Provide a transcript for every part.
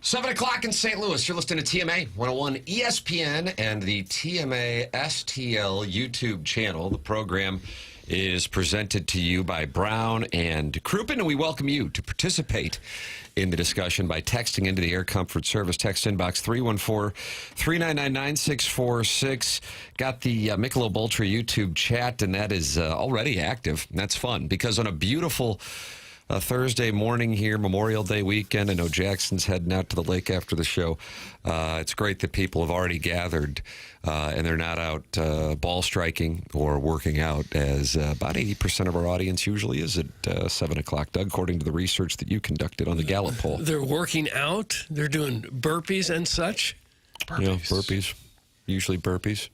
7 o'clock in St. Louis. You're listening to TMA 101 ESPN and the TMA STL YouTube channel. The program is presented to you by Brown and Crouppen, and we welcome you to participate in the discussion by texting into the Air Comfort Service. Text inbox 314-399-9646. Got the Michelob Ultra YouTube chat, and that is already active. And that's fun because on a beautiful Thursday morning here, Memorial Day weekend. I know Jackson's heading out to the lake after the show. It's great that people have already gathered and they're not out ball striking or working out, as about 80% of our audience usually is at 7 o'clock, Doug, according to the research that you conducted on the Gallup poll. They're working out. They're doing burpees and such. Burpees. Yeah, burpees. Usually burpees.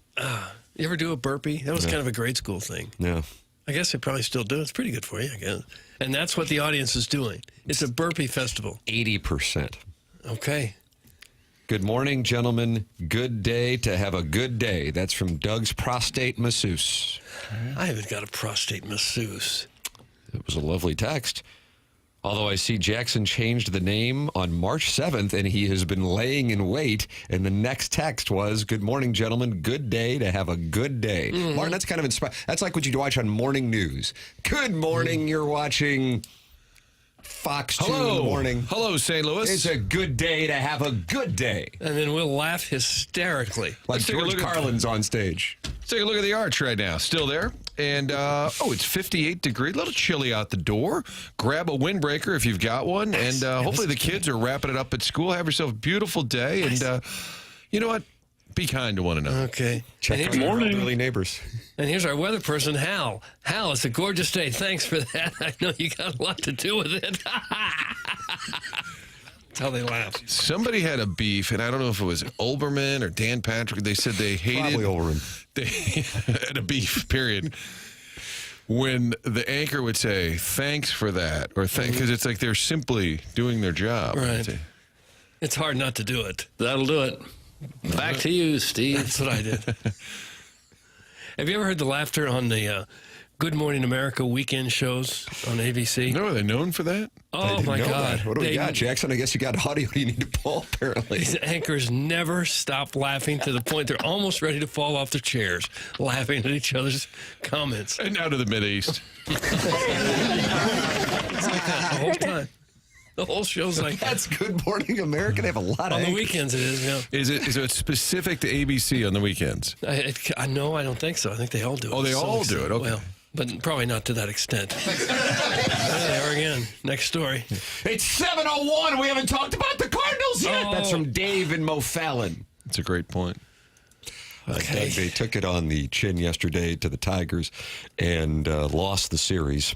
You ever do a burpee? That was kind of a grade school thing. Yeah. I guess they probably still do. It's pretty good for you, I guess. And that's what the audience is doing. It's a burpee festival. 80%. Okay. Good morning, gentlemen. Good day to have a good day. That's from Doug's prostate masseuse. I haven't got a prostate masseuse. It was a lovely text. Although I see Jackson changed the name on March 7th, and he has been laying in wait. And the next text was, good morning, gentlemen. Good day to have a good day. Mm-hmm. Martin, that's kind of inspiring. That's like what you'd watch on morning news. Good morning, you're watching Fox 2 in the morning. Hello, St. Louis. It's a good day to have a good day. And then we'll laugh hysterically. Like George Carlin's on stage. Let's take a look at the arch right now. Still there. And, it's 58 degrees. A little chilly out the door. Grab a windbreaker if you've got one. And hopefully the kids are wrapping it up at school. Have yourself a beautiful day. And you know what? Be kind to one another. Okay. Check on your elderly neighbors. And here's our weather person, Hal. Hal, it's a gorgeous day. Thanks for that. I know you got a lot to do with it. That's how they laugh. Somebody had a beef, and I don't know if it was Olbermann or Dan Patrick. They said they hated... Probably Olbermann. They had a beef, period. When the anchor would say, thanks for that, or because it's like they're simply doing their job. Right. It's hard not to do it. That'll do it. Back to you, Steve. That's what I did. Have you ever heard the laughter on the Good Morning America weekend shows on ABC? No, are they known for that? Oh, my God. That. What do we got, Jackson? I guess you got audio you need to pull, apparently. These anchors never stop laughing to the point they're almost ready to fall off their chairs, laughing at each other's comments. And now to the Mideast. It's like that the whole time. The whole show's like That's Good Morning America. They have a lot of on the anchors. weekends. It is, yeah. Is it specific to ABC on the weekends? I know. I don't think so. I think they all do it. Oh, they all do it. Okay. Well, but probably not to that extent. There we are again. Next story. It's 7:01. We haven't talked about the Cardinals yet. Oh. That's from Dave and Mo Fallon. That's a great point. Okay. Doug, they took it on the chin yesterday to the Tigers and lost the series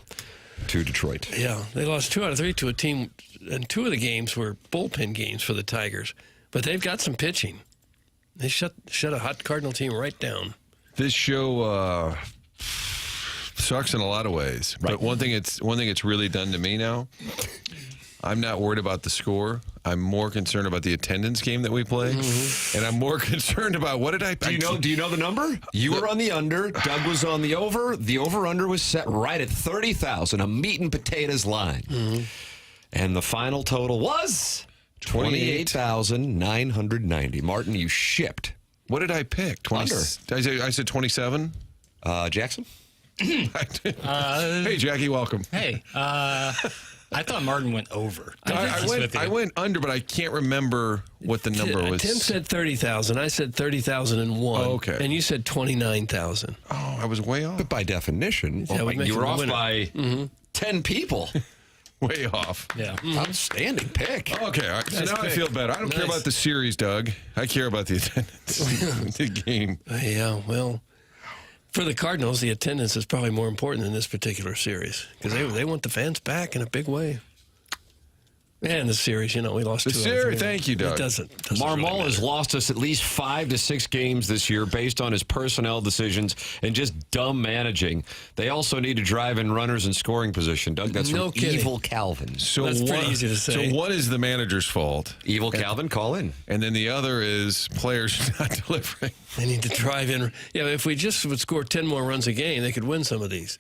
to Detroit. Yeah, they lost 2 out of 3 to a team, and 2 of the games were bullpen games for the Tigers. But they've got some pitching. They shut a hot Cardinal team right down. This show sucks in a lot of ways. Right. But one thing it's really done to me now, I'm not worried about the score. I'm more concerned about the attendance game that we play. Mm-hmm. And I'm more concerned about what did I... Do you know the number? You were on the under. Doug was on the over. The over-under was set right at 30,000, a meat and potatoes line. Mm-hmm. And the final total was 28,990. Martin, you shipped. What did I pick? 20, I said 27? Jackson? Hey, Jackie, welcome. Hey, I thought Martin went over. I went under, but I can't remember what the number was. Tim said 30,000. I said 30,001. Oh, okay. And you said 29,000. Oh, I was way off. But by definition, Yeah, you were off by 10 people. Way off. Yeah. Outstanding pick. Okay, all right. So Nice now I pick. feel better. I don't care about the series, Doug. I care about the attendance, the game. Yeah, well, for the Cardinals, the attendance is probably more important than this particular series because they want the fans back in a big way. And the series, we lost 2 out of 3. Series, thank you, Doug. It doesn't Marmol really has matter. lost us at least 5 to 6 games this year based on his personnel decisions and just dumb managing. They also need to drive in runners in scoring position. Doug, that's No from kidding. Evil Calvin. So That's pretty easy to say. So one is the manager's fault, Evil Calvin, call in. and then the other is players not delivering. They need to drive in. Yeah, if we just would score 10 more runs a game, they could win some of these.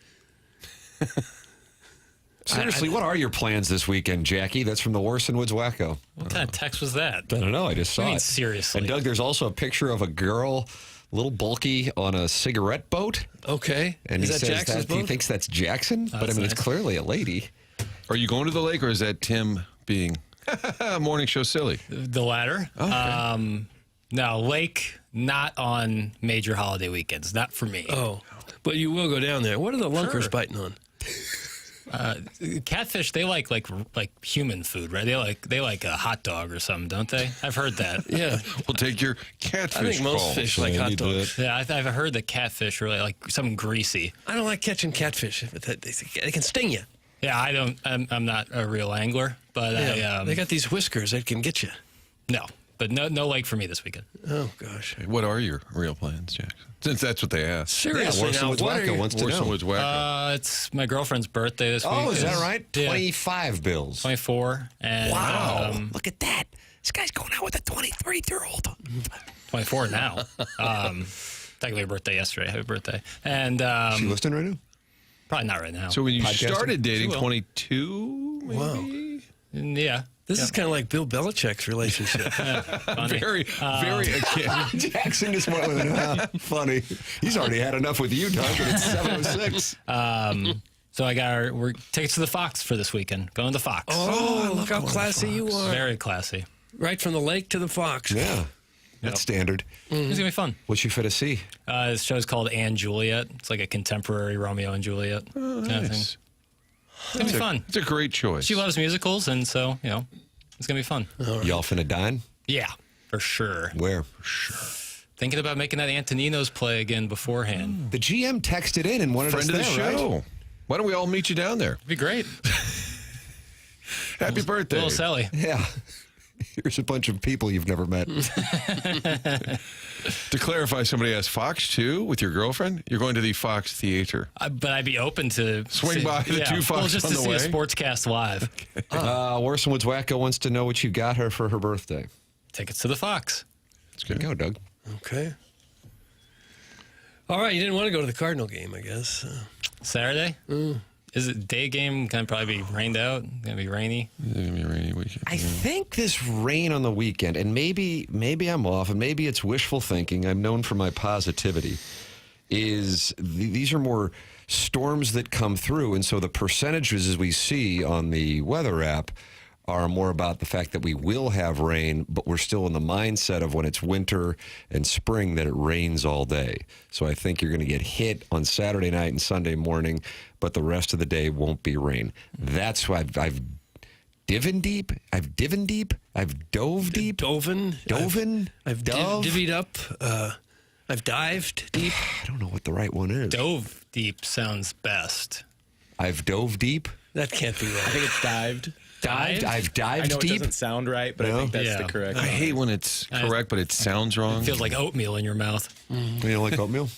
Seriously, what are your plans this weekend, Jackie? That's from the Warson Woods Wacko. What kind of text was that? I don't know. I just saw I mean, it. seriously. And Doug, there's also a picture of a girl, a little bulky, on a cigarette boat. Okay. And Is he that says Jackson's that he boat? thinks that's Jackson, but I that's mean, it's nice. clearly a lady. Are you going to the lake, or is that Tim being morning show silly? The latter. No, lake, not on major holiday weekends. Not for me. Oh, but you will go down there. What are the lunkers Sure. biting on? Catfish, they like human food, right? They like a hot dog or something, don't they? I've heard that. Yeah. We'll take your I catfish think most call. fish like hot dogs. Yeah, I've heard that catfish are like something greasy. I don't like catching catfish. They can sting you. Yeah, I don't. I'm not a real angler, but Yeah. They got these whiskers that can get you. no, but no lake for me this weekend. Oh, gosh. What are your real plans, Jackson? Since that's what they asked. Seriously, Warson now, Woods what are Wacko your... wants to Warson know. Woods Wacko. It's my girlfriend's birthday this week. Oh, is that right? Yeah. 25 bills. 24 and Wow. Look at that. This guy's going out with a 23-year-old. 24 now. Technically her birthday yesterday. Happy birthday. And She listening right now? probably not right now. So when you Podcasting? started dating, She will. 22, maybe? Yeah. This is kind of like Bill Belichick's relationship. Funny. Very akin. Jackson just went with it. Funny. He's already had enough with you, Doug, and it's 7:06. So we're tickets to the Fox for this weekend. Going to the Fox. Oh, look how classy you are. Very classy. Right from the lake to the Fox. Yeah. That's standard. It's gonna be fun. What's you fit to see? This show's called Anne Juliet. It's like a contemporary Romeo and Juliet kind of thing. Nice. It's gonna be fun. It's a great choice. She loves musicals, and so it's gonna be fun. Y'all finna dine? Yeah, for sure. Where? Thinking about making that Antoninos play again beforehand. The GM texted in and wanted Friend us of the there, show. right? Why don't we all meet you down there? It'd be great. Happy birthday. Little Sally. Yeah. Here's a bunch of people you've never met. To clarify, somebody asked Fox too with your girlfriend? You're going to the Fox Theater. But I'd be open to Swing by the two Fox well, just on to the see way. a sportscast live. Warson Woods Wacko wants to know what you got her for her birthday. Tickets to the Fox. It's There good. you go, Doug. Okay. All right, you didn't want to go to the Cardinal game, I guess. Saturday? Is it day game? Can probably be rained out? Gonna be rainy? It's going to be a rainy weekend. I think this rain on the weekend, and maybe I'm off, and maybe it's wishful thinking. I'm known for my positivity. These are more storms that come through, and so the percentages as we see on the weather app are more about the fact that we will have rain, but we're still in the mindset of when it's winter and spring that it rains all day. So I think you're going to get hit on Saturday night and Sunday morning, but the rest of the day won't be rain. That's why I've diven deep. I've diven deep. I've dove deep. Doven. I've dove. divvied up. I've dived deep. I don't know what the right one is. Dove deep sounds best. I've dove deep. That can't be I right. think it's dived. I've I dived know it deep. doesn't sound right, but No? I think that's Yeah. the correct I one. hate when it's correct, but it sounds wrong. It feels like oatmeal in your mouth. You don't like oatmeal?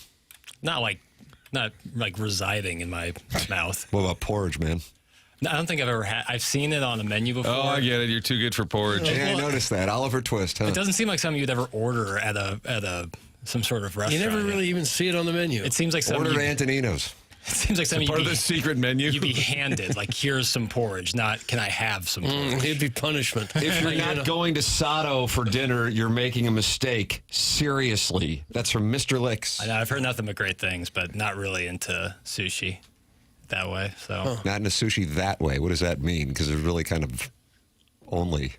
Not like residing in my mouth. What about porridge, man? No, I don't think I've ever had. I've seen it on a menu before. Oh, I get it. You're too good for porridge. Yeah, I noticed that. Oliver Twist, huh? It doesn't seem like something you'd ever order at a some sort of You restaurant. never really even see it on the menu. It seems like something. Order Antoninos. It seems like something Part of you'd the secret menu. be handed. Like, here's some porridge. Not, can I have some porridge? It'd be punishment. If you're not going to Sato for dinner, you're making a mistake. Seriously. That's from Mr. Licks. I know, I've heard nothing but great things, but not really into sushi that way. So Not in a sushi that way. What does that mean? Because it's really kind of only.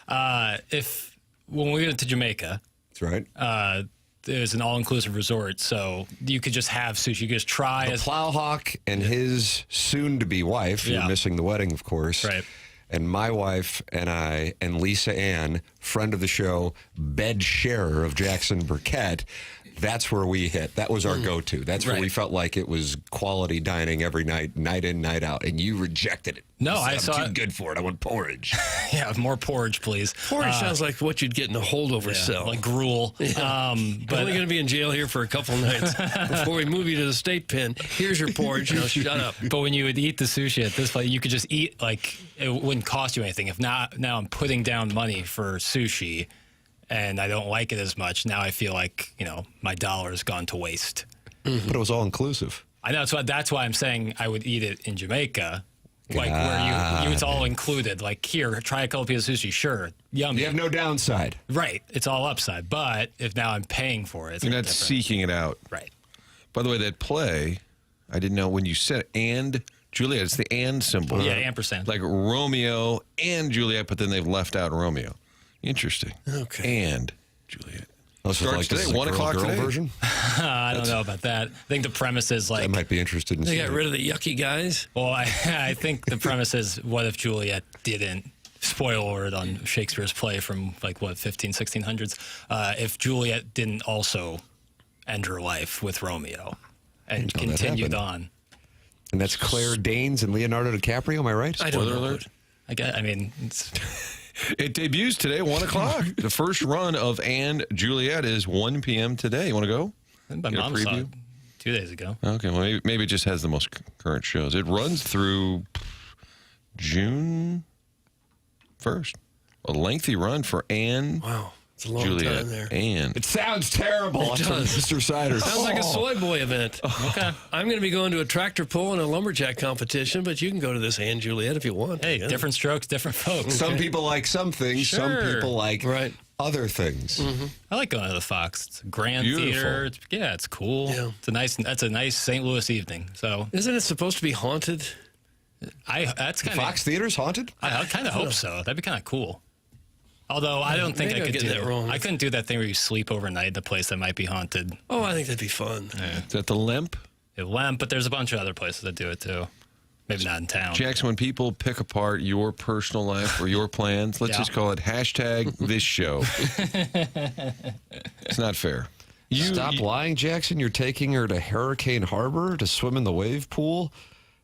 when we went to Jamaica, That's right. it was an all-inclusive resort, so you could just have sushi. You could just try. The Plowhawk and his soon-to-be wife, you're Yeah. missing the wedding, of course. Right. And my wife and I and Lisa Ann, friend of the show, bed sharer of Jackson Burkett, that's where we hit. That was our go-to. That's where Right. we felt like it was quality dining every night, night in, night out. And you rejected it. No, You said, I saw I'm it. too good for it. I want porridge. Yeah, more porridge, please. Porridge sounds like what you'd get in a holdover cell. Like gruel. You're But only going to be in jail here for a couple nights before we move you to the state pen. Here's your porridge. Now shut up. But when you would eat the sushi at this place, you could just eat, like, it wouldn't cost you anything. If not, now I'm putting down money for sushi and I don't like it as much. Now I feel like, my dollar's gone to waste. But it was all inclusive. I know, that's why I'm saying I would eat it in Jamaica. Like where it's all included. Like here, try a couple pieces of sushi. Sure, yummy. You have no downside. Right, it's all upside. But if now I'm paying for it, it's You're not different. seeking it out. Right. By the way, that play, I didn't know when you said and Juliet, it's the and symbol. Yeah, ampersand. Like Romeo and Juliet, but then they've left out Romeo. Interesting. Okay. And Juliet. Oh, so Starts like today, this is a 1 o'clock girl today. version? I don't know about that. I think the premise is I like, might be interested in They seeing got it. rid of the yucky guys. well, I think the premise is what if Juliet didn't, spoiler alert on Shakespeare's play from like, what, 1600s, if Juliet didn't also end her life with Romeo and that continued happened. on. And that's Claire Danes and Leonardo DiCaprio, am I right? I don't Spoiler know. alert. I mean, it's, It debuts today, 1 o'clock. The first run of And Juliet is 1 p.m. today. You want to go? my Get a mom saw preview? it 2 days ago. Okay, well, maybe it just has the most current shows. It runs through June 1st. A lengthy run for Anne, Wow. It's a long Juliet, time there. Anne. It sounds terrible. It That's from does. Mr. Siders. Sounds like a soy boy event. Okay. I'm going to be going to a tractor pull and a lumberjack competition, but you can go to this Anne Juliet if you want. Hey, Yeah. different strokes, different folks. Some people like some things. Some Sure. people like Right. other things. I like going to the Fox. It's a grand Beautiful. theater. It's cool. Yeah. That's a nice St. Louis evening. So Isn't it supposed to be haunted? that's kind of Fox Theater's haunted? I kind of hope so. That'd be kind of cool. Although I don't think Maybe I I'm could getting do that wrong. I couldn't do that thing where you sleep overnight in a place that might be haunted. Oh, I think that'd be fun. Is that the Limp? It Lamp, but there's a bunch of other places that do it too. Maybe not in town. Jackson, when people pick apart your personal life or your plans, let's Yeah. just call it hashtag this show. It's not fair. Stop lying, Jackson. You're taking her to Hurricane Harbor to swim in the wave pool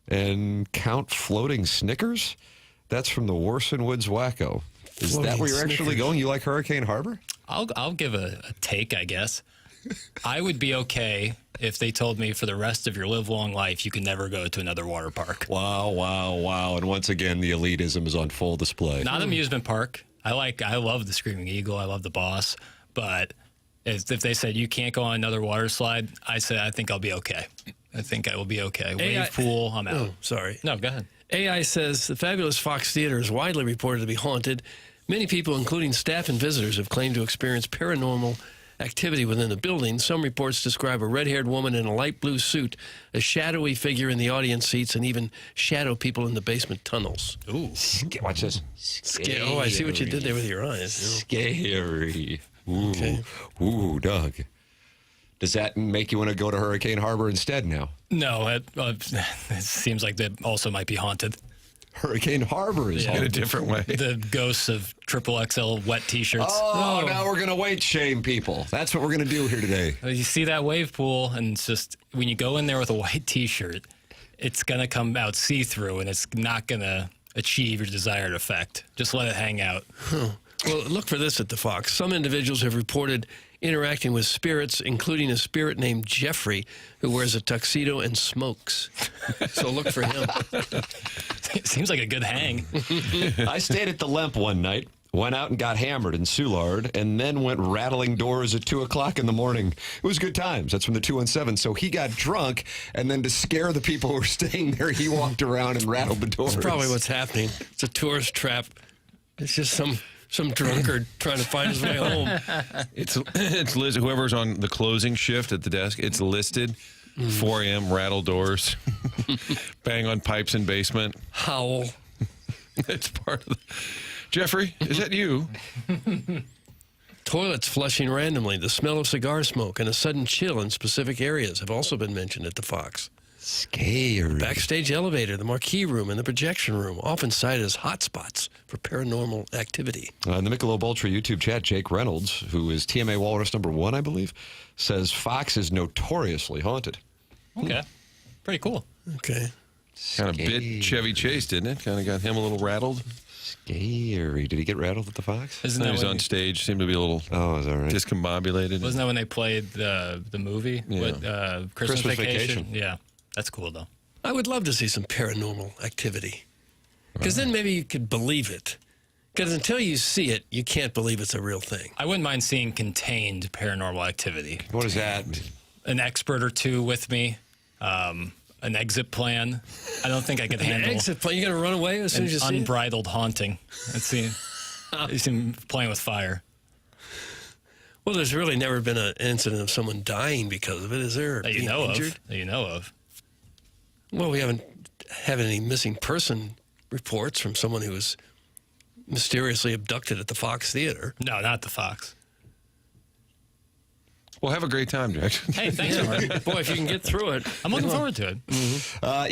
and count floating Snickers? That's from the Warson Woods Wacko. Is that Floating where you're actually Snickers. going? You like Hurricane Harbor? I'll give a take, I guess. I would be okay if they told me for the rest of your live long life you can never go to another water park. Wow, wow, wow. And once again, the elitism is on full display. Not amusement park. I love the Screaming Eagle. I love the Boss. But if they said you can't go on another water slide, I think I'll be okay. I think I will be okay. Wave pool, I'm out. Oh, sorry. No, go ahead. AI says the fabulous Fox Theater is widely reported to be haunted. Many people, including staff and visitors, have claimed to experience paranormal activity within the building. Some reports describe a red-haired woman in a light blue suit, a shadowy figure in the audience seats, and even shadow people in the basement tunnels. Ooh. Watch this. Oh, I see what you did there with your eyes. Scary. Ooh, Okay. ooh, Doug. Does that make you want to go to Hurricane Harbor instead now? No, it seems like that also might be haunted. Hurricane Harbor is In a haunted. different way. The ghosts of XXL wet T-shirts. Oh, now we're going to weight shame people. That's what we're going to do here today. You see that wave pool, and it's just when you go in there with a white T-shirt, it's gonna come out see-through, and it's not gonna achieve your desired effect. Just let it hang out. Well, look for this at the Fox. Some individuals have reported interacting with spirits, including a spirit named Jeffrey, who wears a tuxedo and smokes. So look for him. It seems like a good hang. I stayed at the Lemp one night, went out and got hammered in Soulard, and then went rattling doors at 2 o'clock in the morning. It was good times. That's from the 217. So he got drunk, and then to scare the people who were staying there, he walked around and rattled the doors. That's probably what's happening. It's a tourist trap. It's just some drunkard trying to find his way home. It's listed. Whoever's on the closing shift at the desk, it's listed. 4 a.m. rattle doors, bang on pipes in basement. Howl. It's part of the. Jeffrey, is that you? Toilets flushing randomly, the smell of cigar smoke, and a sudden chill in specific areas have also been mentioned at the Fox. Scary. Backstage elevator, the marquee room, and the projection room, often cited as hotspots for paranormal activity. In the Michelob Ultra YouTube chat, Jake Reynolds, who is TMA Walrus #1, I believe, says Fox is notoriously haunted. Okay, pretty cool. Okay. Kind of bit Chevy Chase, didn't it? Kind of got him a little rattled. Scary. Did he get rattled at the Fox? Isn't He that was when, on stage, seemed to be a little Oh, is that right? discombobulated. wasn't that when they played the movie? Yeah. With, Christmas Vacation? Yeah, that's cool though. I would love to see some paranormal activity. Because then maybe you could believe it. Because until you see it, you can't believe it's a real thing. I wouldn't mind seeing contained paranormal activity. What is that? An expert or two with me, an exit plan. I don't think I could An handle exit plan. You're going to run away as soon an as you see it? unbridled haunting. You see him playing with fire. Well, there's really never been an incident of someone dying because of it, is there? That you Being know injured? of. That you know of. Well, we haven't had any missing person reports from someone who was mysteriously abducted at the Fox Theater. No, not the Fox. Well, have a great time, Jackson. Hey, thanks, Mark. Boy, if you can get through it. I'm looking forward to it.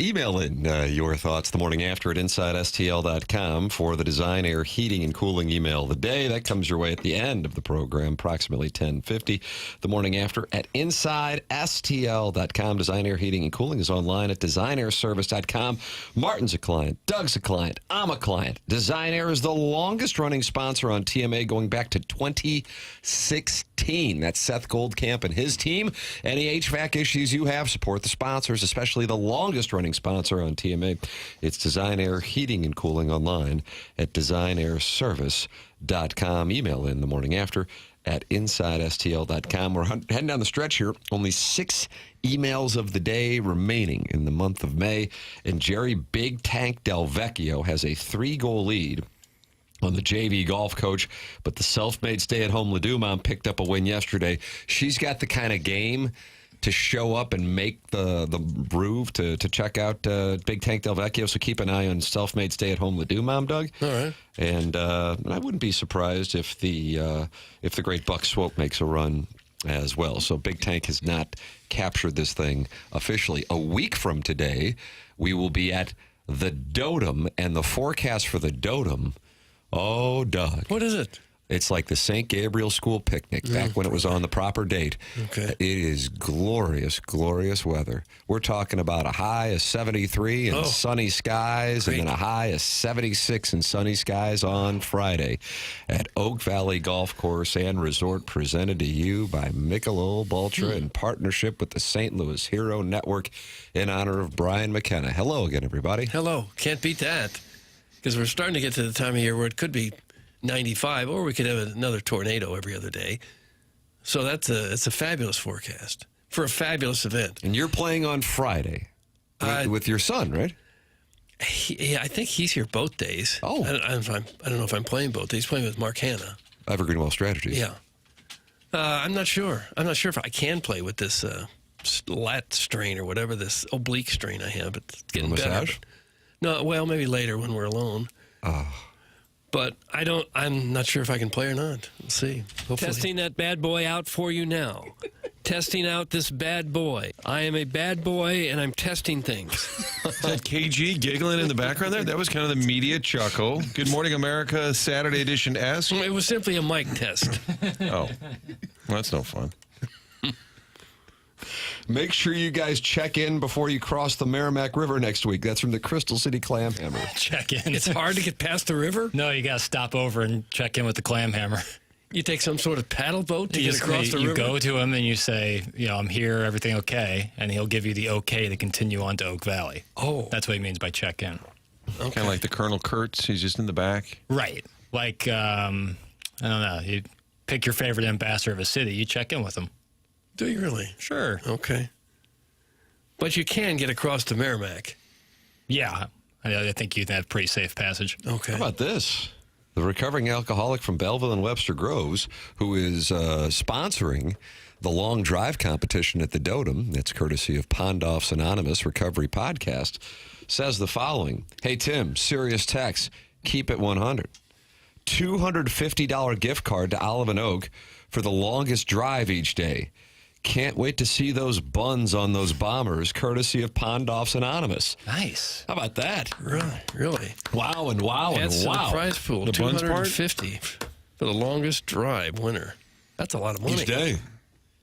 Email in your thoughts the morning after at InsideSTL.com for the Design, Air, Heating, and Cooling email of the day. That comes your way at the end of the program, approximately 10:50. The morning after at InsideSTL.com. Design, Air, Heating, and Cooling is online at DesignAirService.com. Martin's a client. Doug's a client. I'm a client. Design Air is the longest-running sponsor on TMA going back to 2016. That's Seth Goldcamp and his team. Any HVAC issues you have, support the sponsors, especially the longest-running sponsor on TMA. It's Design Air Heating and Cooling online at DesignAirService.com. Email in the morning after at InsideSTL.com. We're heading down the stretch here. Only 6 emails of the day remaining in the month of May. And Jerry Big Tank Del Vecchio has a 3-goal lead on the JV golf coach, but the self-made stay-at-home Ledoux mom picked up a win yesterday. She's got the kind of game to show up and make the groove to check out Big Tank Del Vecchio, so keep an eye on self-made stay-at-home Ledoux mom, Doug. All right. And I wouldn't be surprised if the great Buck Swope makes a run as well. So Big Tank has not captured this thing officially. A week from today, we will be at the Dotem, and the forecast for the Dotem. Oh, Doug. What is it? It's like the St. Gabriel School picnic back when it was on the proper date. Okay. It is glorious, glorious weather. We're talking about a high of 73 and sunny skies, Great. and then a high of 76 and sunny skies on Friday at Oak Valley Golf Course and Resort, presented to you by Michelob Ultra in partnership with the St. Louis Hero Network in honor of Brian McKenna. Hello again, everybody. Hello. Can't beat that. Because we're starting to get to the time of year where it could be 95, or we could have another tornado every other day. So it's a fabulous forecast for a fabulous event. And you're playing on Friday with your son, right? Yeah, I think he's here both days. Oh. I don't know if I'm playing both days. He's playing with Mark Hanna. Evergreen Wealth Strategies. Yeah. I'm not sure. I'm not sure if I can play with this lat strain or whatever, this oblique strain I have. It's getting better. Massage? No, well, maybe later when we're alone. But I'm not sure if I can play or not. We'll see. Hopefully. Testing that bad boy out for you now. Testing out this bad boy. I am a bad boy, and I'm testing things. Is that KG giggling in the background there? That was kind of the media chuckle. Good Morning America, Saturday edition-esque. It was simply a mic test. Oh, well, that's no fun. Make sure you guys check in before you cross the Merrimack River next week. That's from the Crystal City Clam Hammer. Check in. It's hard to get past the river. No, you got to stop over and check in with the clam hammer. You take some sort of paddle boat to You get across the you river? go to him and you say, I'm here, everything okay? And he'll give you the okay to continue on to Oak Valley. Oh. That's what he means by check in. Okay. Kind of like the Colonel Kurtz. He's just in the back. Right. Like, I don't know, you pick your favorite ambassador of a city, you check in with him. Do you really? Sure. Okay. But you can get across to Merrimack. Yeah. I think you'd have pretty safe passage. Okay. How about this? The recovering alcoholic from Belleville and Webster Groves, who is sponsoring the long drive competition at the Dotem, that's courtesy of Pondoff's Anonymous Recovery Podcast, says the following. Hey, Tim, serious text. Keep it 100. $250 gift card to Olive and Oak for the longest drive each day. Can't wait to see those buns on those bombers, courtesy of Pondoff's Anonymous. Nice. How about that? Really? Wow and wow and That's wow. the prize pool. The buns part? $250 for the longest drive winner. That's a lot of money. Each day.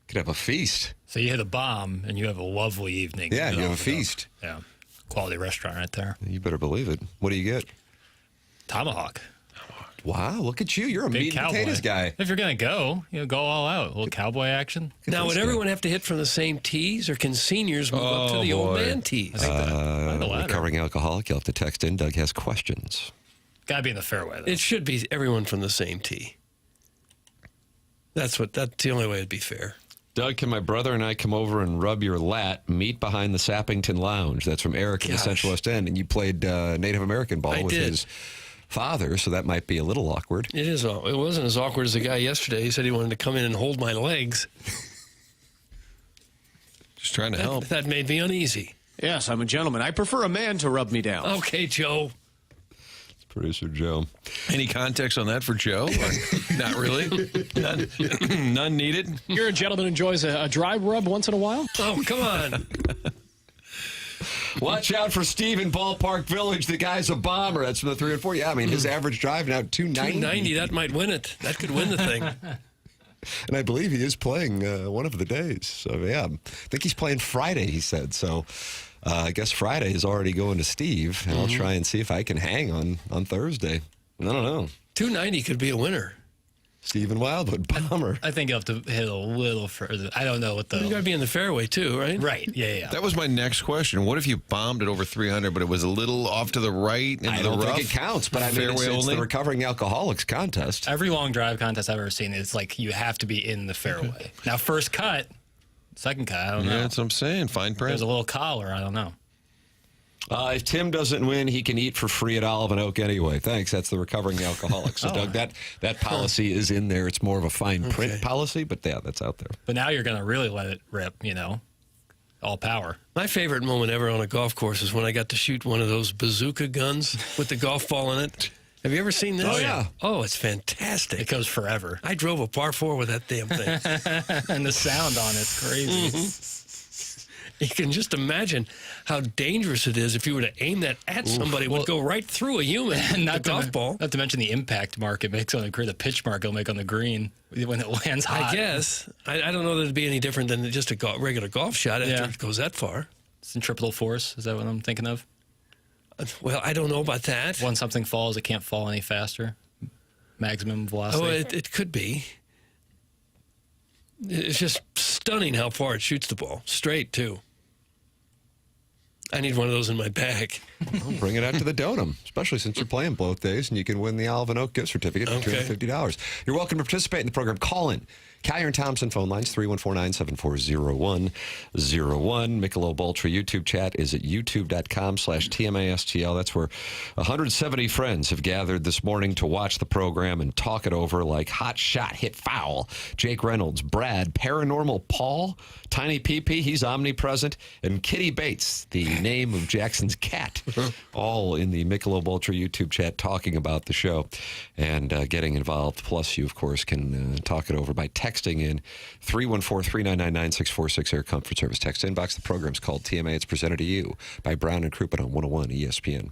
Could have a feast. So you hit a bomb and you have a lovely evening. Yeah, you have a feast. Yeah. Quality restaurant right there. You better believe it. What do you get? Tomahawk. Wow, look at you. You're a Big meat and cowboy. potatoes guy. If you're going to go, go all out. A little cowboy action. Now, would this everyone have to hit from the same tees, or can seniors move up to the old boy. man tees? I think the latter. Recovering alcoholic, you'll have to text in. Doug has questions. Got to be in the fairway, though. It should be everyone from the same tee. That's the only way it'd be fair. Doug, can my brother and I come over and rub your lat? Meet behind the Sappington Lounge. That's from Eric in the Central West End. And you played Native American ball with his father, so that might be a little awkward. It is. It wasn't as awkward as the guy yesterday. He said he wanted to come in and hold my legs. Just trying to help. That made me uneasy. Yes, I'm a gentleman. I prefer a man to rub me down. Okay, Joe. Producer Joe. Any context on that for Joe? Or not really? None needed? You're a gentleman who enjoys a dry rub once in a while? Oh, come on. Watch out for Steve in Ballpark Village. The guy's a bomber. That's from the 3 and 4. Yeah, I mean, his average drive now, 290. 290, that might win it. That could win the thing. And I believe he is playing one of the days. So, yeah, I think he's playing Friday, he said. So, I guess Friday is already going to Steve, and I'll try and see if I can hang on Thursday. I don't know. 290 could be a winner. Stephen Wildwood, bomber. I think you have to hit a little further. I don't know what the... You got to be in the fairway, too, right? Right, yeah. That was my next question. What if you bombed it over 300, but it was a little off to the right into I the don't rough? think it counts, but I mean, it's the recovering alcoholics contest. Every long drive contest I've ever seen, it's like you have to be in the fairway. Now, first cut, second cut, I don't know. Yeah, that's what I'm saying. Fine print. There's a little collar, I don't know. If Tim doesn't win, he can eat for free at Olive and Oak anyway. Thanks. That's the recovering alcoholic. So, Doug, that policy is in there. It's more of a fine print policy, but yeah, that's out there. But now you're going to really let it rip, all power. My favorite moment ever on a golf course is when I got to shoot one of those bazooka guns with the golf ball in it. Have you ever seen this? Oh, yeah. Oh, it's fantastic. It goes forever. I drove a par 4 with that damn thing. And the sound on it's crazy. You can just imagine how dangerous it is if you were to aim that at somebody. It would go right through a human, the golf ball. Not to mention the impact mark it makes on the pitch mark it'll make on the green when it lands hot. I guess. I don't know that it'd be any different than just a regular golf shot after it goes that far. Centripetal force, is that what I'm thinking of? Well, I don't know about that. Once something falls, it can't fall any faster. Maximum velocity. Oh, it could be. It's just stunning how far it shoots the ball. Straight, too. I need one of those in my bag. Well, bring it out to the Donum, especially since you're playing both days, and you can win the Olive and Oak gift certificate for $250. You're welcome to participate in the program. Call in. Callier and Thompson phone lines, 314-974-0101. Michelob Ultra YouTube chat is at youtube.com/TMASTL. That's where 170 friends have gathered this morning to watch the program and talk it over like Hot Shot Hit Foul. Jake Reynolds, Brad, Paranormal Paul, Tiny PP, he's omnipresent, and Kitty Bates, the name of Jackson's cat, all in the Michelob Ultra YouTube chat talking about the show and getting involved. Plus, you, of course, can talk it over by texting in 314-399-9646 Air Comfort Service text inbox. The program's called TMA. It's presented to you by Brown and Crouppen on 101 ESPN.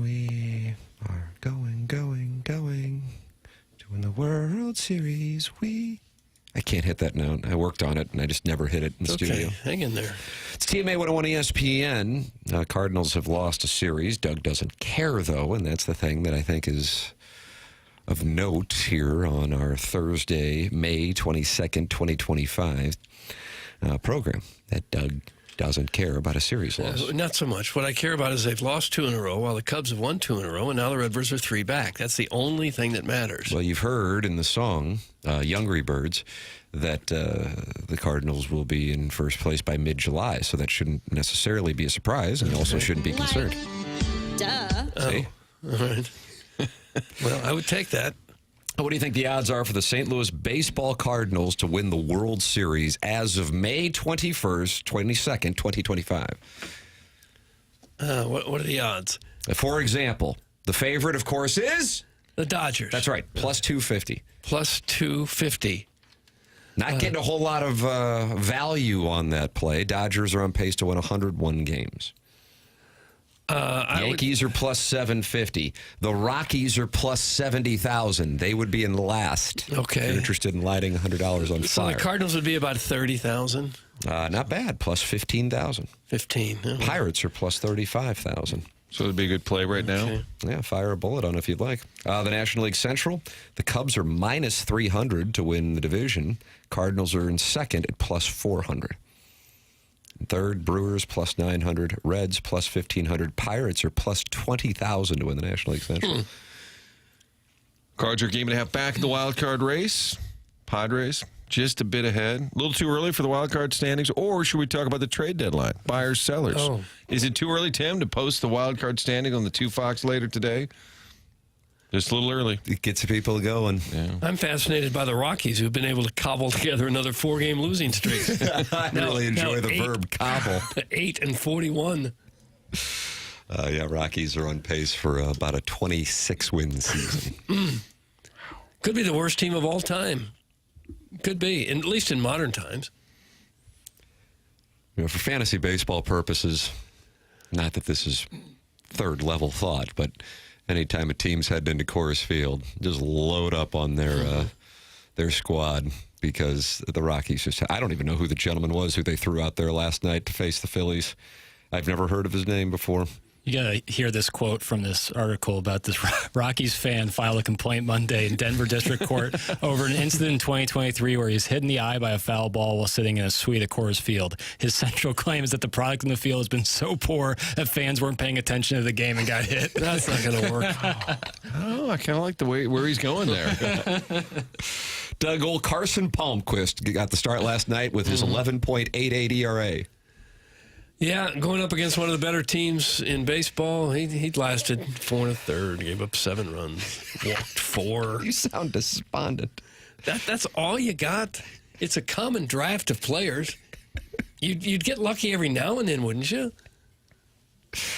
We are going to win the World Series. I can't hit that note. I worked on it, and I just never hit it in the studio. Hang in there. It's TMA 101 ESPN. Cardinals have lost a series. Doug doesn't care, though, and that's the thing that I think is of note here on our Thursday, May 22nd, 2025 program, that Doug doesn't care about a series loss. Not so much. What I care about is they've lost 2 in a row while the Cubs have won 2 in a row, and now the Redbirds are 3 back. That's the only thing that matters. Well, you've heard in the song, Youngry Birds, that the Cardinals will be in first place by mid-July, so that shouldn't necessarily be a surprise, and you also shouldn't be concerned. Duh. See? All right. Well, I would take that. What do you think the odds are for the St. Louis Baseball Cardinals to win the World Series as of May 22nd, 2025? What are the odds? For example, the favorite, of course, is? The Dodgers. That's right, plus 250. Plus 250. Not getting a whole lot of value on that play. Dodgers are on pace to win 101 games. Yankees are plus 750. The Rockies are plus 70,000. They would be in last. Okay. If you're interested in lighting $100 on So fire. the Cardinals would be about 30,000. Not bad. Plus 15,000. 15. Oh. Pirates are plus 35,000. So it'd be a good play right now. Okay. Yeah, fire a bullet on if you'd like. The National League Central, the Cubs are minus 300 to win the division. Cardinals are in second at plus 400. Third, Brewers plus 900. Reds plus 1,500. Pirates are plus 20,000 to win the National League Central. Cards are a game and a half back in the wild card race. Padres just a bit ahead. A little too early for the wild card standings, or should we talk about the trade deadline? Buyers, sellers. Oh. Is it too early, Tim, to post the wild card standing on the 2 Fox later today? Just a little early. It gets people going. Yeah. I'm fascinated by the Rockies, who've been able to cobble together another 4-game losing streak. I really enjoy the 8 verb cobble. 8-41. Yeah, Rockies are on pace for about a 26-win season. Could be the worst team of all time. Could be, at least in modern times. You know, for fantasy baseball purposes, not that this is third-level thought, but anytime a team's heading into Coors Field, just load up on their squad, because the Rockies just... I don't even know who the gentleman was who they threw out there last night to face the Phillies. I've never heard of his name before. You got to hear this quote from this article about this Rockies fan filed a complaint Monday in Denver District Court over an incident in 2023 where he was hit in the eye by a foul ball while sitting in a suite at Coors Field. His central claim is that the product in the field has been so poor that fans weren't paying attention to the game and got hit. That's not going to work. Oh, I kind of like the way where he's going there. Doug, old Carson Palmquist got the start last night with his 11.88 ERA. Yeah, going up against one of the better teams in baseball, he lasted 4 1/3, gave up 7 runs, walked 4. You sound despondent. That's all you got? It's a common draft of players. You'd get lucky every now and then, wouldn't you?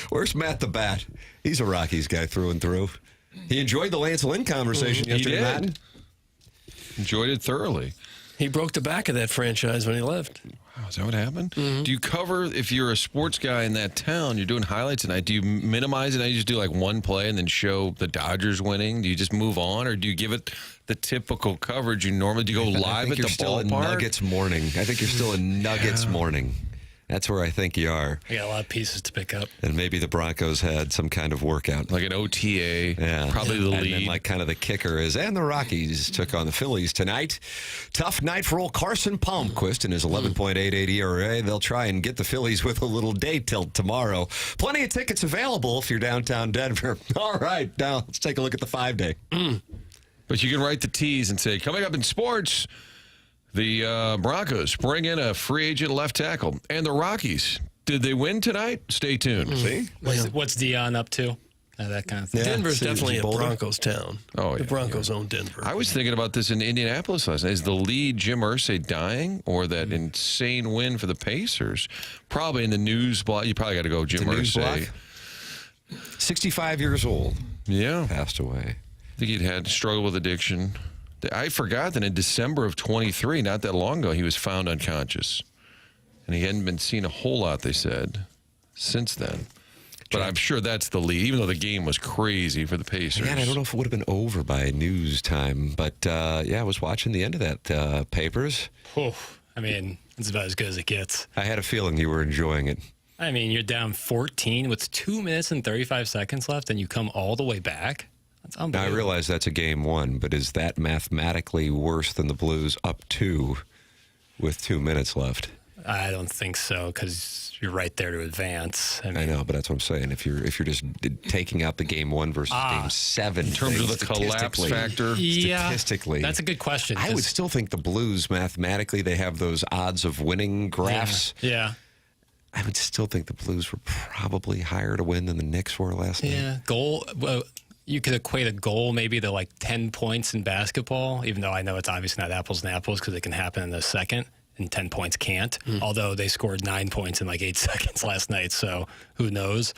Where's Matt the Bat? He's a Rockies guy through and through. He enjoyed the Lance Lynn conversation yesterday, did. Matt. Enjoyed it thoroughly. He broke the back of that franchise when he left. Wow, is that what happened? Do you cover, if you're a sports guy in that town, you're doing highlights tonight, do you minimize it and you just do like one play and then show the Dodgers winning? Do you just move on, or do you give it the typical coverage you normally do? You go live at the you're still in ballpark? Nuggets morning. I think you're still in Nuggets morning. That's where I think you are. I got a lot of pieces to pick up. And maybe the Broncos had some kind of workout. Like an OTA, Yeah. probably the and lead. then like kind of the kicker is, and the Rockies took on the Phillies tonight. Tough night for old Carson Palmquist and his 11.88 ERA. They'll try and get the Phillies with a little day tilt tomorrow. Plenty of tickets available if you're downtown Denver. All right, now let's take a look at the 5-day. But you can write the T's and say, coming up in sports, the Broncos bring in a free agent left tackle. And the Rockies, did they win tonight? Stay tuned. See? What's Dion up to? That kind of thing. Yeah. Denver's See, definitely a Boulder? Broncos town. Oh, The yeah, Broncos own Denver. I was thinking about this in Indianapolis last night. Is the lead Jim Irsay dying, or that insane win for the Pacers? Probably in the news block. You probably got to go Jim The news Irsay. block? 65 years old. Yeah. Passed away. I think he'd had struggled with addiction. I forgot that in December of 23, not that long ago, he was found unconscious. And he hadn't been seen a whole lot, they said, since then. But I'm sure that's the lead, even though the game was crazy for the Pacers. Yeah, I don't know if it would have been over by news time, but I was watching the end of that Papers. Oh, I mean, it's about as good as it gets. I had a feeling you were enjoying it. I mean, you're down 14 with 2 minutes and 35 seconds left, and you come all the way back. That's Now, I unbelievable. realize that's a game one, but is that mathematically worse than the Blues up 2 with 2 minutes left? I don't think so, because you're right there to advance. I know, but that's what I'm saying. If you're just taking out the game one versus game 7 in terms of the collapse statistically- factor. statistically, That's a good question. I would still think the Blues mathematically they have those odds of winning graphs. Yeah. I would still think the Blues were probably higher to win than the Knicks were last night. Yeah. Goal. Well, you could equate a goal maybe to like 10 points in basketball, even though I know it's obviously not apples and apples because it can happen in a second. And 10 points can't, although they scored 9 points in like 8 seconds last night. So who knows?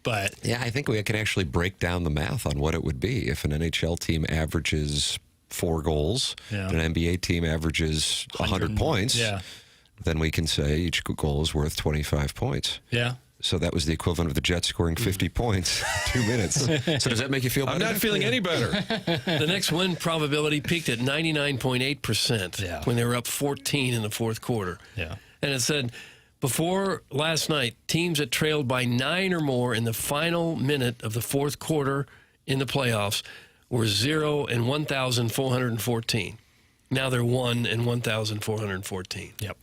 But Yeah, I think we can actually break down the math on what it would be if an NHL team averages 4 goals Yeah. and an NBA team averages 100 points. Yeah. Then we can say each goal is worth 25 points. Yeah. So that was the equivalent of the Jets scoring 50 points in 2 minutes. So does that make you feel better? I'm not feeling any better. The next win probability peaked at 99.8% Yeah. when they were up 14 in the fourth quarter. Yeah. And it said, before last night, teams that trailed by 9 or more in the final minute of the fourth quarter in the playoffs were 0 and 1,414. Now they're 1 and 1,414. Yep.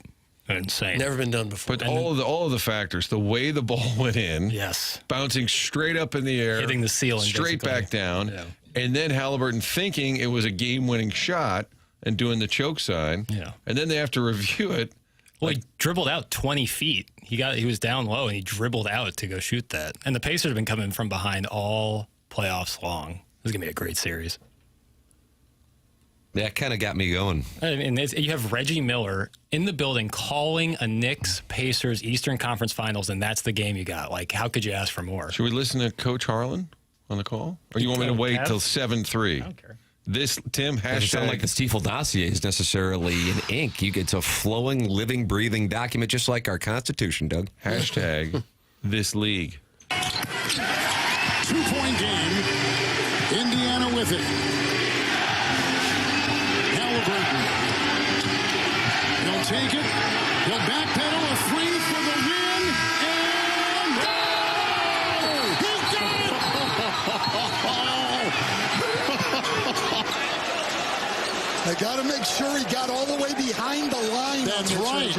Insane. Never been done before. But all of the factors, the way the ball went in, Yes. bouncing straight up in the air, Hitting the ceiling, straight basically. back down, Yeah. and then Halliburton thinking it was a game-winning shot and doing the choke sign, Yeah. and then they have to review it. Well, he dribbled out 20 feet. He was down low, and he dribbled out to go shoot that. And the Pacers have been coming from behind all playoffs long. This is going to be a great series. That kind of got me going. I mean, you have Reggie Miller in the building calling a Knicks-Pacers Eastern Conference Finals, and that's the game you got. Like, how could you ask for more? Should we listen to Coach Harlan on the call? Or you want me to wait till 7-3? I don't care. This, Tim, Doesn't sound like the Stiefel dossier is necessarily in ink. It's a flowing, living, breathing document, just like our Constitution, Doug. hashtag this league. 2-point game. Indiana with it. Halliburton. He'll take it. He'll backpedal a three for the win. And he got it! They got to make sure he got all the way behind the line. That's right.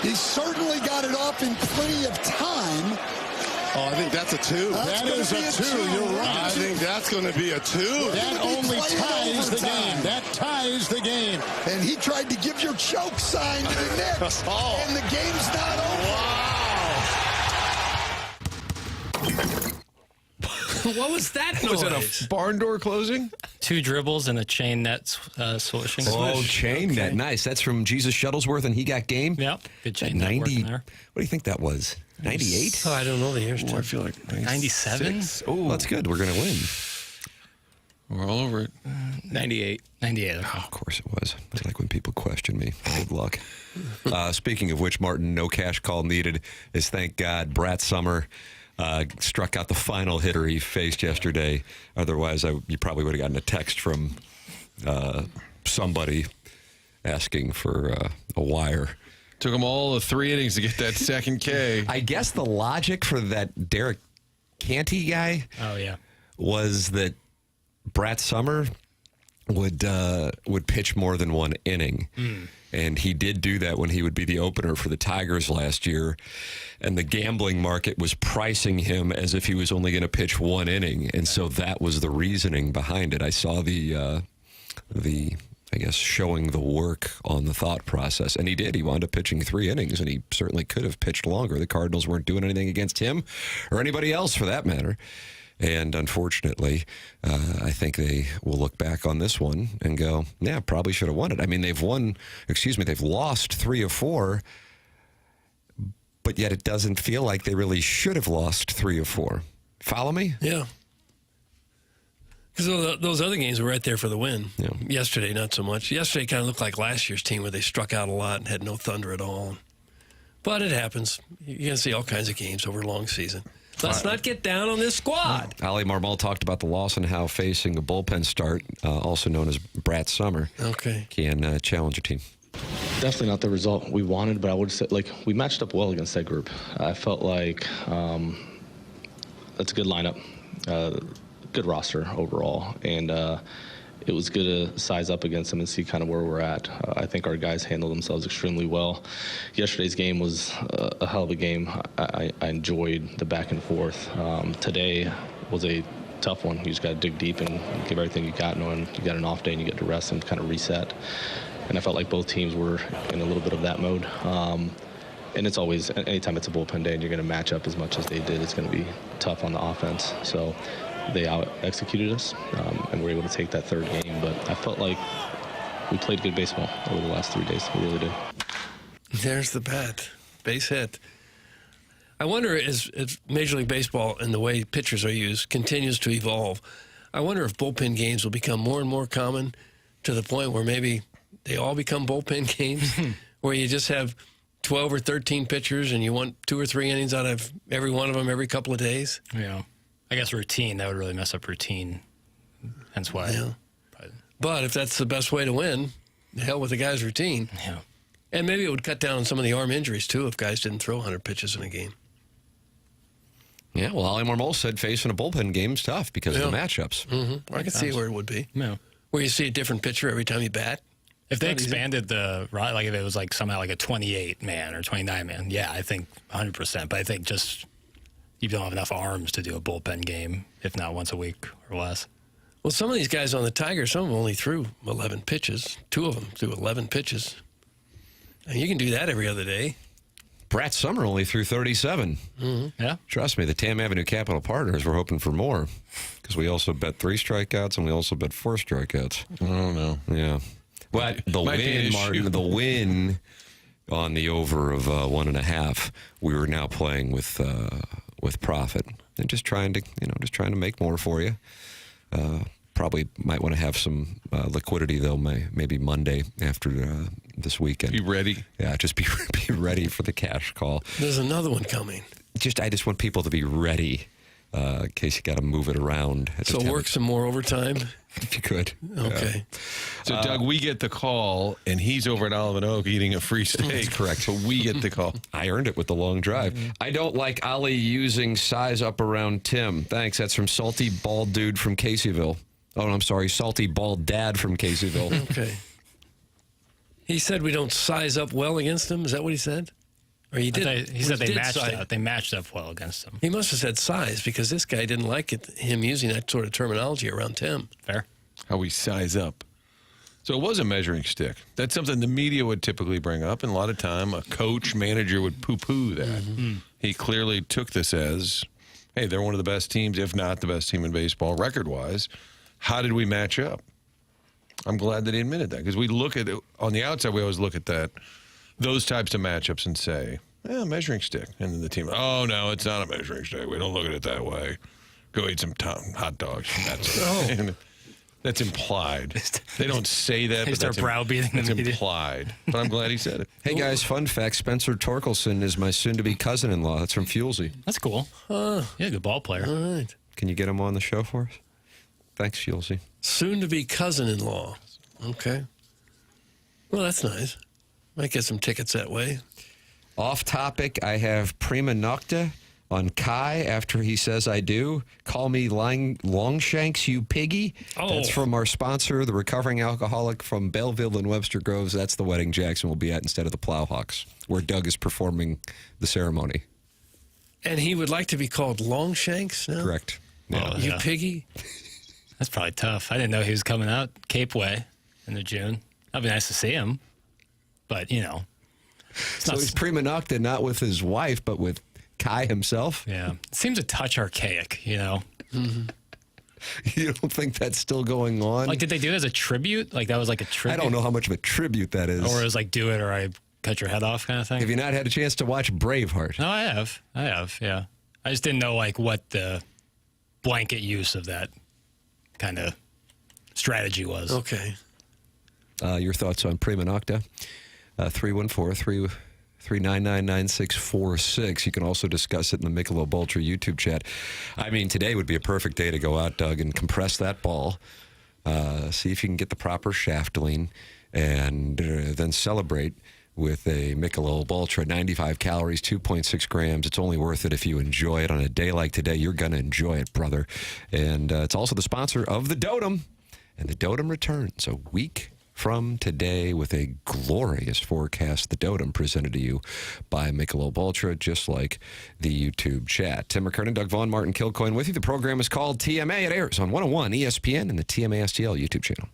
He certainly got it off in plenty of time. Oh, I think that's a 2. That is a 2. You're right. I think that's going to be a 2. That only ties the game. That ties the game. And he tried to give your choke sign to the Knicks. Oh. And the game's not over. What was that noise? Was it a barn door closing? 2 dribbles and a chain net swishing. Oh, chain net. Nice. That's from Jesus Shuttlesworth, and he got game. Yep. Good chain At net 90. working there. What do you think that was? 98? Oh, I don't know the years. I feel like 97? Oh, that's good. We're going to win. We're all over it. 98. 98. Of course it was. I like when people question me. Good luck. Speaking of which, Martin, no cash call needed is thank God Brat Summer struck out the final hitter he faced yesterday. Otherwise, you probably would have gotten a text from somebody asking for a wire. Took them all the 3 innings to get that second K. I guess the logic for that Derek Canty guy Oh, yeah. was that Brat Summer would pitch more than 1 inning. And he did do that when he would be the opener for the Tigers last year. And the gambling market was pricing him as if he was only going to pitch 1 inning. And so that was the reasoning behind it. I saw the I guess, showing the work on the thought process. And he did. He wound up pitching 3 innings, and he certainly could have pitched longer. The Cardinals weren't doing anything against him or anybody else for that matter. And unfortunately, I think they will look back on this one and go, yeah, probably should have won it. I mean, they've lost 3 of 4, but yet it doesn't feel like they really should have lost 3 of 4. Follow me? Yeah. Because those other games were right there for the win. Yeah. Yesterday, not so much. Yesterday kind of looked like last year's team where they struck out a lot and had no thunder at all. But it happens. You're going to see all kinds of games over a long season. Let's not get down on this squad. Ali Marmol talked about the loss and how facing a bullpen start, also known as Brat Summer, can challenge your team. Definitely not the result we wanted, but I would say, we matched up well against that group. I felt like that's a good lineup, good roster overall, and it was good to size up against them and see kind of where we're at. I think our guys handled themselves extremely well. Yesterday's game was a hell of a game. I enjoyed the back and forth. Today was a tough one. You just got to dig deep and give everything you got, knowing you got an off day and you get to rest and kind of reset. And I felt like both teams were in a little bit of that mode. And it's always, anytime it's a bullpen day and you're going to match up as much as they did, it's going to be tough on the offense. So they out-executed us, and were able to take that third game. But I felt like we played good baseball over the last 3 days. We really did. There's the bat. Base hit. I wonder, as Major League Baseball and the way pitchers are used continues to evolve, I wonder if bullpen games will become more and more common to the point where maybe they all become bullpen games, where you just have 12 or 13 pitchers and you want 2 or 3 innings out of every one of them every couple of days. Yeah. I guess routine, that would really mess up routine. Hence why. Yeah. But if that's the best way to win, the hell with the guy's routine. Yeah. And maybe it would cut down on some of the arm injuries, too, if guys didn't throw 100 pitches in a game. Yeah, well, Ali Marmol said facing a bullpen game is tough because of the matchups. Mm-hmm. I can see where it would be. Yeah. Where you see a different pitcher every time you bat. If they expanded the, like if it was like somehow like a 28-man or 29-man, yeah, I think 100%. But I think just you don't have enough arms to do a bullpen game, if not once a week or less. Well, some of these guys on the Tigers, some of them only threw 11 pitches. 2 of them threw 11 pitches. And you can do that every other day. Brat Summer only threw 37. Mm-hmm. Yeah. Trust me, the Tam Avenue Capital Partners were hoping for more because we also bet 3 strikeouts and we also bet 4 strikeouts. I don't know. Yeah. But the win, Martin, the win on the over of 1.5, we were now playing with profit and just trying to make more for you. Probably might want to have some liquidity though, maybe Monday after this weekend. Be ready. Yeah, just be ready for the cash call. There's another one coming. I just want people to be ready in case you got to move it around. So work some more overtime. If you could. Okay. So, Doug, we get the call, and he's over at Olive and Oak eating a free steak. That's correct. So we get the call. I earned it with the long drive. I don't like Ali using size up around Tim. Thanks. That's from Salty Bald Dude from Caseyville. Oh, no, I'm sorry. Salty Bald Dad from Caseyville. Okay. He said we don't size up well against him. Is that what he said? Or he did? He said they matched up well against him. He must have said size because this guy didn't like him using that sort of terminology around Tim. Fair. How we size up. So it was a measuring stick. That's something the media would typically bring up, and a lot of time a coach, manager would poo-poo that. Mm-hmm. He clearly took this as, hey, they're one of the best teams, if not the best team in baseball, record-wise. How did we match up? I'm glad that he admitted that, because we look at it, on the outside, we always look at those types of matchups and say, measuring stick. And then the team, oh, no, it's not a measuring stick. We don't look at it that way. Go eat some hot dogs. That's implied. They don't say that, but start browbeating that's the media. implied. But I'm glad he said it. Hey, guys, fun fact. Spencer Torkelson is my soon-to-be cousin-in-law. That's from Fulsey. That's cool. Yeah, good ball player. All right. Can you get him on the show for us? Thanks, Fulsey. Soon-to-be cousin-in-law. Okay. Well, that's nice. Might get some tickets that way. Off topic, I have Prima Nocta on Kai after he says I do. Call me Longshanks, you piggy. Oh. That's from our sponsor, the recovering alcoholic from Belleville and Webster Groves. That's the wedding Jackson will be at instead of the Plowhawks, where Doug is performing the ceremony. And he would like to be called Longshanks now? Correct. Yeah. You piggy? That's probably tough. I didn't know he was coming out Cape Way in the June. That'd be nice to see him. But, So he's Prima Nocta, not with his wife, but with Kai himself? Yeah. It seems a touch archaic, Mm-hmm. You don't think that's still going on? Like, did they do it as a tribute? Like, that was like a tribute? I don't know how much of a tribute that is. Or it was like, do it or I cut your head off kind of thing? Have you not had a chance to watch Braveheart? No, I have, yeah. I just didn't know, like, what the blanket use of that kind of strategy was. Okay. Your thoughts on Prima Nocta? 314-3 3999646. You can also discuss it in the Michelob Ultra YouTube chat. I mean, today would be a perfect day to go out, Doug, and compress that ball. See if you can get the proper shaft lean, and then celebrate with a Michelob Ultra, 95 calories, 2.6 grams. It's only worth it if you enjoy it. On a day like today, you're going to enjoy it, brother. And it's also the sponsor of the Dotem, and the Dotem returns a week from today with a glorious forecast. The Dotem presented to you by Michelob Ultra, just like the YouTube chat. Tim McKernan, Doug Vaughn, Martin Kilcoyne with you. The program is called TMA. It airs on 101 ESPN and the TMA STL YouTube channel.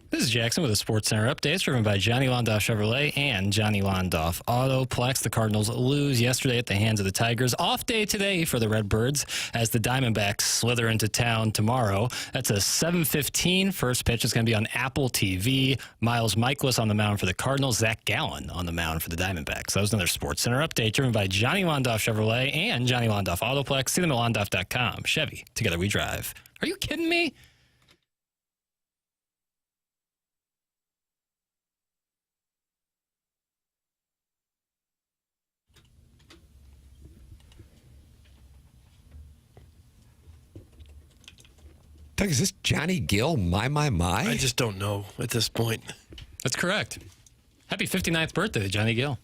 This is Jackson with a Sports Center update driven by Johnny Londoff Chevrolet and Johnny Londoff Autoplex. The Cardinals lose yesterday at the hands of the Tigers. Off day today for the Redbirds as the Diamondbacks slither into town tomorrow. That's a 7:15 first pitch. It's going to be on Apple TV. Miles Michaelis on the mound for the Cardinals. Zach Gallen on the mound for the Diamondbacks. That was another Sports Center update driven by Johnny Londoff Chevrolet and Johnny Londoff Autoplex. See them at londoff.com. Chevy, together we drive. Are you kidding me? Doug, is this Johnny Gill? My. I just don't know at this point. That's correct. Happy 59th birthday to Johnny Gill.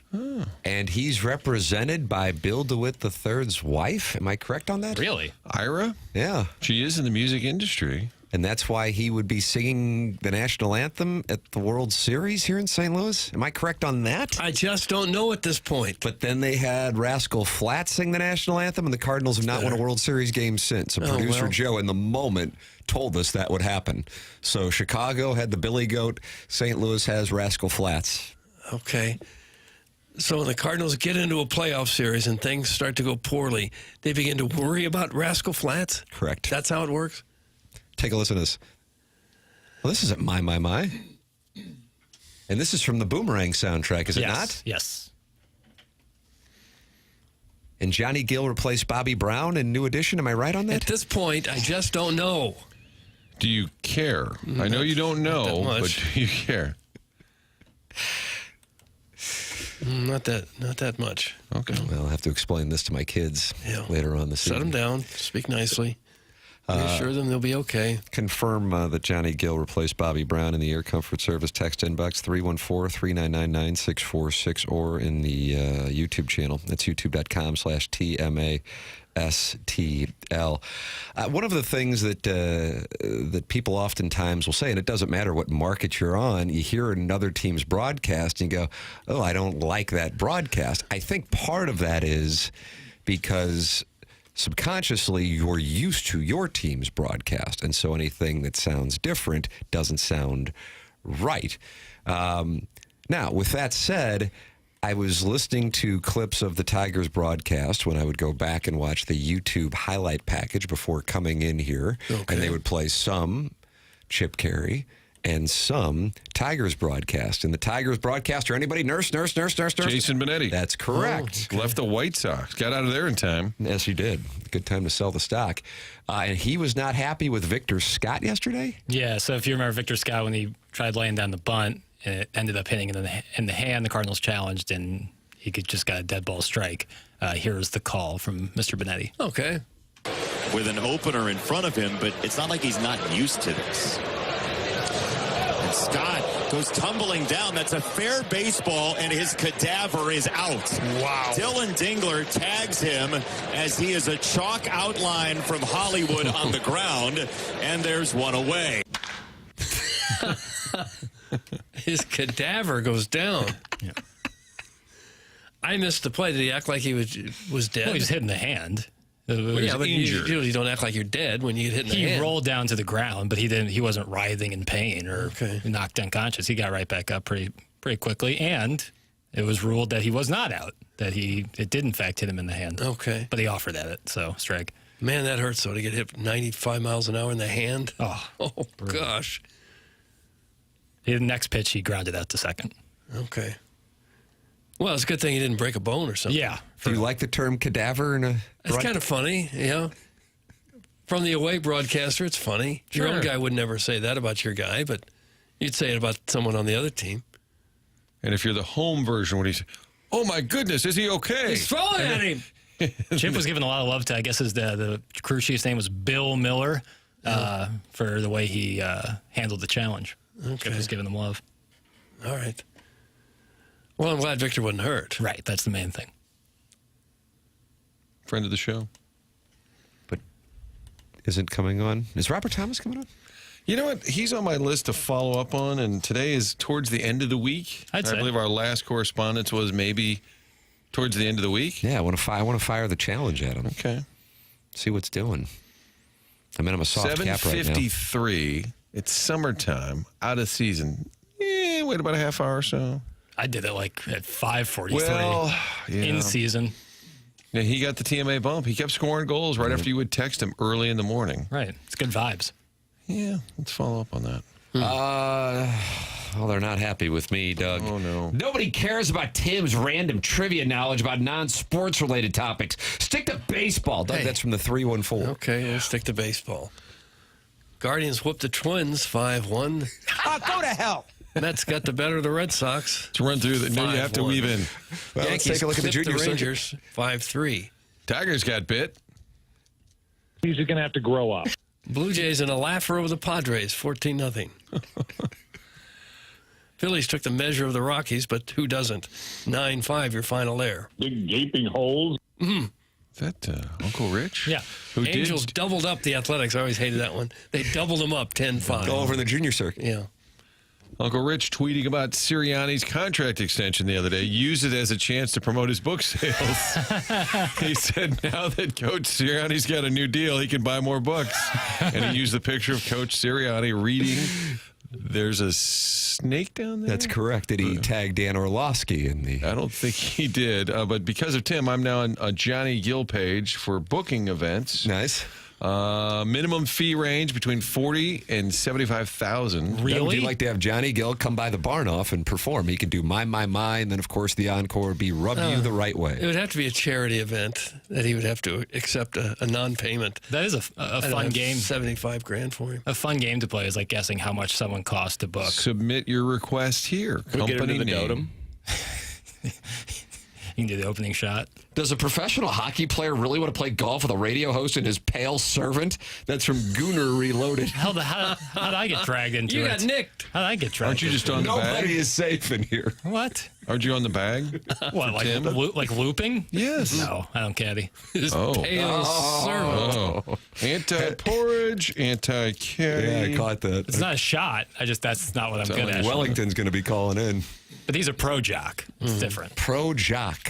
And he's represented by Bill DeWitt III's wife. Am I correct on that? Really? Ira? Yeah. She is in the music industry. And that's why he would be singing the national anthem at the World Series here in St. Louis. Am I correct on that? I just don't know at this point. But then they had Rascal Flatts sing the national anthem, and the Cardinals have not won a World Series game since. So producer Joe, in the moment, told us that would happen. So Chicago had the Billy Goat. St. Louis has Rascal Flatts. Okay. So when the Cardinals get into a playoff series and things start to go poorly, they begin to worry about Rascal Flatts? Correct. That's how it works? Take a listen to this. Well, this isn't My. And this is from the Boomerang soundtrack, is it not? Yes. And Johnny Gill replaced Bobby Brown in New Edition. Am I right on that? At this point, I just don't know. Do you care? I know you don't know, but do you care? Not that much. Okay. Well, I'll have to explain this to my kids later on this evening. Set them down. Speak nicely. Reassure them they'll be okay. Confirm that Johnny Gill replaced Bobby Brown in the Air Comfort Service text inbox 314-399-9646 or in the YouTube channel. That's youtube.com/TMASTL. One of the things that people oftentimes will say, and it doesn't matter what market you're on, you hear another team's broadcast and you go, oh, I don't like that broadcast. I think part of that is because subconsciously you're used to your team's broadcast, and so anything that sounds different doesn't sound right. Now, with that said, I was listening to clips of the Tigers broadcast when I would go back and watch the YouTube highlight package before coming in here, and they would play some Chip Carey and some Tigers broadcast. And the Tigers broadcaster, anybody? Nurse. Jason Benetti. That's correct. Left the White Sox. Got out of there in time. Yes, he did. Good time to sell the stock. And he was not happy with Victor Scott yesterday? Yeah, so if you remember Victor Scott, when he tried laying down the bunt, it ended up hitting in the hand. The Cardinals challenged, and he just got a dead ball strike. Here's the call from Mr. Benetti. Okay. With an opener in front of him, but it's not like he's not used to this. And Scott goes tumbling down. That's a fair baseball, and his cadaver is out. Wow. Dylan Dingler tags him as he is a chalk outline from Hollywood on the ground, and there's one away. His cadaver goes down. Yeah. I missed the play. Did he act like he was dead? Well, he was hit in the hand. Well, yeah, but you usually don't act like you're dead when you get hit in the hand. He rolled down to the ground, but he wasn't writhing in pain or knocked unconscious. He got right back up pretty quickly, and it was ruled that he was not out, that it did in fact hit him in the hand. Okay. But he offered at it, so strike. Man, that hurts, though, to get hit 95 miles an hour in the hand. Oh gosh. The next pitch, he grounded out to second. Okay. Well, it's a good thing he didn't break a bone or something. Yeah. Do you like the term cadaver? It's kind of funny, From the away broadcaster, it's funny. Sure. Your own guy would never say that about your guy, but you'd say it about someone on the other team. And if you're the home version, what do you say? Oh, my goodness, is he okay? He's throwing at him. Chip was given a lot of love to, I guess the crew chief's name was Bill Miller, for the way he handled the challenge. Okay. Chip was giving them love. All right. Well, I'm glad Victor wasn't hurt. Right, that's the main thing. Friend of the show. But isn't coming on. Is Robert Thomas coming on? You know what? He's on my list to follow up on, and today is towards the end of the week. I'd say. I believe our last correspondence was maybe towards the end of the week. Yeah, I want to fire the challenge at him. Okay. See what's doing. I mean, I'm a soft cap right now. 7:53. It's summertime, out of season. Wait about a half hour or so. I did it like at 5:43 Well, in season. Yeah, he got the TMA bump. He kept scoring goals right after you would text him early in the morning. Right. It's good vibes. Yeah, let's follow up on that. Well, they're not happy with me, Doug. Oh, no. Nobody cares about Tim's random trivia knowledge about non-sports related topics. Stick to baseball. Doug, that's from the 314. Okay, we'll stick to baseball. Guardians whooped the Twins 5-1. Go to hell. Mets got the better of the Red Sox. Let's run through that. No, you have to 5-1. weave in. Well, let's Yankees take a look at the clipped junior circuit. Rangers 5-3. Tigers got bit. He's going to have to grow up. Blue Jays in a laugher over the Padres 14-0. Phillies took the measure of the Rockies, but who doesn't? 9-5, your final there. Big gaping holes. Mm-hmm. Is that Uncle Rich? Yeah. Who Angels did? doubled up the Athletics. I always hated that one. They doubled them up 10-5. Go over in the junior circuit. Yeah. Uncle Rich tweeting about Sirianni's contract extension the other day. Used it as a chance to promote his book sales. He said now that Coach Sirianni's got a new deal, he can buy more books. And he used the picture of Coach Sirianni reading. There's a snake down there? That's correct. Did he tag Dan Orlovsky in the... I don't think he did. But because of Tim, I'm now on a Johnny Gill page for booking events. Nice. Minimum fee range between $40,000 and $75,000. Really? Would you like to have Johnny Gill come by the barn off and perform? He can do My, and then, of course, the encore would be Rub You the Right Way. It would have to be a charity event that he would have to accept a non-payment. That is a fun game. $75,000 for him. A fun game to play is like guessing how much someone costs to book. Submit your request here. We'll Company get him to the name. totem. You can do the opening shot. Does a professional hockey player really want to play golf with a radio host and his pale servant? That's from Gooner Reloaded. How did I get dragged into You it? got nicked. How did I get dragged? Aren't you just on the bag? Nobody is safe in here. What? Aren't you on the bag? What, like, Tim? like looping? Yes. No, I don't caddy. His pale servant. Oh. Anti-porridge, anti-carry. Yeah, I caught that. It's not a shot. That's not what I'm good at. Wellington's going to be calling in. But these are pro jock. It's different. Pro jock.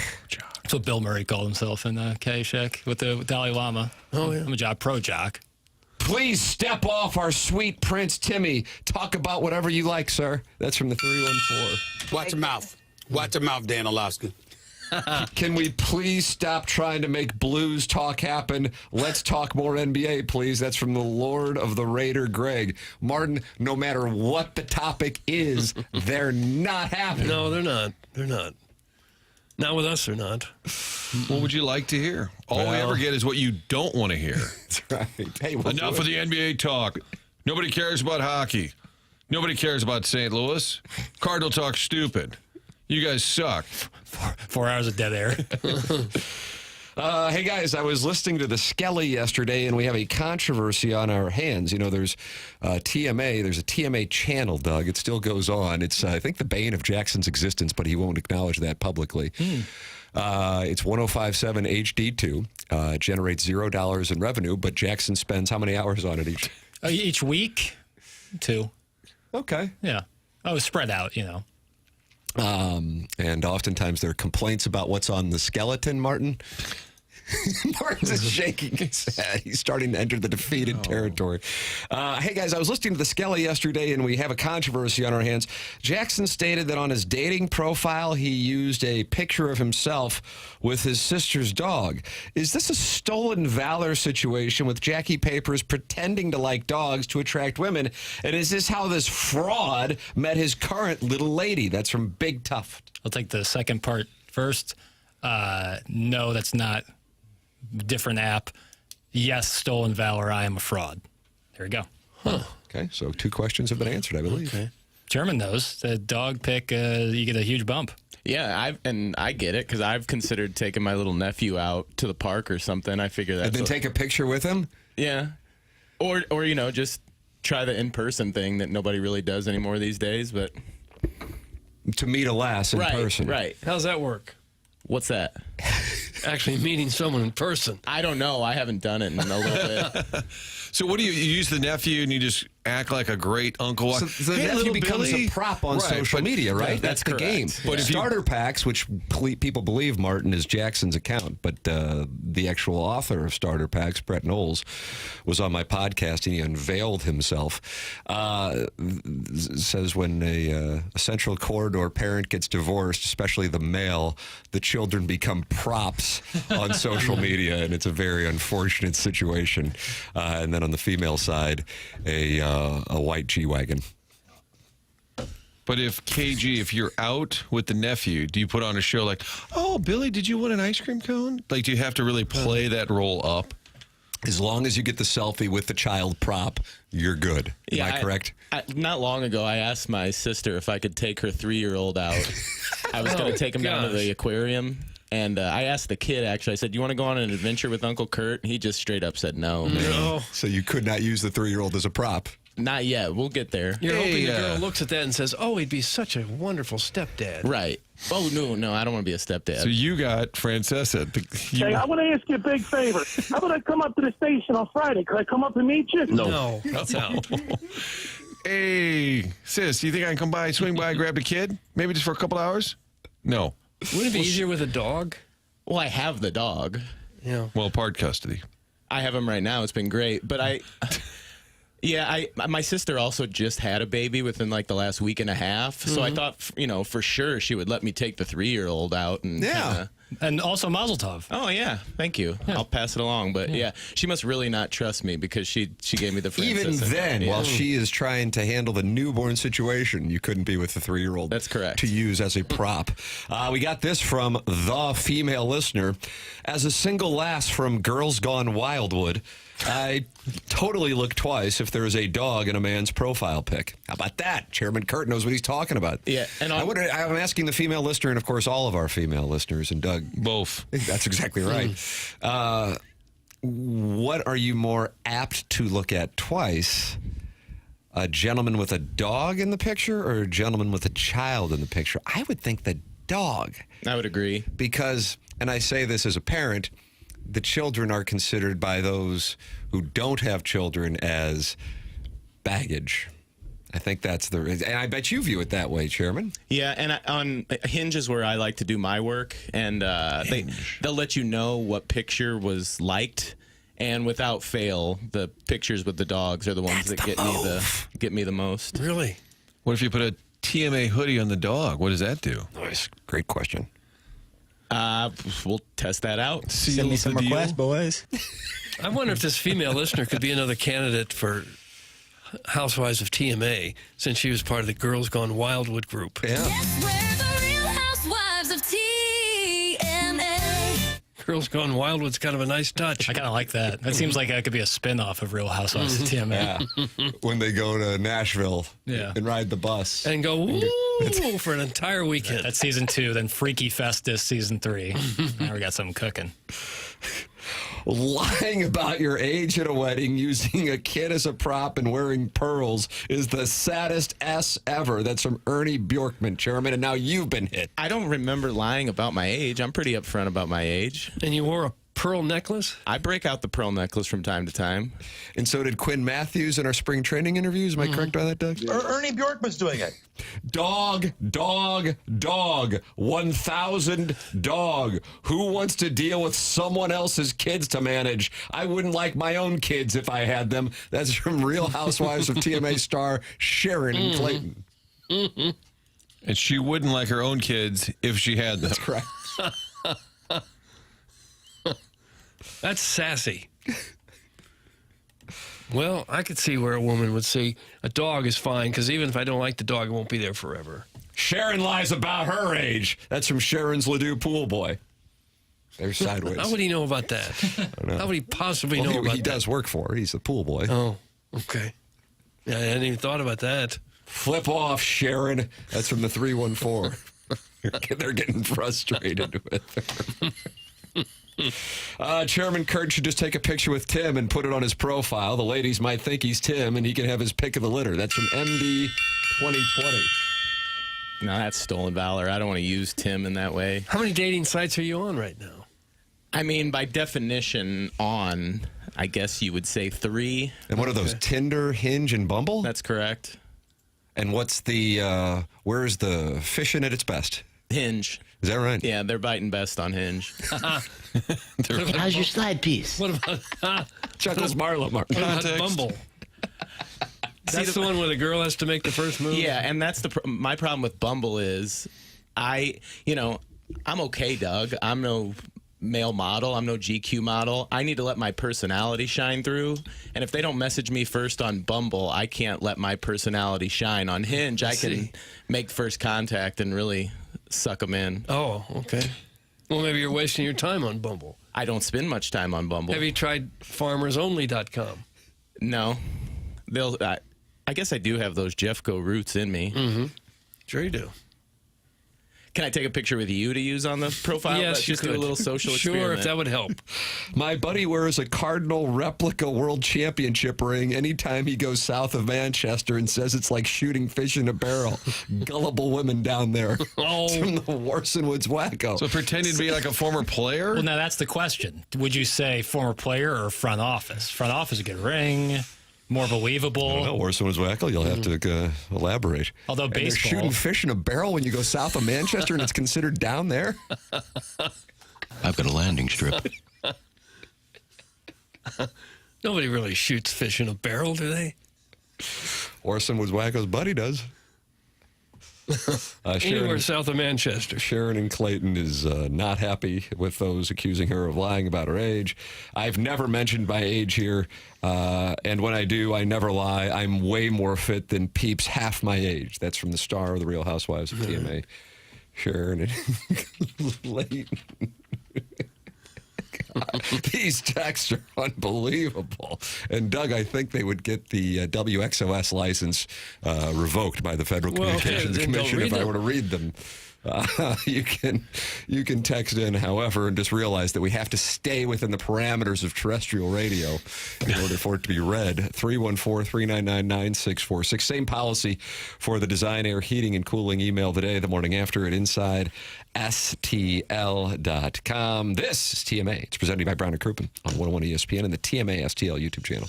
That's what Bill Murray called himself in Caddyshack with the Dalai Lama. Oh, yeah. I'm a pro jock. Please step off our sweet Prince Timmy. Talk about whatever you like, sir. That's from the 314. Watch your mouth. Watch your mouth, Dan Orlovsky. Can we please stop trying to make Blues talk happen? Let's talk more NBA, please. That's from the Lord of the Raider, Greg. Martin, no matter what the topic is, they're not happening. No, they're not. They're not. Not with us, they're not. What would you like to hear? All we ever get is what you don't want to hear. That's right. Hey, we'll Enough of the NBA talk. Nobody cares about hockey. Nobody cares about St. Louis. Cardinal talk stupid. You guys suck. 4 hours of dead air. Hey, guys, I was listening to the Skelly yesterday, and we have a controversy on our hands. You know, there's TMA. There's a TMA channel, Doug. It still goes on. It's, I think, the bane of Jackson's existence, but he won't acknowledge that publicly. It's 105.7 HD2. Generates $0 in revenue, but Jackson spends how many hours on it each? Each week? 2. Okay. Yeah. Oh, spread out, you know. And oftentimes there are complaints about what's on the skeleton, Martin. Martin's is shaking his head. He's starting to enter the defeated territory. Hey, guys, I was listening to the Skelly yesterday, and we have a controversy on our hands. Jackson stated that on his dating profile, he used a picture of himself with his sister's dog. Is this a stolen valor situation with Jackie Papers pretending to like dogs to attract women? And is this how this fraud met his current little lady? That's from Big Tough. I'll take the second part first. No, that's not. Different app. Yes, stolen valor. I am a fraud. There we go. Huh. Okay, so 2 questions have been answered, I believe. Okay. German knows the dog pick. You get a huge bump. Yeah, I get it because I've considered taking my little nephew out to the park or something. I figure that. And then take a picture with him. Yeah, or you know, just try the in-person thing that nobody really does anymore these days. But to meet a lass in person. Right. How's that work? What's that? Actually meeting someone in person. I don't know. I haven't done it in a little bit. So what do you use the nephew and you just act like a great uncle? So the Hey, nephew little becomes Billy. a prop on Right, social but- media, right? right, That's the correct. game. But if you- Starter packs, which people believe, Martin, is Jackson's account, but the actual author of Starter Packs, Brett Knowles, was on my podcast and he unveiled himself. Says when a Central Corridor parent gets divorced, especially the male, the children become props on social media, and it's a very unfortunate situation. And then on the female side, a white G-Wagon. But if you're out with the nephew, do you put on a show like, oh, Billy, did you want an ice cream cone? Like, do you have to really play that role up? As long as you get the selfie with the child prop, you're good. Am I correct? Not long ago, I asked my sister if I could take her 3-year-old out. I was going to take him down to the aquarium. And I asked the kid, actually, I said, do you want to go on an adventure with Uncle Kurt? He just straight up said no. No. So you could not use the 3-year-old as a prop. Not yet. We'll get there. You're hoping the girl looks at that and says, oh, he'd be such a wonderful stepdad. Right. Oh, no, I don't want to be a stepdad. So you got Francesa. Hey, I want to ask you a big favor. How about I come up to the station on Friday? Could I come up and meet you? No. That's out. Hey, sis, do you think I can come by, swing by, grab the kid? Maybe just for a couple hours? No. Wouldn't it be easier with a dog? Well, I have the dog. Yeah. Well, part custody. I have him right now. It's been great. But my sister also just had a baby within like the last week and a half. So I thought, for sure she would let me take the 3-year-old out. And And also Mazel Tov. Oh, yeah. Thank you. I'll pass it along. But yeah, she must really not trust me because she gave me the Francesa. Even then, while she is trying to handle the newborn situation, you couldn't be with the 3-year-old. That's correct. To use as a prop. We got this from the female listener. As a single lass from Girls Gone Wildwood, I totally look twice if there is a dog in a man's profile pic. How about that? Chairman Kurt knows what he's talking about. Yeah, and I'm asking the female listener, and of course all of our female listeners, and Doug. Both. That's exactly right. What are you more apt to look at twice? A gentleman with a dog in the picture or a gentleman with a child in the picture? I would think the dog. I would agree. Because, and I say this as a parent, the children are considered by those who don't have children as baggage. I think that's and I bet you view it that way, Chairman. Yeah, and on Hinge is where I like to do my work, and they'll let you know what picture was liked, and without fail, the pictures with the dogs are the ones that get me the most. Really? What if you put a TMA hoodie on the dog? What does that do? Nice. Great question. We'll test that out. Send me some requests, boys. I wonder if this female listener could be another candidate for Housewives of TMA, since she was part of the Girls Gone Wildwood group. Yeah. Girls Gone Wildwood's kind of a nice touch. I kind of like that. That seems like that could be a spin-off of Real Housewives of TMA. Yeah. When they go to Nashville and ride the bus. And go, woo, for an entire weekend. That's season 2. Then Freaky Festus season 3. Now we got something cooking. Lying about your age at a wedding, using a kid as a prop, and wearing pearls is the saddest S ever. That's from Ernie Bjorkman, Chairman, and now you've been hit. I don't remember lying about my age. I'm pretty upfront about my age. And you wore a pearl necklace? I break out the pearl necklace from time to time. And so did Quinn Matthews in our spring training interviews. Am I correct on that, Doug? Ernie Bjorkman's doing it. Dog, dog, dog. 1,000 dog. Who wants to deal with someone else's kids to manage? I wouldn't like my own kids if I had them. That's from Real Housewives of TMA star Sharon in Clayton. And she wouldn't like her own kids if she had them. That's correct. That's sassy. Well, I could see where a woman would say a dog is fine, because even if I don't like the dog, it won't be there forever. Sharon lies about her age. That's from Sharon's Ledoux pool boy. They're sideways. How would he know about that? How would he possibly know about that? He does work for her. He's the pool boy. Oh, okay. Yeah, I hadn't even thought about that. Flip off, Sharon. That's from the 314. They're getting frustrated with her. Chairman Kurt should just take a picture with Tim and put it on his profile. The ladies might think he's Tim, and he can have his pick of the litter. That's from MD 2020. No, that's stolen valor. I don't want to use Tim in that way. How many dating sites are you on right now? I mean, by definition, on. I guess you would say 3. And what are those, Tinder, Hinge, and Bumble? That's correct. And what's the, where's the fishing at its best? Hinge. Is that right? Yeah, they're biting best on Hinge. How's your slide piece? What about Chuckles Marlowe? What about Bumble? That's the one where the girl has to make the first move? Yeah, and that's my problem with Bumble is I'm okay, Doug. I'm no male model. I'm no GQ model. I need to let my personality shine through. And if they don't message me first on Bumble, I can't let my personality shine. On Hinge, I can make first contact and really suck them in. Oh, okay. Well, maybe you're wasting your time on Bumble. I don't spend much time on Bumble. Have you tried farmersonly.com? No. I guess I do have those Jeffco roots in me. Mm-hmm. Sure you do. Can I take a picture with you to use on the profile? Yes, you just could. do a little social experiment. Sure, if that would help. My buddy wears a Cardinal replica world championship ring anytime he goes south of Manchester and says it's like shooting fish in a barrel. Gullible women down there. Oh. It's from the Warson Woods Wacko. So pretending to be like a former player? Well, now that's the question. Would you say former player or front office? Front office, a good ring, more believable. I don't know, Warson Woods Wacko, you'll have to elaborate. Although and they're baseball. shooting fish in a barrel when you go south of Manchester and it's considered down there? I've got a landing strip. Nobody really shoots fish in a barrel, do they? Warson Woods Wacko's buddy does. Anywhere south of Manchester. Sharon in Clayton is not happy with those accusing her of lying about her age. I've never mentioned my age here, and when I do, I never lie. I'm way more fit than Peeps half my age. That's from the star of The Real Housewives of TMA. Sharon in Clayton. God, these texts are unbelievable. And Doug, I think they would get the WXOS license revoked by the Federal Communications Commission if I were to read them. You can text in, however, and just realize that we have to stay within the parameters of terrestrial radio in order for it to be read. 314-399-9646. Same policy for the Design, Air, Heating, and Cooling email today, the morning after at InsideSTL.com. This is TMA. It's presented by Brown & Crouppen on 101 ESPN and the TMA STL YouTube channel.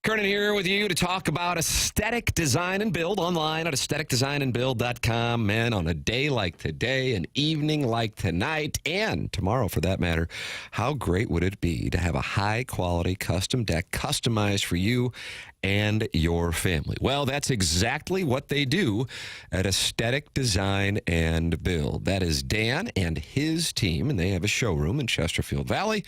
McKernan here with you to talk about aesthetic design and build online at aestheticdesignandbuild.com. Man, on a day like today, an evening like tonight, and tomorrow for that matter, how great would it be to have a high-quality custom deck customized for you and your family? Well, that's exactly what they do at Aesthetic Design and Build. That is Dan and his team, and they have a showroom in Chesterfield Valley.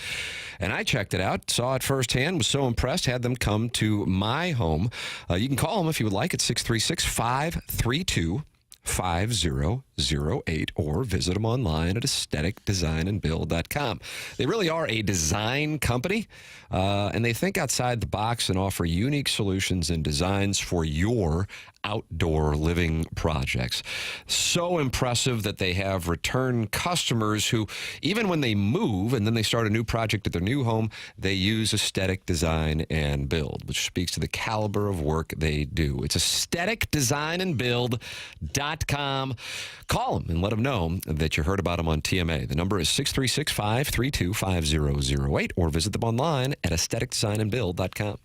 And I checked it out, saw it firsthand, was so impressed, had them come to my home. You can call them if you would like at 636-532-5008 or visit them online at aestheticdesignandbuild.com. They really are a design company, and they think outside the box and offer unique solutions and designs for your outdoor living projects. So impressive that they have return customers who, even when they move and then they start a new project at their new home, they use Aesthetic Design and Build, which speaks to the caliber of work they do. It's aestheticdesignandbuild.com. Call them and let them know that you heard about them on TMA. The number is 636-532-5008 or visit them online at aestheticdesignandbuild.com.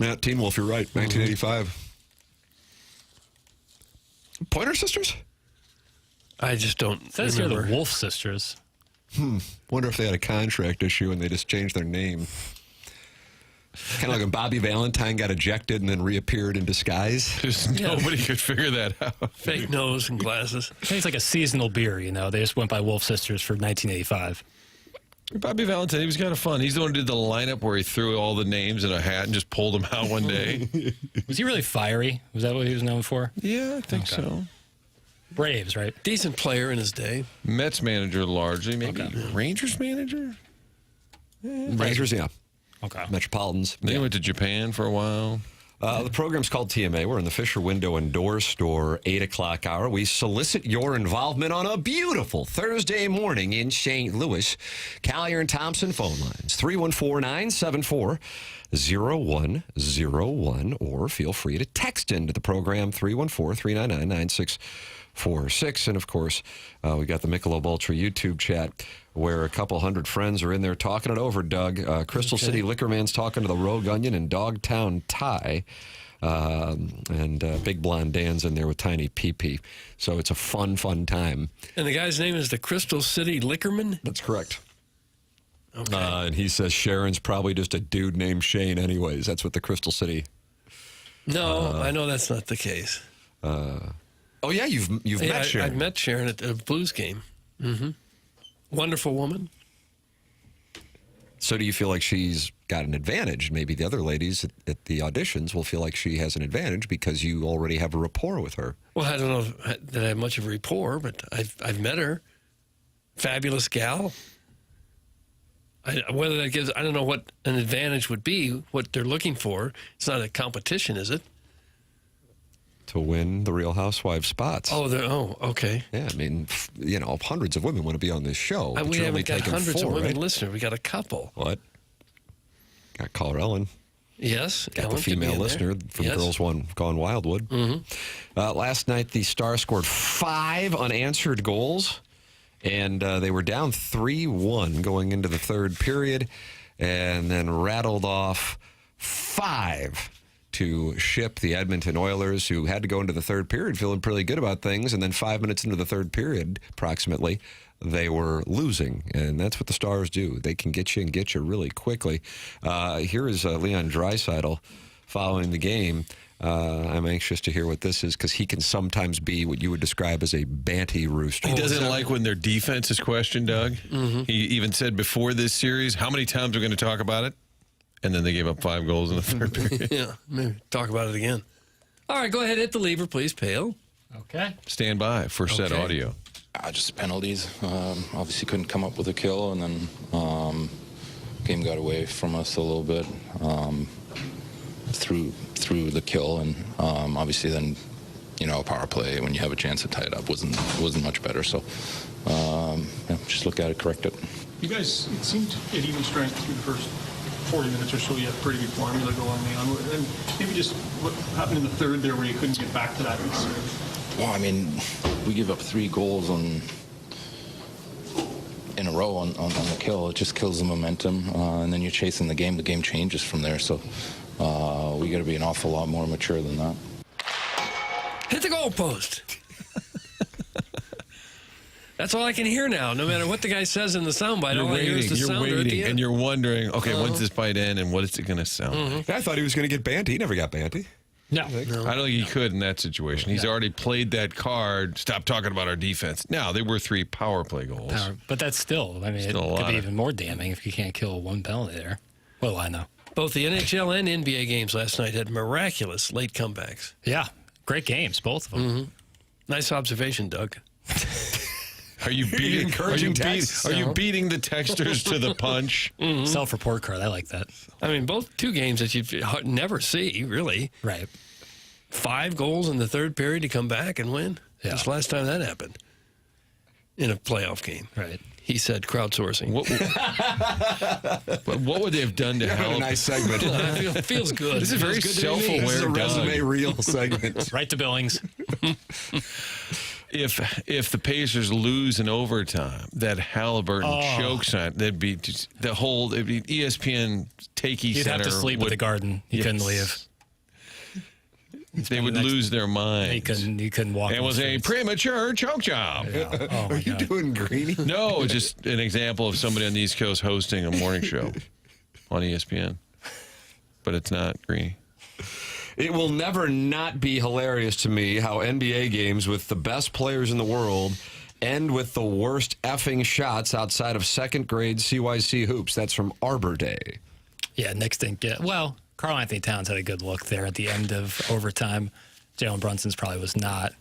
Yeah, Teen Wolf, you're right. 1985. Pointer Sisters? I just don't It says here remember. the Wolf Sisters. Wonder if they had a contract issue and they just changed their name. Kind of like when Bobby Valentine got ejected and then reappeared in disguise. Nobody could figure that out. Fake nose and glasses. I think it's like a seasonal beer, you know. They just went by Wolf Sisters for 1985. Bobby Valentine, he was kind of fun. He's the one who did the lineup where he threw all the names in a hat and just pulled them out one day. Was he really fiery? Was that what he was known for? Yeah, I think so. Braves, right? Decent player in his day. Mets manager largely, maybe Rangers manager? Rangers, yeah. Okay. Metropolitans. Then he went to Japan for a while. The program's called TMA. We're in the Fisher Window and Door Store 8 o'clock hour. We solicit your involvement on a beautiful Thursday morning in St. Louis. Collier and Thompson phone lines, 314-974-0101, or feel free to text into the program, 314-399-9646. And, of course, we got the Michelob Ultra YouTube chat where a couple hundred friends are in there talking it over, Doug. Crystal City Liquorman's talking to the Rogue Onion and Dogtown Ty. And Big Blonde Dan's in there with Tiny Pee-Pee. So it's a fun time. And the guy's name is the Crystal City Liquorman? That's correct. Okay. And he says Sharon's probably just a dude named Shane anyways. That's what the Crystal City... No, I know that's not the case. Oh, yeah, you've met Sharon. I've met Sharon at a Blues game. Mm-hmm. Wonderful woman. So do you feel like she's got an advantage? Maybe the other ladies at the auditions will feel like she has an advantage because you already have a rapport with her. Well, I don't know that I have much of a rapport, but I've met her. Fabulous gal. Whether that gives, I don't know what an advantage would be, what they're looking for. It's not a competition, is it? To win the Real Housewives spots. Oh, okay. Yeah, I mean, hundreds of women want to be on this show. But We you're only haven't got taking hundreds of 4, women right? listeners. We got a couple. What? Got caller Ellen. Yes. Got Ellen the female could be in listener there. from Yes. Girls Gone Wildwood. Mm-hmm. Last night, the Stars scored 5 unanswered goals, and they were down 3-1 going into the third period, and then rattled off 5 to ship the Edmonton Oilers, who had to go into the third period feeling pretty good about things, and then 5 minutes into the third period, approximately, they were losing, and that's what the Stars do. They can get you and get you really quickly. Here is Leon Draisaitl following the game. I'm anxious to hear what this is because he can sometimes be what you would describe as a banty rooster. He doesn't like when their defense is questioned, Doug. Mm-hmm. He even said before this series, how many times we're going to talk about it? And then they gave up 5 goals in the third period. Yeah, maybe talk about it again. All right, go ahead, hit the lever, please, Pale. Okay. Stand by for set audio. Just penalties. Obviously couldn't come up with a kill, and then game got away from us a little bit through the kill, and obviously then a power play when you have a chance to tie it up wasn't much better. So just look at it, correct it. You guys, it seemed at even strength through the first 40 minutes or so. You had pretty good formula going on, and maybe just what happened in the third there where you couldn't get back to that. Well, I mean, we give up 3 goals in a row on the kill. It just kills the momentum, and then you're chasing the game. The game changes from there. So we got to be an awful lot more mature than that. Hit the goalpost. That's all I can hear now. No matter what the guy says in the soundbite, all I hear is the sounder at the end. And you're wondering, okay, when's this bite end and what is it going to sound like? I thought he was going to get banty. He never got banty. No. I don't think he could in that situation. He's already played that card. Stop talking about our defense. Now, there were 3 power play goals. But that's still, I mean, it could be even more damning if you can't kill 1 penalty there. What do I know? Both the NHL and NBA games last night had miraculous late comebacks. Yeah, great games, both of them. Mm-hmm. Nice observation, Doug. Are you beating beating the texters to the punch? Mm-hmm. Self-report card, I like that. I mean, both 2 games that you never see, really. Right. 5 goals in the third period to come back and win. Yeah. That's the last time that happened in a playoff game. Right. He said crowdsourcing. What would they have done to help? A nice segment. Feels good. This is very self-aware. This is a resume reel segment. Right to Billings. if the Pacers lose in overtime, that Halliburton chokes on, that'd be just it'd be ESPN Takey You'd Center. have to sleep at the Garden. You couldn't leave. They would lose their mind. You couldn't walk. It was a premature choke job. Yeah. Oh, Are you doing Greeny? No, it's just an example of somebody on the East Coast hosting a morning show on ESPN. But it's not Greeny. It will never not be hilarious to me how NBA games with the best players in the world end with the worst effing shots outside of second grade CYC hoops. That's from Arbor Day. Yeah, Knicks didn't get. Well, Karl Anthony Towns had a good look there at the end of overtime. Jalen Brunson's probably was not.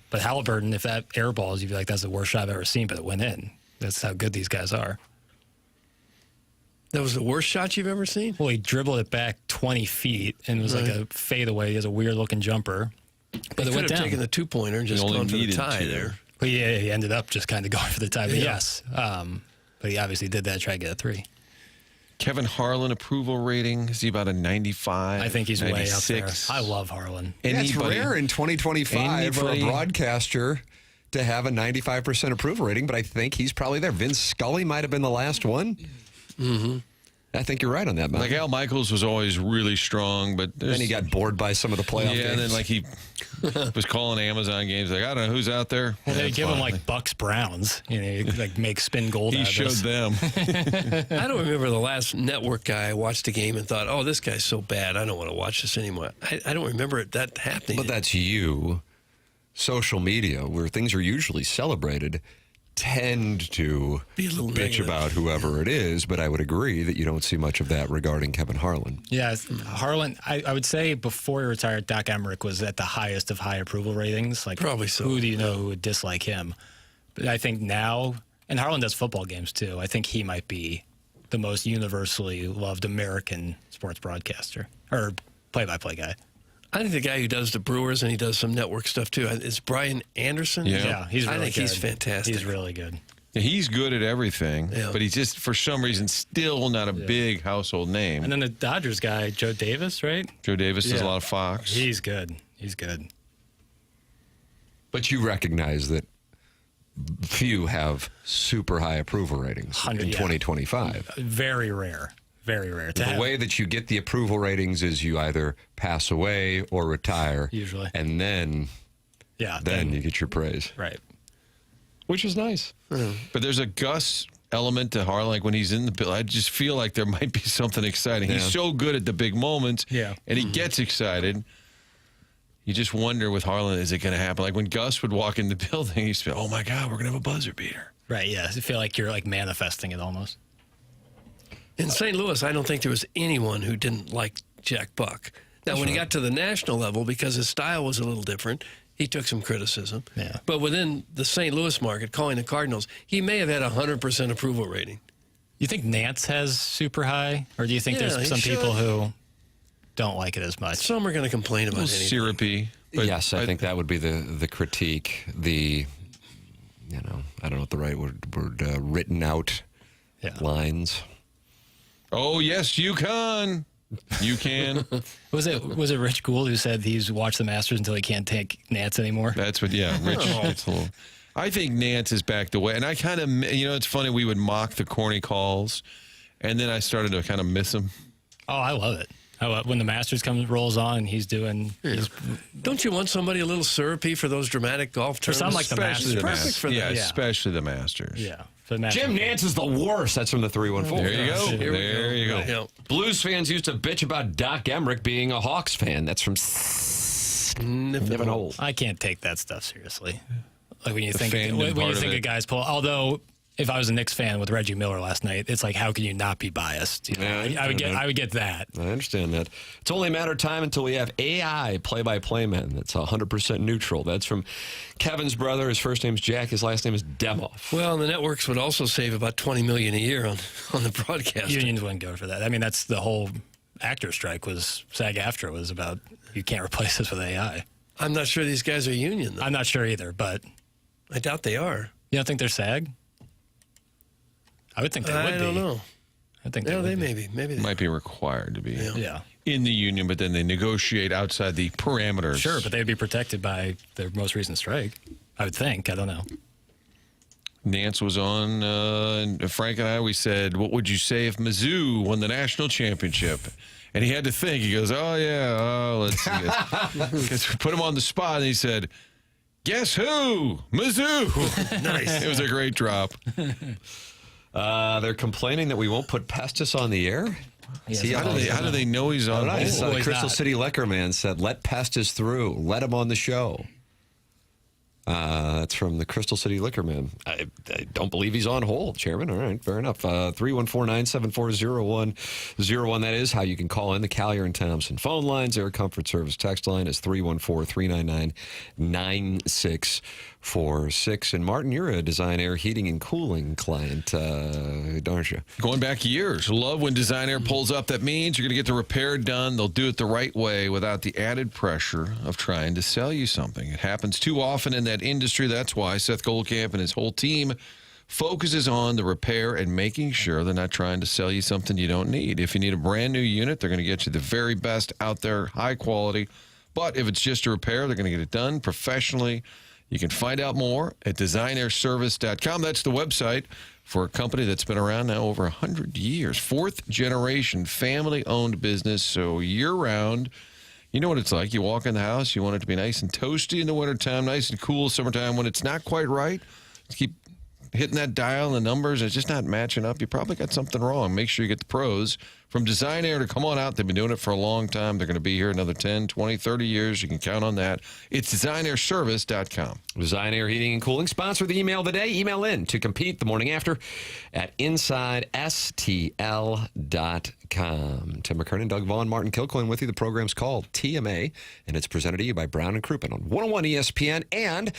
But Halliburton, if that air balls, you'd be like, that's the worst shot I've ever seen, but it went in. That's how good these guys are. That was the worst shot you've ever seen? Well, he dribbled it back 20 feet and it was like a fadeaway. He has a weird-looking jumper. But it could went have down. taken the two-pointer and just gone for the tie there. But yeah, he ended up just kind of going for the tie. But Yeah. yes. But he obviously did that, try to get a three. Kevin Harlan approval rating, is he about a 95? I think he's 96? way up there. I love Harlan. It's rare in 2025 for a broadcaster to have a 95% approval rating, but I think he's probably there. Vince Scully might have been the last one. Mm-hmm. I think you're right on that, Matt. Like Al Michaels was always really strong, but then he got bored by some of the playoff games. and then like he was calling Amazon games. Like, I don't know who's out there. Well, they That's give him fine. like Bucks Browns. You know, like make spin gold. He out of showed this. them. I don't remember the last network guy I watched a game and thought, oh, this guy's so bad, I don't want to watch this anymore. I don't remember that happening. But that's you. Social media, where things are usually celebrated, tend to be a little bitch negative about whoever it is, but I would agree that you don't see much of that regarding Kevin Harlan. Yeah, Harlan, I would say before he retired, Doc Emmerich was at the highest of high approval ratings. Like, probably so. Who do you know who would dislike him? But I think now, and Harlan does football games too, I think he might be the most universally loved American sports broadcaster or play-by-play guy. I think the guy who does the Brewers and he does some network stuff too is Brian Anderson. Yeah. He's really I think good. he's fantastic. He's really good. Yeah, he's good at everything, Yeah. but he's just, for some reason, still not a big household name. And then the Dodgers guy, Joe Davis, right? Joe Davis does a Yeah. lot of Fox. He's good. He's good. But you recognize that few have super high approval ratings in 2025. Very rare. Very rare. The way that you get the approval ratings is you either pass away or retire. Usually. And then you get your praise. Right. Which is nice. But there's a Gus element to Harlan. Like when he's in the bill, I just feel like there might be something exciting. Yeah. He's so good at the big moments, Yeah. and he gets excited. You just wonder with Harlan, is it going to happen? Like when Gus would walk in the building, he'd say, oh my God, we're going to have a buzzer beater. Right, yeah. I feel like you're like manifesting it almost. In St. Louis, I don't think there was anyone who didn't like Jack Buck. Now, when he got to the national level, because his style was a little different, he took some criticism. Yeah. But within the St. Louis market, calling the Cardinals, he may have had a 100% approval rating. You think Nance has super high? Or do you think Yeah, there's he some should. people who don't like it as much? Some are going to complain about anything. Syrupy. But yes, I think that would be the critique. The, I don't know what the right word written out lines. Oh, yes, you can. You can. Was it Rich Gould who said he's watched the Masters until he can't take Nance anymore? That's what, yeah, Rich gets a little. I think Nance is backed away. And I kind of, it's funny, we would mock the corny calls, and then I started to kind of miss him. Oh, I love it. When the Masters rolls on and he's doing... Don't you want somebody a little syrupy for those dramatic golf For tournaments? something like the Especially Masters. Perfect for that. Yeah, Yeah. especially the Masters. Yeah. For the Masters. Jim Nance is the worst. That's from the 314. There you go. Here we There you go. Yeah. Blues fans used to bitch about Doc Emmerich being a Hawks fan. That's from Niven Holt. I can't take that stuff seriously. Like when you think fandom when part you of think it. a guy's pull. Although if I was a Knicks fan with Reggie Miller last night, it's like how can you not be biased? You know? Yeah, I would get that. I understand that. It's only a matter of time until we have AI play-by-play men. That's 100% neutral. That's from Kevin's brother. His first name's Jack. His last name is Demoff. Well, the networks would also save about $20 million a year on the broadcast. Unions wouldn't go for that. I mean, that's the whole actor strike was SAG-AFTRA was about you can't replace this with AI. I'm not sure these guys are union, though. I'm not sure either, but I doubt they are. you don't think they're SAG? I would think they would be. I don't know. I think Yeah, they would be. may be. Maybe they Might be required to be Yeah. in the union, but then they negotiate outside the parameters. Sure, but they'd be protected by their most recent strike. I would think. I don't know. Nance was on, and Frank and I, we said, what would you say if Mizzou won the national championship? And he had to think. He goes, let's see. Because we put him on the spot, and he said, guess who? Mizzou. Nice. It was a great drop. They're complaining that we won't put Pestis on the air. See, how do they know he's on? Crystal City Liquor Man said, let Pestis through. Let him on the show. That's from the Crystal City Liquor Man. I don't believe he's on hold, Chairman. All right, fair enough. 314-974-0101. That is how you can call in the Collier and Thompson phone lines. Air Comfort Service text line is 314-399-9646. And Martin, you're a Design Air heating and cooling client, aren't you? Going back years. Love when Design Air pulls up. That means you're going to get the repair done. They'll do it the right way without the added pressure of trying to sell you something. It happens too often in that industry. That's why Seth Goldcamp and his whole team focuses on the repair and making sure they're not trying to sell you something you don't need. If you need a brand new unit, they're going to get you the very best out there, high quality. But if it's just a repair, they're going to get it done professionally. You can find out more at designairservice.com. That's the website for a company that's been around now over 100 years. Fourth generation family-owned business, so year-round. You know what it's like. You walk in the house, you want it to be nice and toasty in the wintertime, nice and cool summertime. When it's not quite right, keep hitting that dial and the numbers, it's just not matching up. You probably got something wrong. Make sure you get the pros from Design Air to come on out. They've been doing it for a long time. They're going to be here another 10, 20, 30 years. You can count on that. It's designairservice.com. Design Air Heating and Cooling, sponsor of the email today. Email in to compete the morning after at InsideSTL.com. Tim McKernan, Doug Vaughn, Martin Kilcoyne with you. The program's called TMA, and it's presented to you by Brown and Crouppen on 101 ESPN and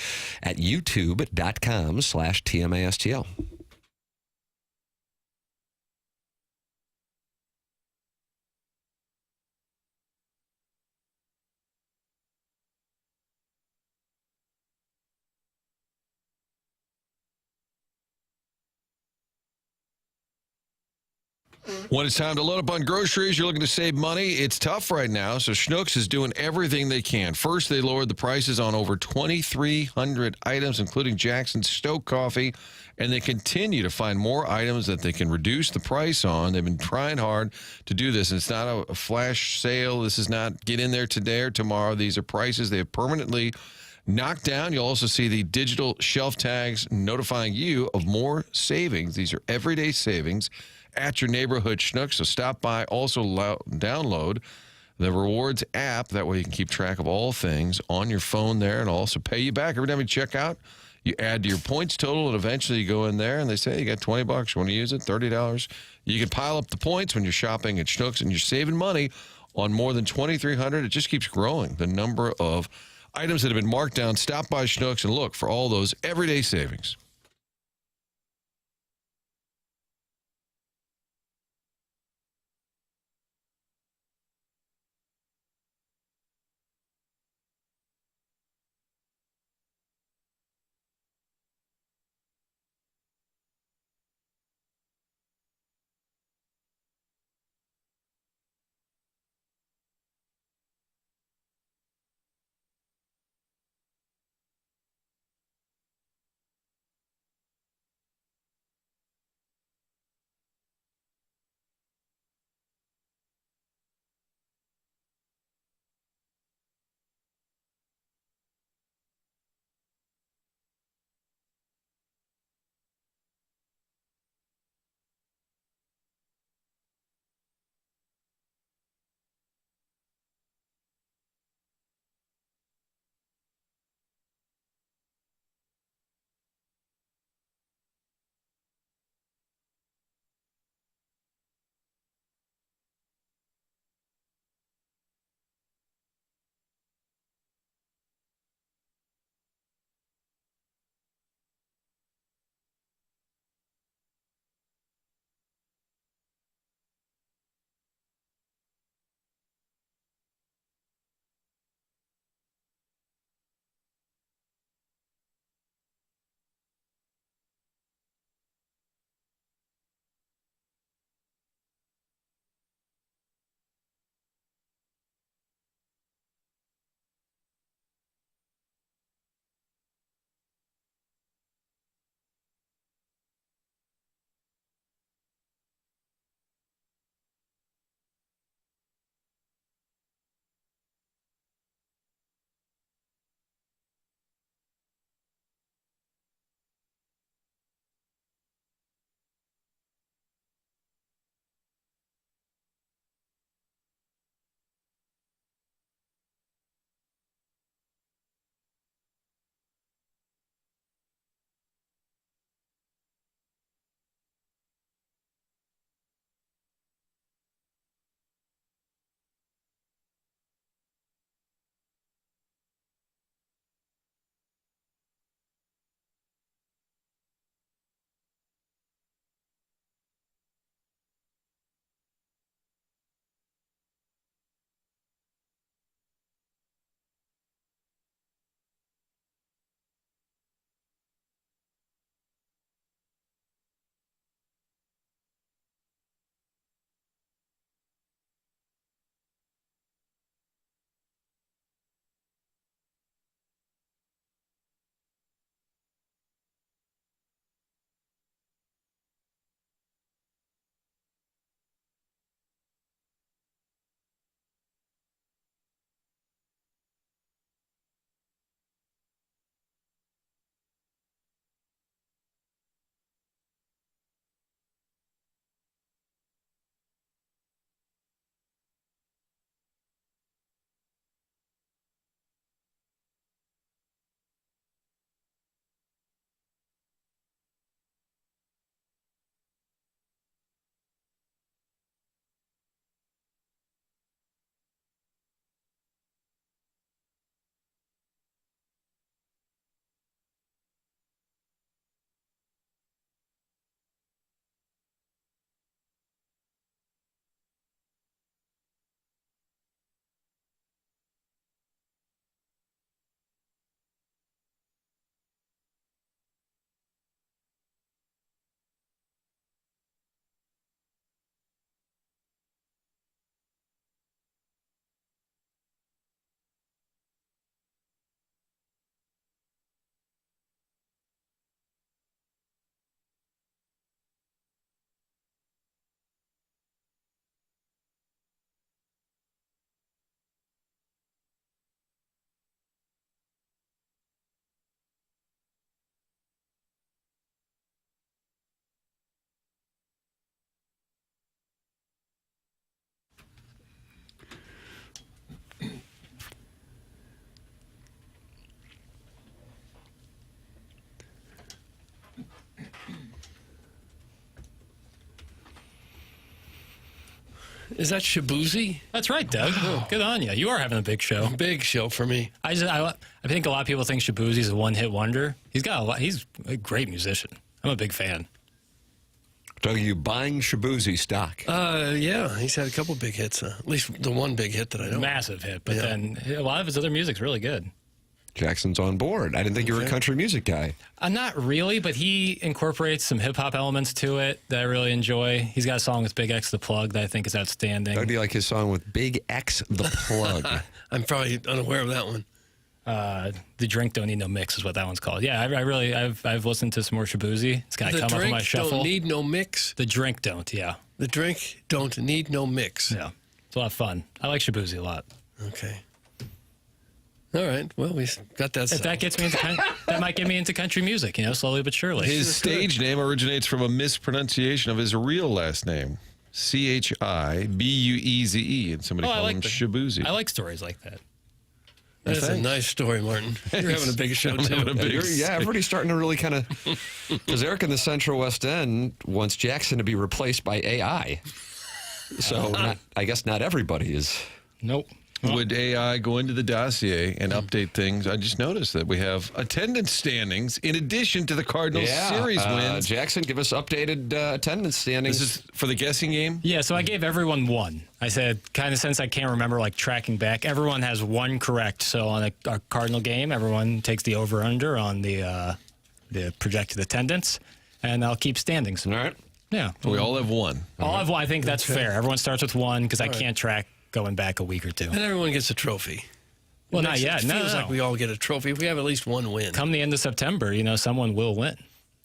at youtube.com/TMASTL. When it's time to load up on groceries, you're looking to save money, it's tough right now, so Schnucks is doing everything they can. First, they lowered the prices on over 2,300 items, including Jackson Stoke Coffee, and they continue to find more items that they can reduce the price on. They've been trying hard to do this. It's not a flash sale. This is not get in there today or tomorrow. These are prices they have permanently knocked down. You'll also see the digital shelf tags notifying you of more savings. These are everyday savings at your neighborhood Schnucks. So stop by. Also download the Rewards app. That way you can keep track of all things on your phone there, and also pay you back every time you check out. You add to your points total, and eventually you go in there and they say, you got $20. You want to use it? $30. You can pile up the points when you're shopping at Schnucks, and you're saving money on more than 2,300. It just keeps growing, the number of items that have been marked down. Stop by Schnucks and look for all those everyday savings. Is that Shabuzi? That's right, Doug. Good on you. You are having a big show. Big show for me. I think a lot of people think Shabuzi's a one-hit wonder. He's a great musician. I'm a big fan. Doug, are you buying Shabuzi stock? Yeah, he's had a couple big hits. At least the one big hit that I know. Massive hit, but then a lot of his other music's really good. Jackson's on board. I didn't think you were a country music guy. Not really, but he incorporates some hip-hop elements to it that I really enjoy. He's got a song with Big X the Plug that I think is outstanding. How do you like his song with Big X the Plug? I'm probably unaware of that one. The Drink Don't Need No Mix is what that one's called. Yeah, I've listened to some more Shabuzi. It's kind of come up on my shuffle. The Drink Don't Need No Mix? The Drink Don't, yeah. The Drink Don't Need No Mix. Yeah, it's a lot of fun. I like Shabuzi a lot. Okay. All right. Well, we got that. If that gets me into that might get me into country music, slowly but surely. His stage name originates from a mispronunciation of his real last name, Chibueze, and somebody called him Shabuzi. I like stories like that. That's a nice story, Martin. You're having a big show, too. Everybody's starting to really kind of... Because Eric in the Central West End wants Jackson to be replaced by AI. So I guess not everybody is... Nope. Would AI go into the dossier and update things? I just noticed that we have attendance standings in addition to the Cardinals series wins. Jackson, give us updated attendance standings. This is for the guessing game? Yeah, so I gave everyone one. I said, kind of since I can't remember, tracking back, everyone has one correct. So on a Cardinal game, everyone takes the over-under on the projected attendance, and I'll keep standings. All right. Yeah. We all have one. All have one. I think that's fair. Everyone starts with one because I can't track going back a week or two. And everyone gets a trophy. Well, not yet. It feels like we all get a trophy if we have at least one win. Come the end of September, someone will win.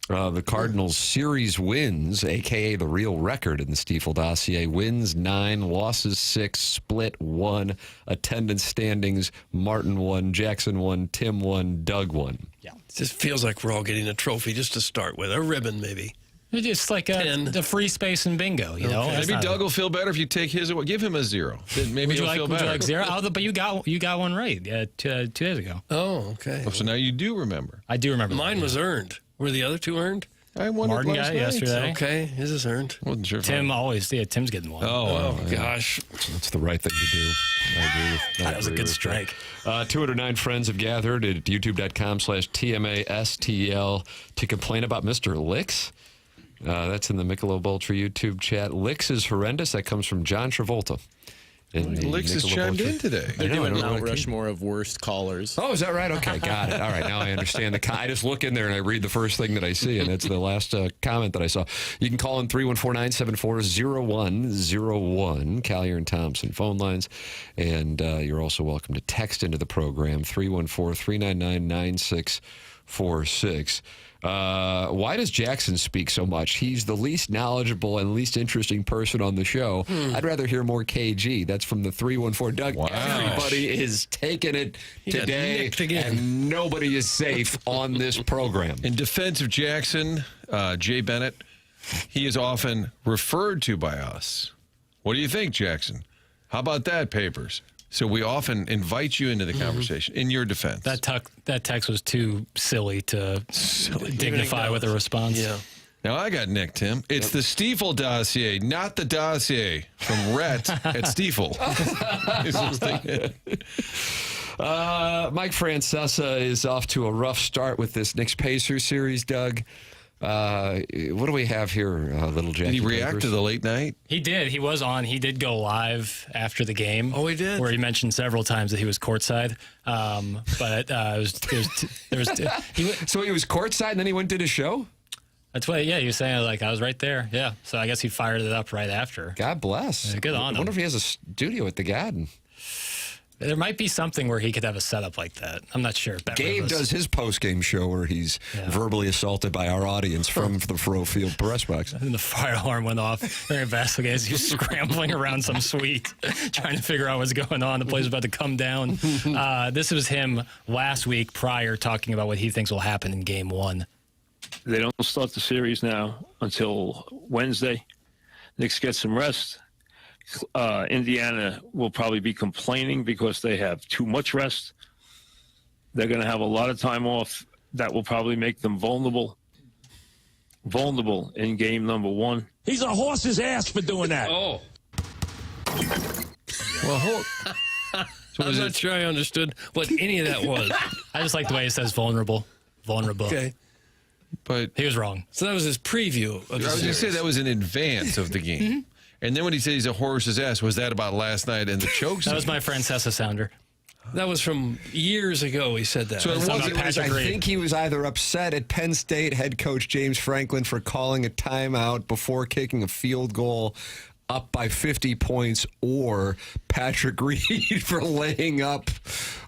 The Cardinals series wins, a.k.a. the real record in the Stiefel dossier, wins 9, losses 6, split 1, attendance standings, Martin 1, Jackson 1, Tim 1, Doug 1. Yeah. It just feels like we're all getting a trophy just to start with, a ribbon maybe. It's just like the free space and bingo, Maybe Doug will feel better if you take his away. Give him a 0. Then maybe he'll feel better. Would you like 0? But you got one right 2 days ago. Oh, okay. So now you do remember. I do remember. Mine was earned. Were the other two earned? I won Martin got it yesterday. Okay, his is earned. Wasn't sure. Tim always, Tim's getting one. Oh gosh. That's the right thing to do. I agree with that. That was a good strike. 209 friends have gathered at youtube.com/TMASTL to complain about Mr. Licks. That's in the Michelob Ultra YouTube chat. Licks is horrendous. That comes from John Travolta. Licks has chimed in today. They're doing Mount Rushmore of worst callers. Oh, is that right? Okay, got it. All right, now I understand. I just look in there and I read the first thing that I see, and it's the last comment that I saw. You can call in 314-974-0101, Collier and Thompson phone lines, and you're also welcome to text into the program, 314-399-9646. Why does Jackson speak so much? He's the least knowledgeable and least interesting person on the show. I'd rather hear more KG. That's from the 314. Doug, everybody is taking it today, and nobody is safe on this program. In defense of Jackson, Jay Bennett, he is often referred to by us. What do you think, Jackson? How about that, Papers? So we often invite you into the conversation in your defense. That text was too silly to dignify with a response. Yeah. Now I got Nick, Tim. It's the Stiefel dossier, not the dossier from Rhett at Stiefel. Mike Francesa is off to a rough start with this Knicks Pacers series, Doug. What do we have here, little Jackie? Did he react to the late night? He did. He was on. He did go live after the game. Oh, he did? Where he mentioned several times that he was courtside. But so he was courtside and then he went and did a show? That's what, he was saying, I was right there. Yeah. So I guess he fired it up right after. God bless. Good on him. I wonder if he has a studio at the Garden. There might be something where he could have a setup like that. I'm not sure. Gabe does his post-game show where he's verbally assaulted by our audience from the Faroe Field press box. And the fire alarm went off during Vasquez. He was scrambling around some suite trying to figure out what's going on. The place was about to come down. This was him last week prior talking about what he thinks will happen in Game 1. They don't start the series now until Wednesday. Knicks get some rest. Indiana will probably be complaining because they have too much rest. They're going to have a lot of time off. That will probably make them vulnerable in game number 1. He's a horse's ass for doing that. Oh. Well, I'm not sure I understood what any of that was. I just like the way he says vulnerable. Vulnerable. Okay. But he was wrong. So that was his preview of the I was going to say that was in advance of the game. And then when he said he's a horse's ass, was that about last night and the choke? That was my Francesa sounder. That was from years ago. He said that. So it wasn't. I think he was either upset at Penn State head coach James Franklin for calling a timeout before kicking a field goal up by 50 points, or Patrick Reed for laying up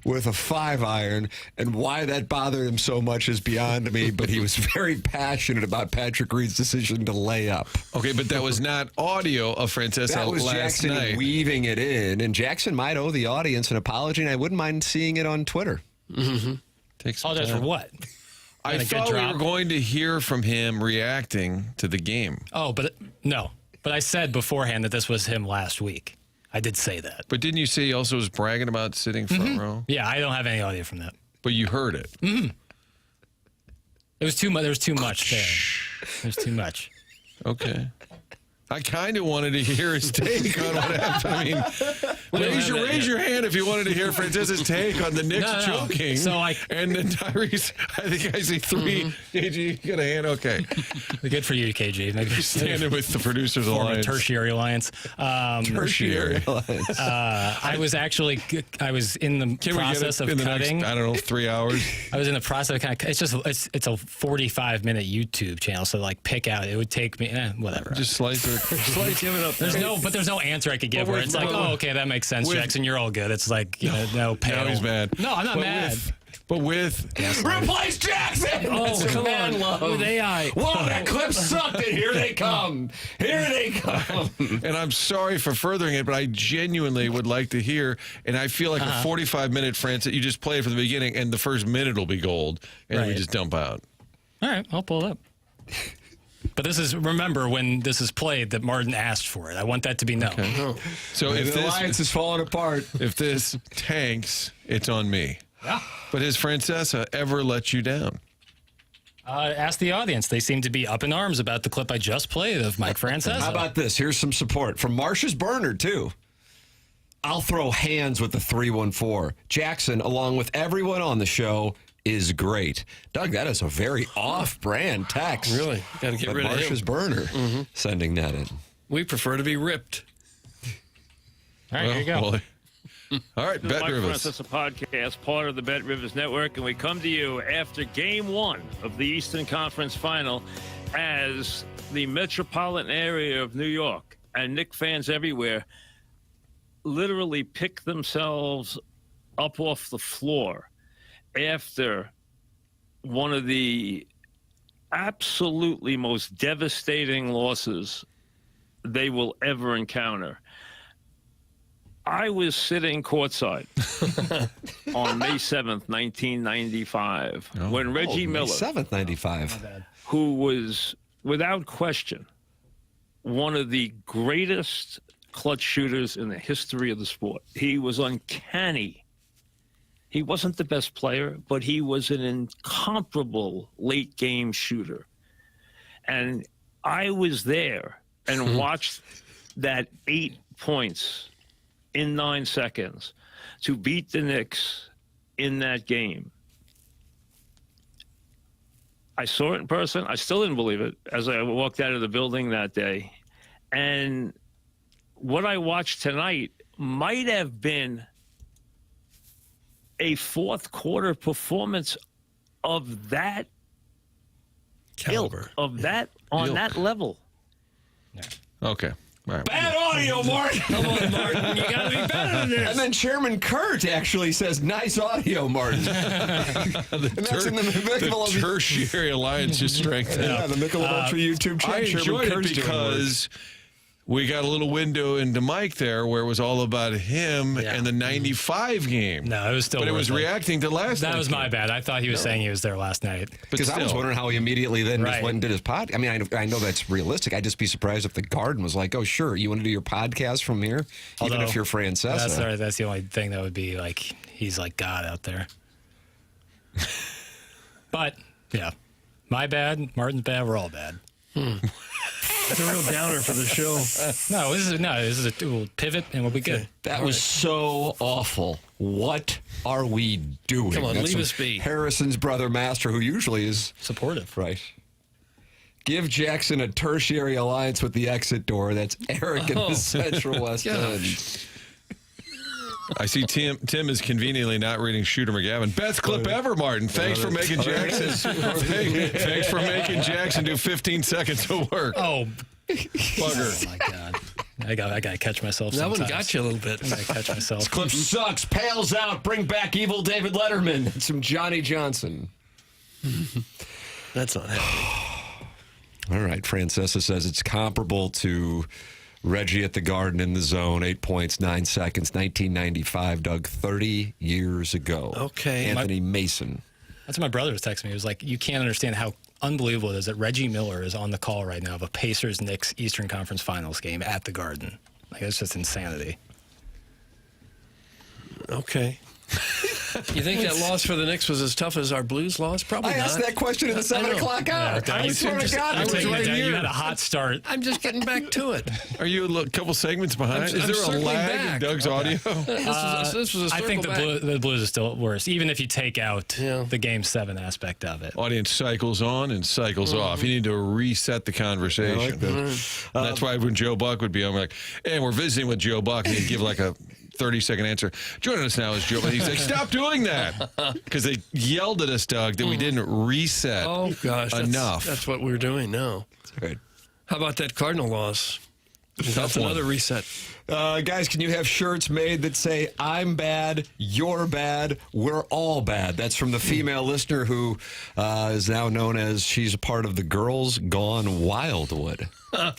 with a 5-iron. And why that bothered him so much is beyond me, but he was very passionate about Patrick Reed's decision to lay up. Okay, but that was not audio of Francesa That was last Jackson night. weaving it in, and Jackson might owe the audience an apology, and I wouldn't mind seeing it on Twitter. Takes some Apologize time. for what? I And a good thought we drop? were going to hear from him reacting to the game. Oh, but no. But I said beforehand that this was him last week. I did say that. But didn't you say he also was bragging about sitting front row? Yeah, I don't have any audio from that. But you heard it. It was too much. There was too much there. There's too much. Okay. I kind of wanted to hear his take on what happened. I mean, raise your hand if you wanted to hear Francesa's take on the Knicks choking. So and then Tyrese, I think I see 3. KG, you got a hand? Okay. Good for you, KG. Maybe You're standing with the Producers form Alliance. a tertiary alliance. Tertiary alliance. I was in the process of in the cutting. next, I don't know, 3 hours? I was in the process of kind of. It's a 45-minute YouTube channel, so like pick out. It would take me whatever. Just slice it. Give it up. There's no answer I could give where it's like, oh, okay, that makes sense, Jackson. You're all good. It's like, no pale. Now he's mad. No, I'm not mad. With Replace Jackson! Oh, come on. Love. With AI. Whoa, that clip sucked, and here they come. Here they come. And I'm sorry for furthering it, but I genuinely would like to hear, and I feel like a 45-minute France that you just played from the beginning, and the first minute will be gold, and we just dump out. All right, I'll pull it up. But remember when this is played that Martin asked for it. I want that to be known. Okay. So if the alliance is falling apart. If this tanks, it's on me. Yeah. But has Francesa ever let you down? Ask the audience. They seem to be up in arms about the clip I just played of Mike Francesa. How about this? Here's some support from Marcia's burner, too. I'll throw hands with the 314. Jackson, along with everyone on the show, is great. Doug, that is a very off-brand text. Really? Got to get rid of him. Marcia's burner sending that in. We prefer to be ripped. All right, here you go. Well, all right, The Bet Mike Rivers. Francesa podcast, part of the Bet Rivers Network, and we come to you after Game 1 of the Eastern Conference Final as the metropolitan area of New York and Knick fans everywhere literally pick themselves up off the floor after one of the absolutely most devastating losses they will ever encounter. I was sitting courtside on May 7th, 1995, when Reggie Miller, May 7th, 95. who was, without question, one of the greatest clutch shooters in the history of the sport. He was uncanny. He wasn't the best player, but he was an incomparable late-game shooter. And I was there and watched that 8 points in 9 seconds to beat the Knicks in that game. I saw it in person. I still didn't believe it as I walked out of the building that day. And what I watched tonight might have been a fourth quarter performance of that caliber, of that on that level. Okay. All right. Bad audio, Martin. Come on, Martin. You got to be better than this. And then Chairman Kurt actually says, nice audio, Martin. And that's in the Michelob. The Tertiary Alliance just strengthened. Yeah, the Michelob Ultra YouTube chat. I enjoyed it because we got a little window into Mike there where it was all about him and the 95 game. No, it was still But it was worth reacting to last night. That was my bad. I thought he was saying he was there last night. Because I was wondering how he immediately then just Right. went and did his pod. I mean, I know that's realistic. I'd just be surprised if the Garden was like, oh, sure, you want to do your podcast from here? Even Although, if you're Francesa. That's the only thing that would be like, he's like God out there. But, yeah. My bad, Martin's bad, we're all bad. It's a real downer for the show. This is a we'll pivot and we'll be good. That was so awful. What are we doing? Come on, That's leave from us be. Harrison's brother, Master, who usually is supportive. Right. Give Jackson a tertiary alliance with the exit door. That's Eric in the Central West End. I see Tim is conveniently not reading Shooter McGavin. Best clip ever, Martin. Thanks for making Jackson. Thanks for making Jackson do 15 seconds of work. Oh, bugger! Oh my God, I got to catch myself. That sometimes. one got you a little bit. I got to catch myself. This clip sucks. Pales out. Bring back evil David Letterman. It's from Johnny Johnson. That's not happening. All right. Francesa says it's comparable to Reggie at the Garden in the zone, 8 points, 9 seconds, 1995, Doug, 30 years ago. Okay. Anthony Mason. That's what my brother was texting me. He was like, you can't understand how unbelievable it is that Reggie Miller is on the call right now of a Pacers-Knicks Eastern Conference Finals game at the Garden. Like, it's just insanity. Okay. You think that loss for the Knicks was as tough as our Blues loss? Probably not. I asked that question in the 7 o'clock hour. I swear to God, I was right here. You had a hot start. I'm just getting back to it. Are you a couple segments behind? Is there a circling lag back. in Doug's audio? This was a I think circle the Blues are still worse, even if you take out the Game 7 aspect of it. Audience cycles on and cycles off. You need to reset the conversation. That's why when Joe Buck would be on, we're like, and we're visiting with Joe Buck, and he'd give like a 30-second answer. Joining us now is Joe. He's like, stop doing that. Because they yelled at us, Doug, that we didn't reset enough. That's what we're doing now. Right. How about that Cardinal loss? That's another reset. Guys, can you have shirts made that say, I'm bad, you're bad, we're all bad? That's from the female listener who is now known as, she's a part of the Girls Gone Wildwood.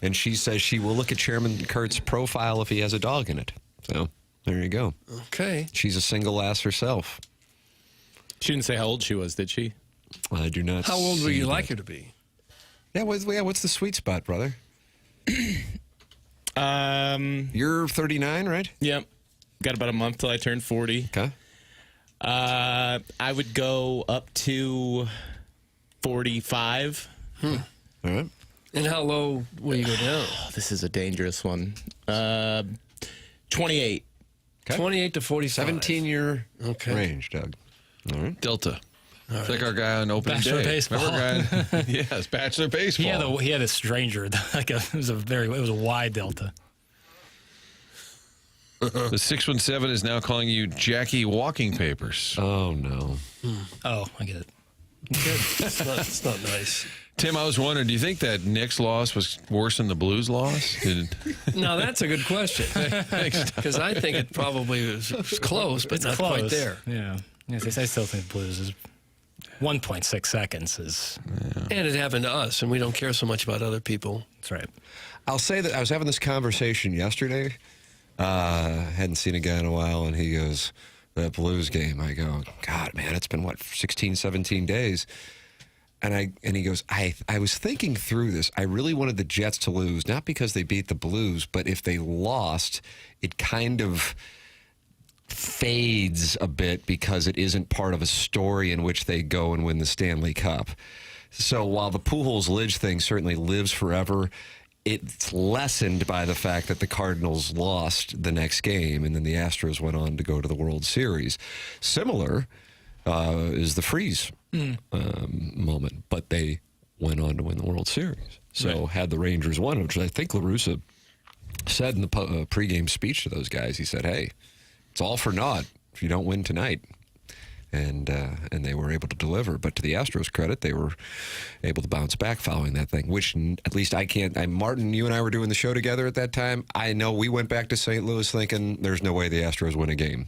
And she says she will look at Chairman Kurt's profile if he has a dog in it. So there you go. Okay. She's a single lass herself. She didn't say how old she was, did she? I do not. How old would you that. like her to be? Yeah, what's the sweet spot, brother? You're 39, right? Yep. Got about a month till I turn 40. Okay. I would go up to 45. All right. And how low will you go down? Oh, this is a dangerous one. 28. Okay. 28 to 45. 17-year range, Doug. All right. Delta. It's like our guy on opening Bachelor day. baseball. Remember guy? Yes, Bachelor baseball. He had a stranger. Like it was a wide delta. The 617 is now calling you Jackie Walking Papers. Oh no. Oh, I get it. Good. It's not nice. Tim, I was wondering, do you think that Knicks loss was worse than the Blues loss? No, that's a good question. Because I think it probably was close, but not close. quite there. Yeah. Yes, I still think Blues is 1.6 seconds is. Yeah. And it happened to us, and we don't care so much about other people. That's right. I'll say that I was having this conversation yesterday. Hadn't seen a guy in a while, and he goes, that Blues game. I go, God, man, it's been, 16, 17 days. And he goes, I was thinking through this. I really wanted the Jets to lose, not because they beat the Blues, but if they lost, it kind of fades a bit because it isn't part of a story in which they go and win the Stanley Cup. So while the Pujols-Lidge thing certainly lives forever, it's lessened by the fact that the Cardinals lost the next game and then the Astros went on to go to the World Series. Similar is the Freeze moment, but they went on to win the World Series. So had the Rangers won, which I think La Russa said in the pregame speech to those guys, he said, hey, it's all for naught if you don't win tonight. And they were able to deliver. But to the Astros' credit, they were able to bounce back following that thing, which at least I can't. Martin, you and I were doing the show together at that time. I know we went back to St. Louis thinking there's no way the Astros win a game.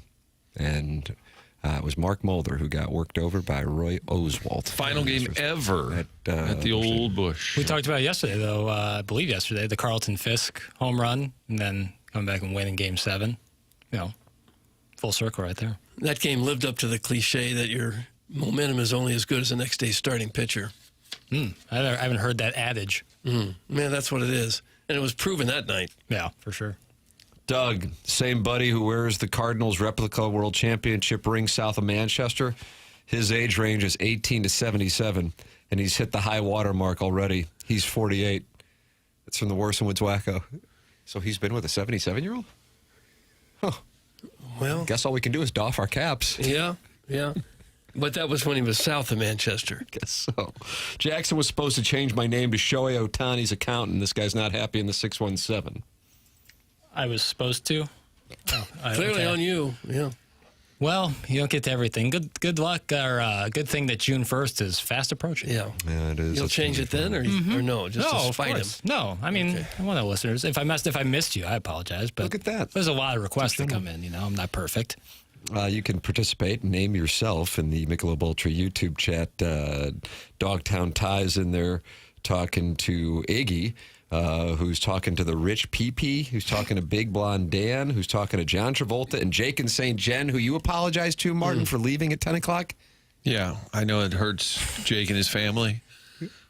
And it was Mark Mulder who got worked over by Roy Oswalt. Final game ever at the old Busch. We talked about it yesterday, though. I believe yesterday, the Carlton Fisk home run, and then come back and win in Game 7. You know, full circle right there. That game lived up to the cliche that your momentum is only as good as the next day's starting pitcher. I haven't heard that adage. Man, that's what it is. And it was proven that night. Yeah, for sure. Doug, same buddy who wears the Cardinals replica World Championship ring south of Manchester. His age range is 18 to 77, and he's hit the high water mark already. He's 48. It's from the Warson Woods Wacko. So he's been with a 77-year-old? Huh. Well, guess all we can do is doff our caps. Yeah. But that was when he was south of Manchester. Guess so. Jackson was supposed to change my name to Shohei Ohtani's accountant. This guy's not happy in the 617. I was supposed to. Clearly on you. Yeah. Well, you don't get to everything. Good luck, or good thing that June 1st is fast approaching. Yeah, it is. You'll change it then, or no? Just to spite him. No, I mean, one of the listeners. If I missed you, I apologize. But look at that. There's a lot of requests that come in. I'm not perfect. You can participate and name yourself in the Michelob Ultra YouTube chat. Dogtown Ties in there talking to Iggy. Who's talking to the Rich PP, who's talking to Big Blonde Dan, who's talking to John Travolta, and Jake and St. Jen, who you apologized to, Martin, for leaving at 10 o'clock? Yeah, I know it hurts Jake and his family,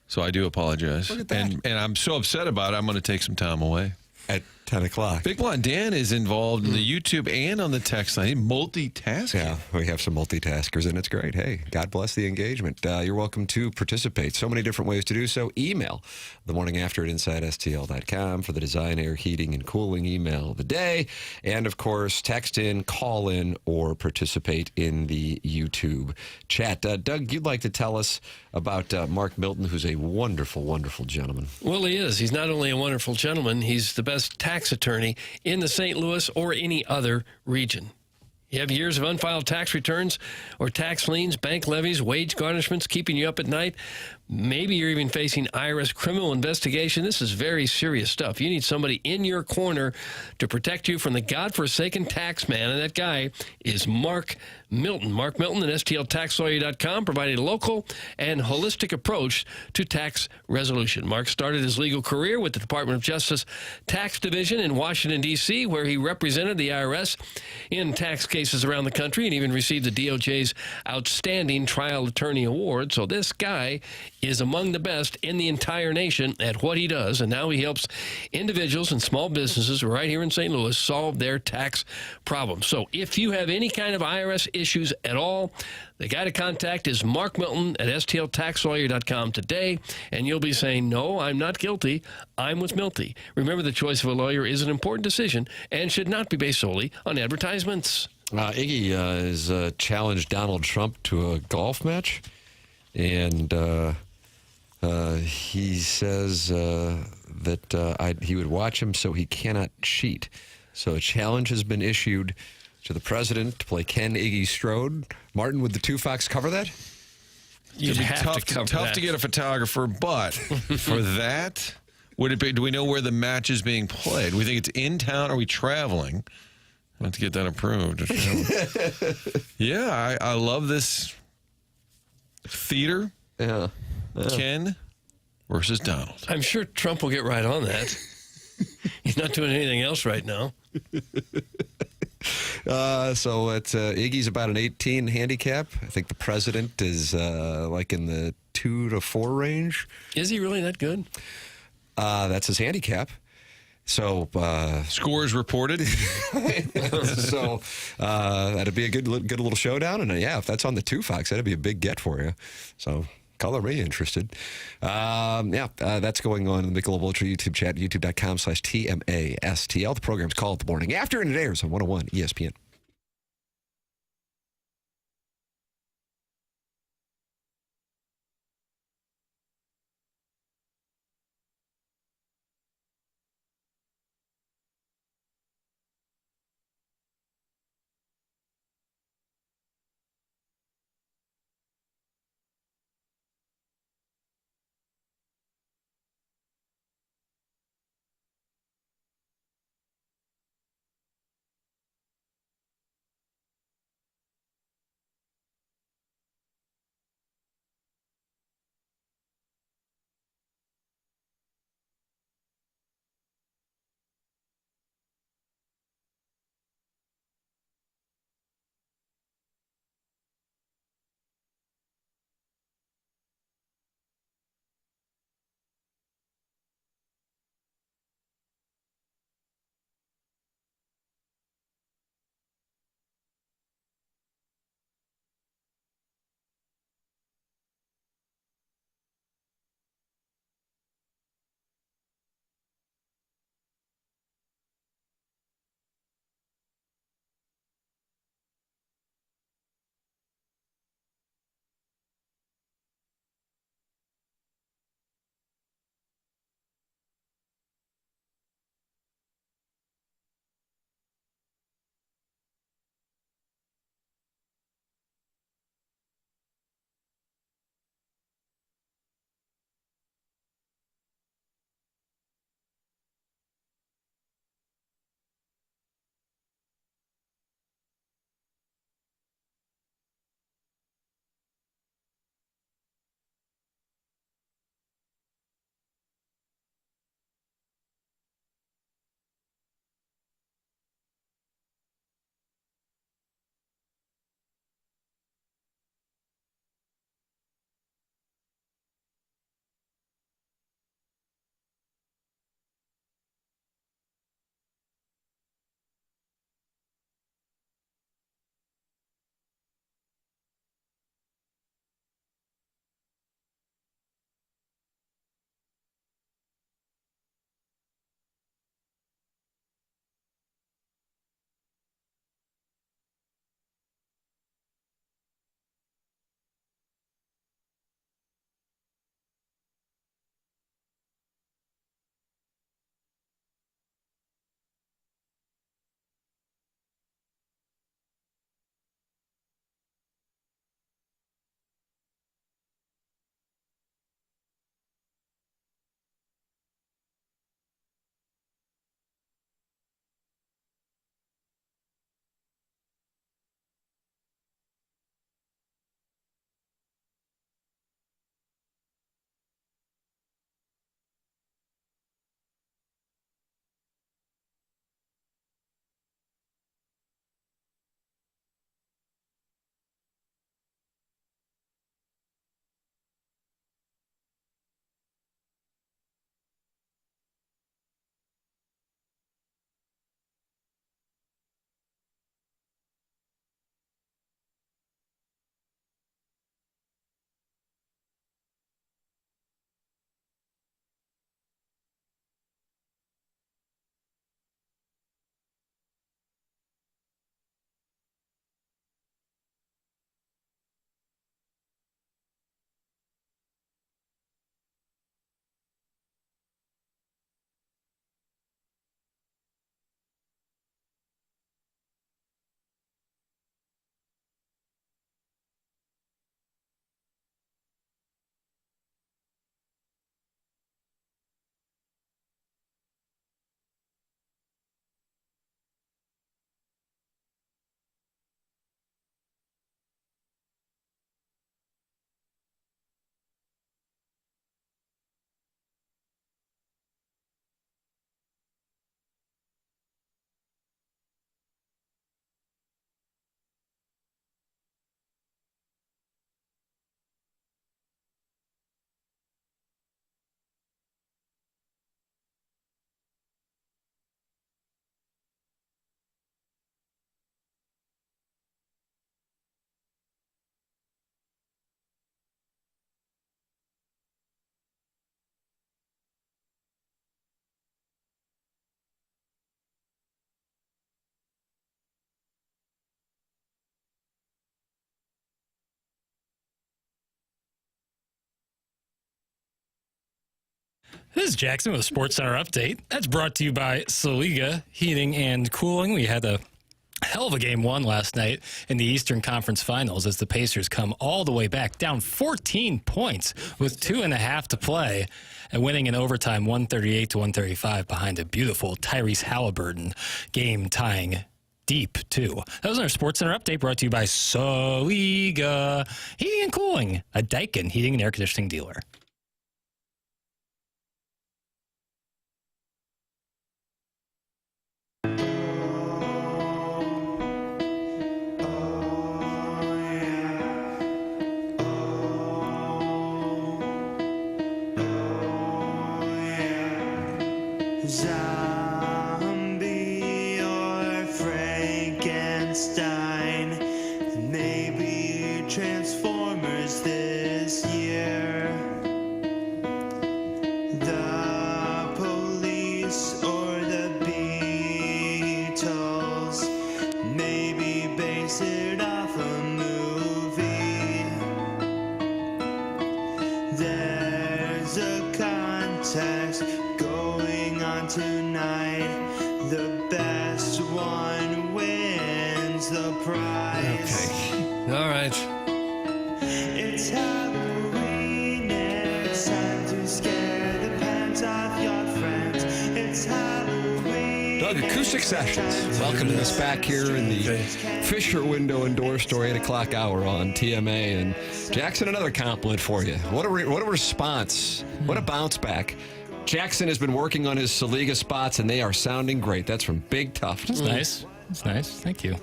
so I do apologize. Look at that. And I'm so upset about it, I'm going to take some time away. At 10 o'clock. Big Blonde Dan is involved in the YouTube and on the text line. He multitasking. Yeah, we have some multitaskers, and it's great. Hey, God bless the engagement. You're welcome to participate. So many different ways to do so. Email the morning after at InsideSTL.com for the design, air, heating, and cooling email of the day. And, of course, text in, call in, or participate in the YouTube chat. Doug, you'd like to tell us about Mark Milton, who's a wonderful, wonderful gentleman. Well, he is. He's not only a wonderful gentleman, he's the best tax attorney in the St. Louis or any other region. You have years of unfiled tax returns or tax liens, bank levies, wage garnishments keeping you up at night. Maybe you're even facing IRS criminal investigation. This is very serious stuff. You need somebody in your corner to protect you from the godforsaken tax man, and that guy is Mark Milton. Mark Milton at STLTaxLawyer.com provided a local and holistic approach to tax resolution. Mark started his legal career with the Department of Justice Tax Division in Washington, D.C., where he represented the IRS in tax cases around the country and even received the DOJ's Outstanding Trial Attorney Award. So this guy is among the best in the entire nation at what he does, and now he helps individuals and small businesses right here in St. Louis solve their tax problems. So if you have any kind of IRS issues at all, the guy to contact is Mark Milton at STLTaxLawyer.com today, and you'll be saying, no, I'm not guilty, I'm with Milty. Remember, the choice of a lawyer is an important decision and should not be based solely on advertisements. Iggy has challenged Donald Trump to a golf match, and he says that he would watch him so he cannot cheat. So a challenge has been issued to the president to play Ken Iggy Strode. Martin, would the Two Fox cover that? It'd be tough to get a photographer, but for that, would it be? Do we know where the match is being played? We think it's in town. Are we traveling? I have to get that approved. Yeah, I love this theater. Yeah. Ken versus Donald. I'm sure Trump will get right on that. He's not doing anything else right now. So it's Iggy's about an 18 handicap. I think the president is like in the 2 to 4 range. Is he really that good? That's his handicap. So scores reported. So that'd be a good little showdown. And yeah, if that's on the Two Fox, that'd be a big get for you. So color me interested. That's going on in the Michelob Ultra YouTube chat, youtube.com/TMASTL. The program's called The Morning After, and it airs on 101 ESPN. This is Jackson with a Sports Center update. That's brought to you by Saliga Heating and Cooling. We had a hell of a game one last night in the Eastern Conference Finals as the Pacers come all the way back, down 14 points with 2.5 to play, and winning in overtime 138-135 behind a beautiful Tyrese Halliburton game-tying deep, too. That was our Sports Center update brought to you by Saliga Heating and Cooling, a Daikin heating and air conditioning dealer. Zombie or Frankenstein, maybe Transformers this year. The Police or the Beatles, maybe base it off a movie. There's a contest going on tonight. The best one wins the prize. Okay. All right. It's Halloween. It's time to scare the pants off your friends. It's Halloween. Doug, Acoustic Sessions. Welcome to this back here in the Fisher Window and Door Store 8 o'clock hour on TMA. And Jackson, another compliment for you. What a response. What a bounce back. Jackson has been working on his Saliga spots, and they are sounding great. That's from Big Tough. That's nice. That's nice. Thank you.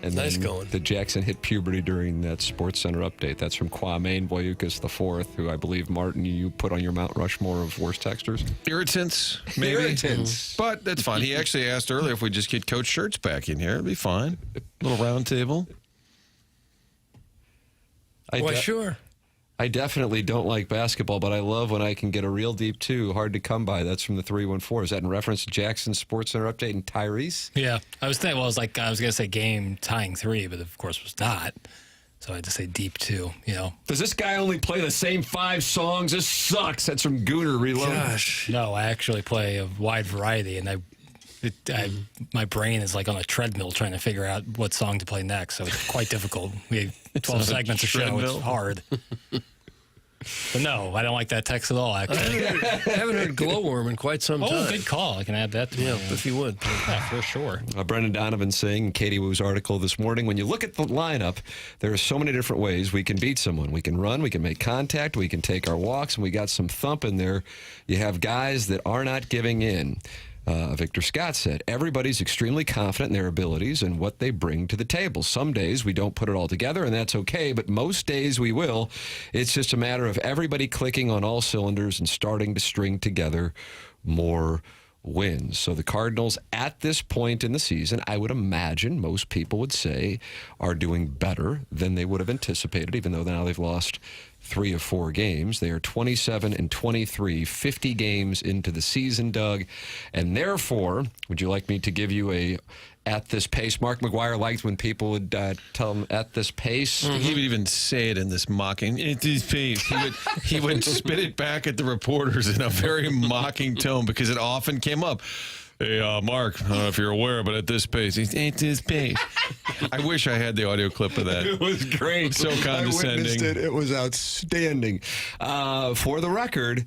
And nice then going. The Jackson hit puberty during that Sports Center update. That's from Kwame Boyukas IV, who I believe, Martin, you put on your Mount Rushmore of worst texters. Irritants, maybe. Irritants. But that's fine. He actually asked earlier if we just get Coach Shirts back in here. It'd be fine. Little round table. Why, sure. I definitely don't like basketball, but I love when I can get a real deep two. Hard to come by. That's from the 314. Is that in reference to Jackson's Sports Center update and Tyrese? Yeah. I was thinking, I was going to say game tying 3, but of course was not. So I had to say deep 2, you know. Does this guy only play the same 5 songs? This sucks. That's from Gooner Reloaded. Gosh. No, I actually play a wide variety, and my brain is like on a treadmill trying to figure out what song to play next, so it's quite difficult. We have 12 segments a show. It's hard. But no, I don't like that text at all, actually. I haven't heard Glowworm in quite some time. Oh, good call. I can add that to if you would. Yeah, for sure. Brendan Donovan saying in Katie Woo's article this morning, when you look at the lineup, there are so many different ways we can beat someone. We can run, we can make contact, we can take our walks, and we got some thump in there. You have guys that are not giving in. Victor Scott said, everybody's extremely confident in their abilities and what they bring to the table. Some days we don't put it all together, and that's okay, but most days we will. It's just a matter of everybody clicking on all cylinders and starting to string together more wins. So the Cardinals, at this point in the season, I would imagine most people would say, are doing better than they would have anticipated, even though now they've lost 3 of 4 games. They are 27-23, 50 games into the season, Doug. And therefore, would you like me to give you a at this pace? Mark McGuire liked when people would tell him at this pace. He would even say it in this mocking, at this pace. He would spit it back at the reporters in a very mocking tone because it often came up. Hey, Mark, I don't know if you're aware, but at this pace, at this pace. I wish I had the audio clip of that. It was great. So condescending. I witnessed it. It was outstanding. For the record,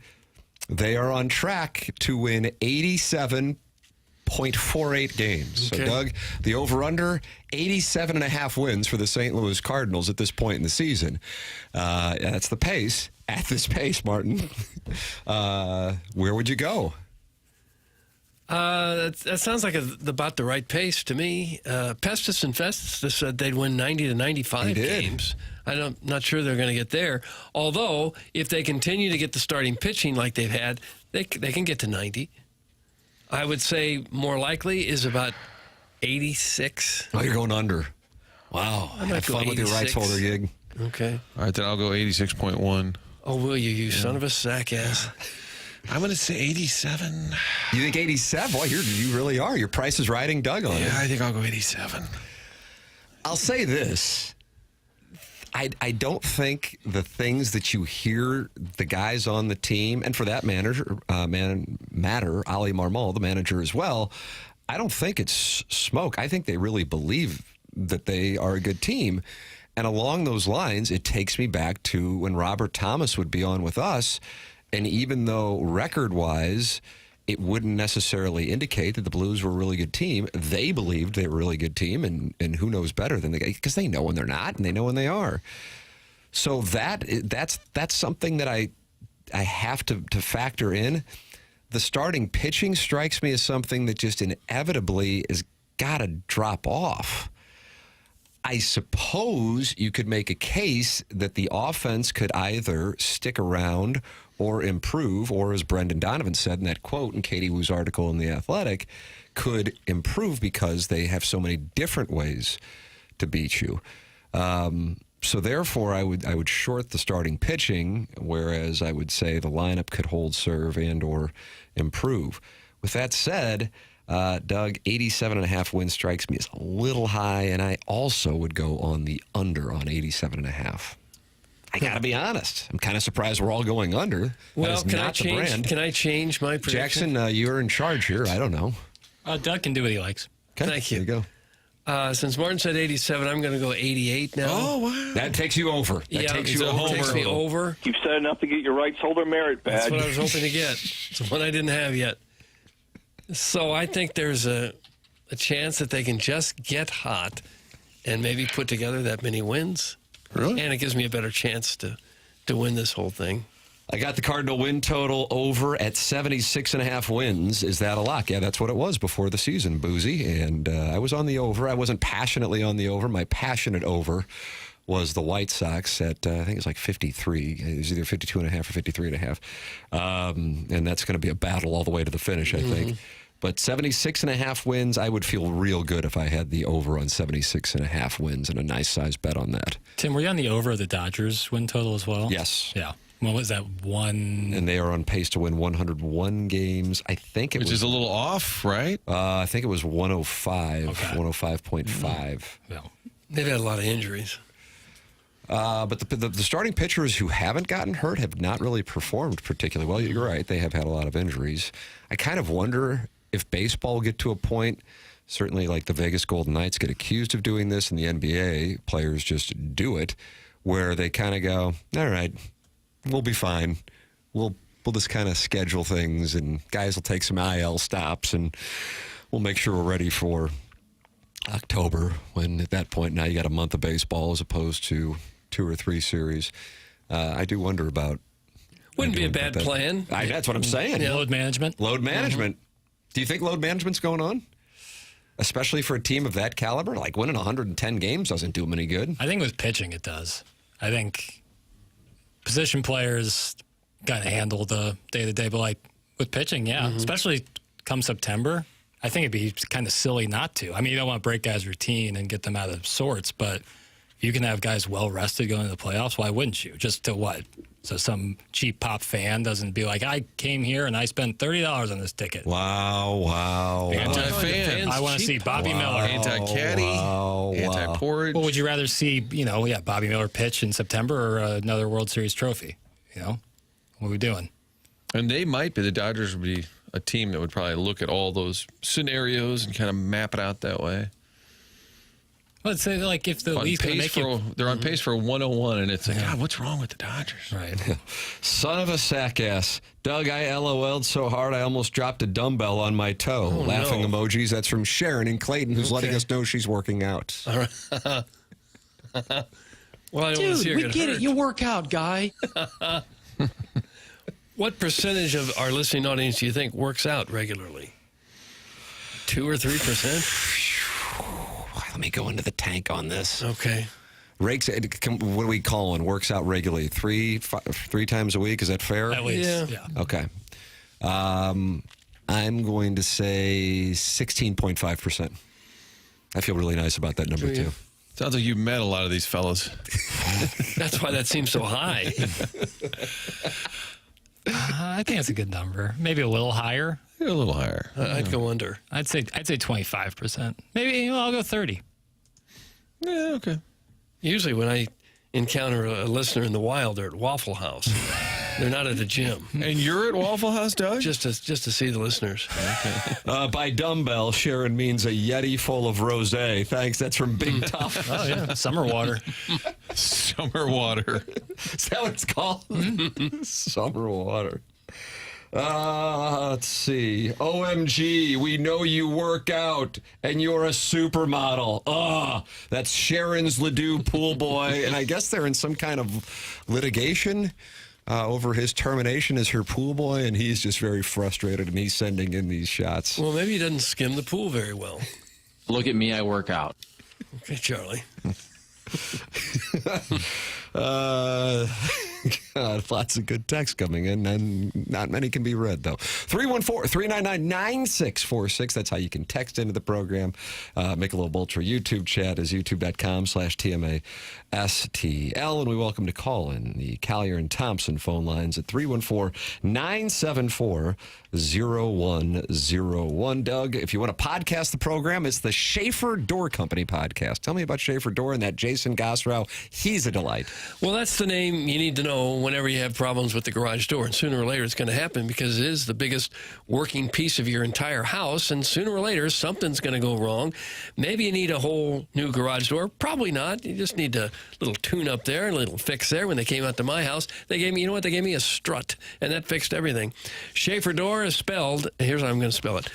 they are on track to win 87.48 games. Okay. So, Doug, the over-under, 87.5 wins for the St. Louis Cardinals at this point in the season. That's the pace. At this pace, Martin, where would you go? That sounds like about the right pace to me. Pestis and Festus said they'd win 90 to 95 games. I'm not sure they're going to get there. Although, if they continue to get the starting pitching like they've had, they can get to 90. I would say more likely is about 86. Oh, you're going under. Wow. I might Have fun go with your rights 86. holder gig. Okay. All right, then I'll go 86.1. Oh, will you son of a sack ass? I'm going to say 87. You think 87? Boy, you really are. Your price is riding Doug on it. Yeah, I think I'll go 87. I'll say this. I don't think the things that you hear the guys on the team, and for that matter, Ali Marmol, the manager as well, I don't think it's smoke. I think they really believe that they are a good team. And along those lines, it takes me back to when Robert Thomas would be on with us. And even though record-wise, it wouldn't necessarily indicate that the Blues were a really good team, they believed they were a really good team, and who knows better than the guy, because they know when they're not, and they know when they are. So that's something that I have to factor in. The starting pitching strikes me as something that just inevitably has got to drop off. I suppose you could make a case that the offense could either stick around or improve, or as Brendan Donovan said in that quote in Katie Wu's article in The Athletic, could improve because they have so many different ways to beat you. So therefore, I would short the starting pitching, whereas I would say the lineup could hold serve and or improve. With that said, Doug, 87.5 wins strikes me as a little high, and I also would go on the under on 87.5. I got to be honest. I'm kind of surprised we're all going under. Well, that is not the brand. Can I change my prediction? Jackson, you're in charge here. I don't know. Doug can do what he likes. Okay. Thank you. There you go. Since Martin said 87, I'm going to go 88 now. Oh, wow. That takes you over. That takes you over. Takes me over. You've said enough to get your rights holder merit badge. That's what I was hoping to get. It's the one I didn't have yet. So I think there's a chance that they can just get hot and maybe put together that many wins. Really? And it gives me a better chance to win this whole thing. I got the Cardinal win total over at 76.5 wins. Is that a lock? Yeah, that's what it was before the season, Boozy. And I was on the over. I wasn't passionately on the over. My passionate over was the White Sox at, I think it's like 53. It was either 52.5 or 53.5. And that's going to be a battle all the way to the finish, I think. But 76.5 wins, I would feel real good if I had the over on 76.5 wins and a nice size bet on that. Tim, were you on the over of the Dodgers win total as well? Yes. Yeah. What was that, one? And they are on pace to win 101 games. I think it was... Which is a little off, right? I think it was 105, Okay. 105.5. Yeah. They've had a lot of injuries. But the starting pitchers who haven't gotten hurt have not really performed particularly well. You're right. They have had a lot of injuries. I kind of wonder if baseball will get to a point, certainly like the Vegas Golden Knights get accused of doing this, and the NBA players just do it, where they kind of go, all right, we'll be fine. We'll just kind of schedule things, and guys will take some IL stops, and we'll make sure we're ready for October, when at that point now you got a month of baseball as opposed to 2 or 3 series. I do wonder about... Wouldn't be a bad plan. That's what I'm saying. Yeah. Load management. Load management. Do you think load management's going on? Especially for a team of that caliber? Like winning 110 games doesn't do them any good. I think with pitching it does. I think position players got to handle the day-to-day, but like with pitching, yeah, especially come September, I think it'd be kind of silly not to. I mean, you don't want to break guys' routine and get them out of sorts, but if you can have guys well-rested going to the playoffs, why wouldn't you? Just to what? So some cheap pop fan doesn't be like, I came here and I spent $30 on this ticket. Wow. Anti-fan. I want to see Bobby Miller. Anti-caddy. Anti-porridge. Well, would you rather see, Bobby Miller pitch in September or another World Series trophy? What are we doing? And they might be, the Dodgers would be a team that would probably look at all those scenarios and kind of map it out that way. Let's say, like, if the league's going to make it... They're on pace for a 101, and it's like, God, what's wrong with the Dodgers? Right. Son of a sack ass. Doug, I LOL'd so hard I almost dropped a dumbbell on my toe. Laughing emojis. That's from Sharon in Clayton, who's letting us know she's working out. All right. Well, I don't want to see her we get get hurt. it. You work out, guy. What percentage of our listening audience do you think works out regularly? 2 or 3%? Let me go into the tank on this. Okay. Rakes, what do we call one? Works out regularly. 3 times a week. Is that fair? At least, yeah. Okay. I'm going to say 16.5%. I feel really nice about that number, too. Sounds like you've met a lot of these fellas. That's why that seems so high. I think that's a good number. Maybe a little higher. A little higher. I'd go under. I'd say 25%. Maybe I'll go 30. Yeah, okay. Usually when I encounter a listener in the wild, they're at Waffle House. They're not at the gym. And you're at Waffle House, Doug? Just to see the listeners. Okay. By dumbbell, Sharon means a Yeti full of rosé. Thanks. That's from Big Tough. Oh, yeah. Summer water. Summer water. Is that what it's called? Summer water. Let's see. OMG, we know you work out and you're a supermodel. That's Sharon's Ledoux pool boy. And I guess they're in some kind of litigation over his termination as her pool boy. And he's just very frustrated and he's sending in these shots. Well, maybe he doesn't skim the pool very well. Look at me, I work out. Okay, Charlie. God, lots of good text coming in, and not many can be read, though. 314-399-9646. That's how you can text into the program. Michelob Ultra YouTube chat is youtube.com/TMASTL. And we welcome to call in the Collier and Thompson phone lines at 314-974-0101. Doug, if you want to podcast the program, it's the Schaefer Door Company podcast. Tell me about Schaefer Door and that Jason Gosrow. He's a delight. Well, that's the name you need to know whenever you have problems with the garage door. And sooner or later it's going to happen because it is the biggest working piece of your entire house. And sooner or later something's going to go wrong. Maybe you need a whole new garage door. Probably not. You just need a little tune up there, a little fix there. When they came out to my house, they gave me, you know what? They gave me a strut. And that fixed everything. Schaefer Door is spelled, here's how I'm going to spell it.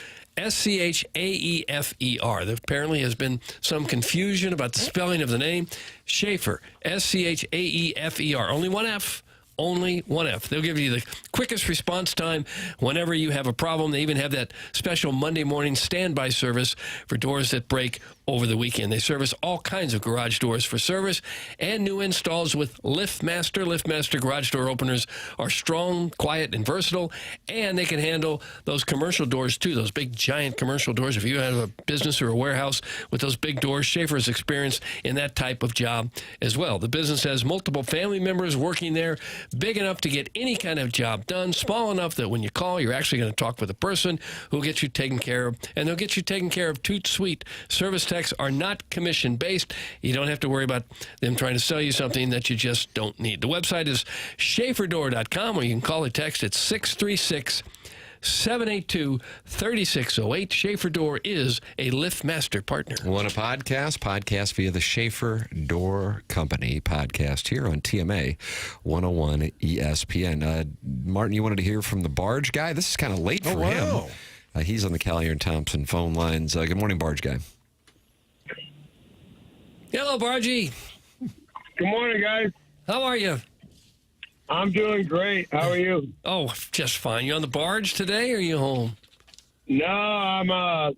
Schaefer. There apparently has been some confusion about the spelling of the name. Schaefer. Schaefer. Only one F. Only one F. They'll give you the quickest response time whenever you have a problem. They even have that special Monday morning standby service for doors that break over the weekend. They service all kinds of garage doors for service and new installs with LiftMaster. LiftMaster garage door openers are strong, quiet, and versatile, and they can handle those commercial doors too, those big giant commercial doors. If you have a business or a warehouse with those big doors, Schaefer's experienced in that type of job as well. The business has multiple family members working there, big enough to get any kind of job done, small enough that when you call, you're actually going to talk with a person who'll get you taken care of, and they'll get you taken care of toot sweet. Service techs are not commission-based. You don't have to worry about them trying to sell you something that you just don't need. The website is schaeferdoor.com, or you can call or text at 636-782-3608. Schaefer Door is a LiftMaster partner. Want a podcast? Podcast via the Schaefer Door Company podcast here on TMA 101 ESPN. Martin, you wanted to hear from the Barge guy? This is kind of late for him. He's on the Collier and Thompson phone lines. Good morning, Barge guy. Hello, Bargy. Good morning, guys. How are you? I'm doing great. How are you? Oh, just fine. You on the barge today, or are you home? No, I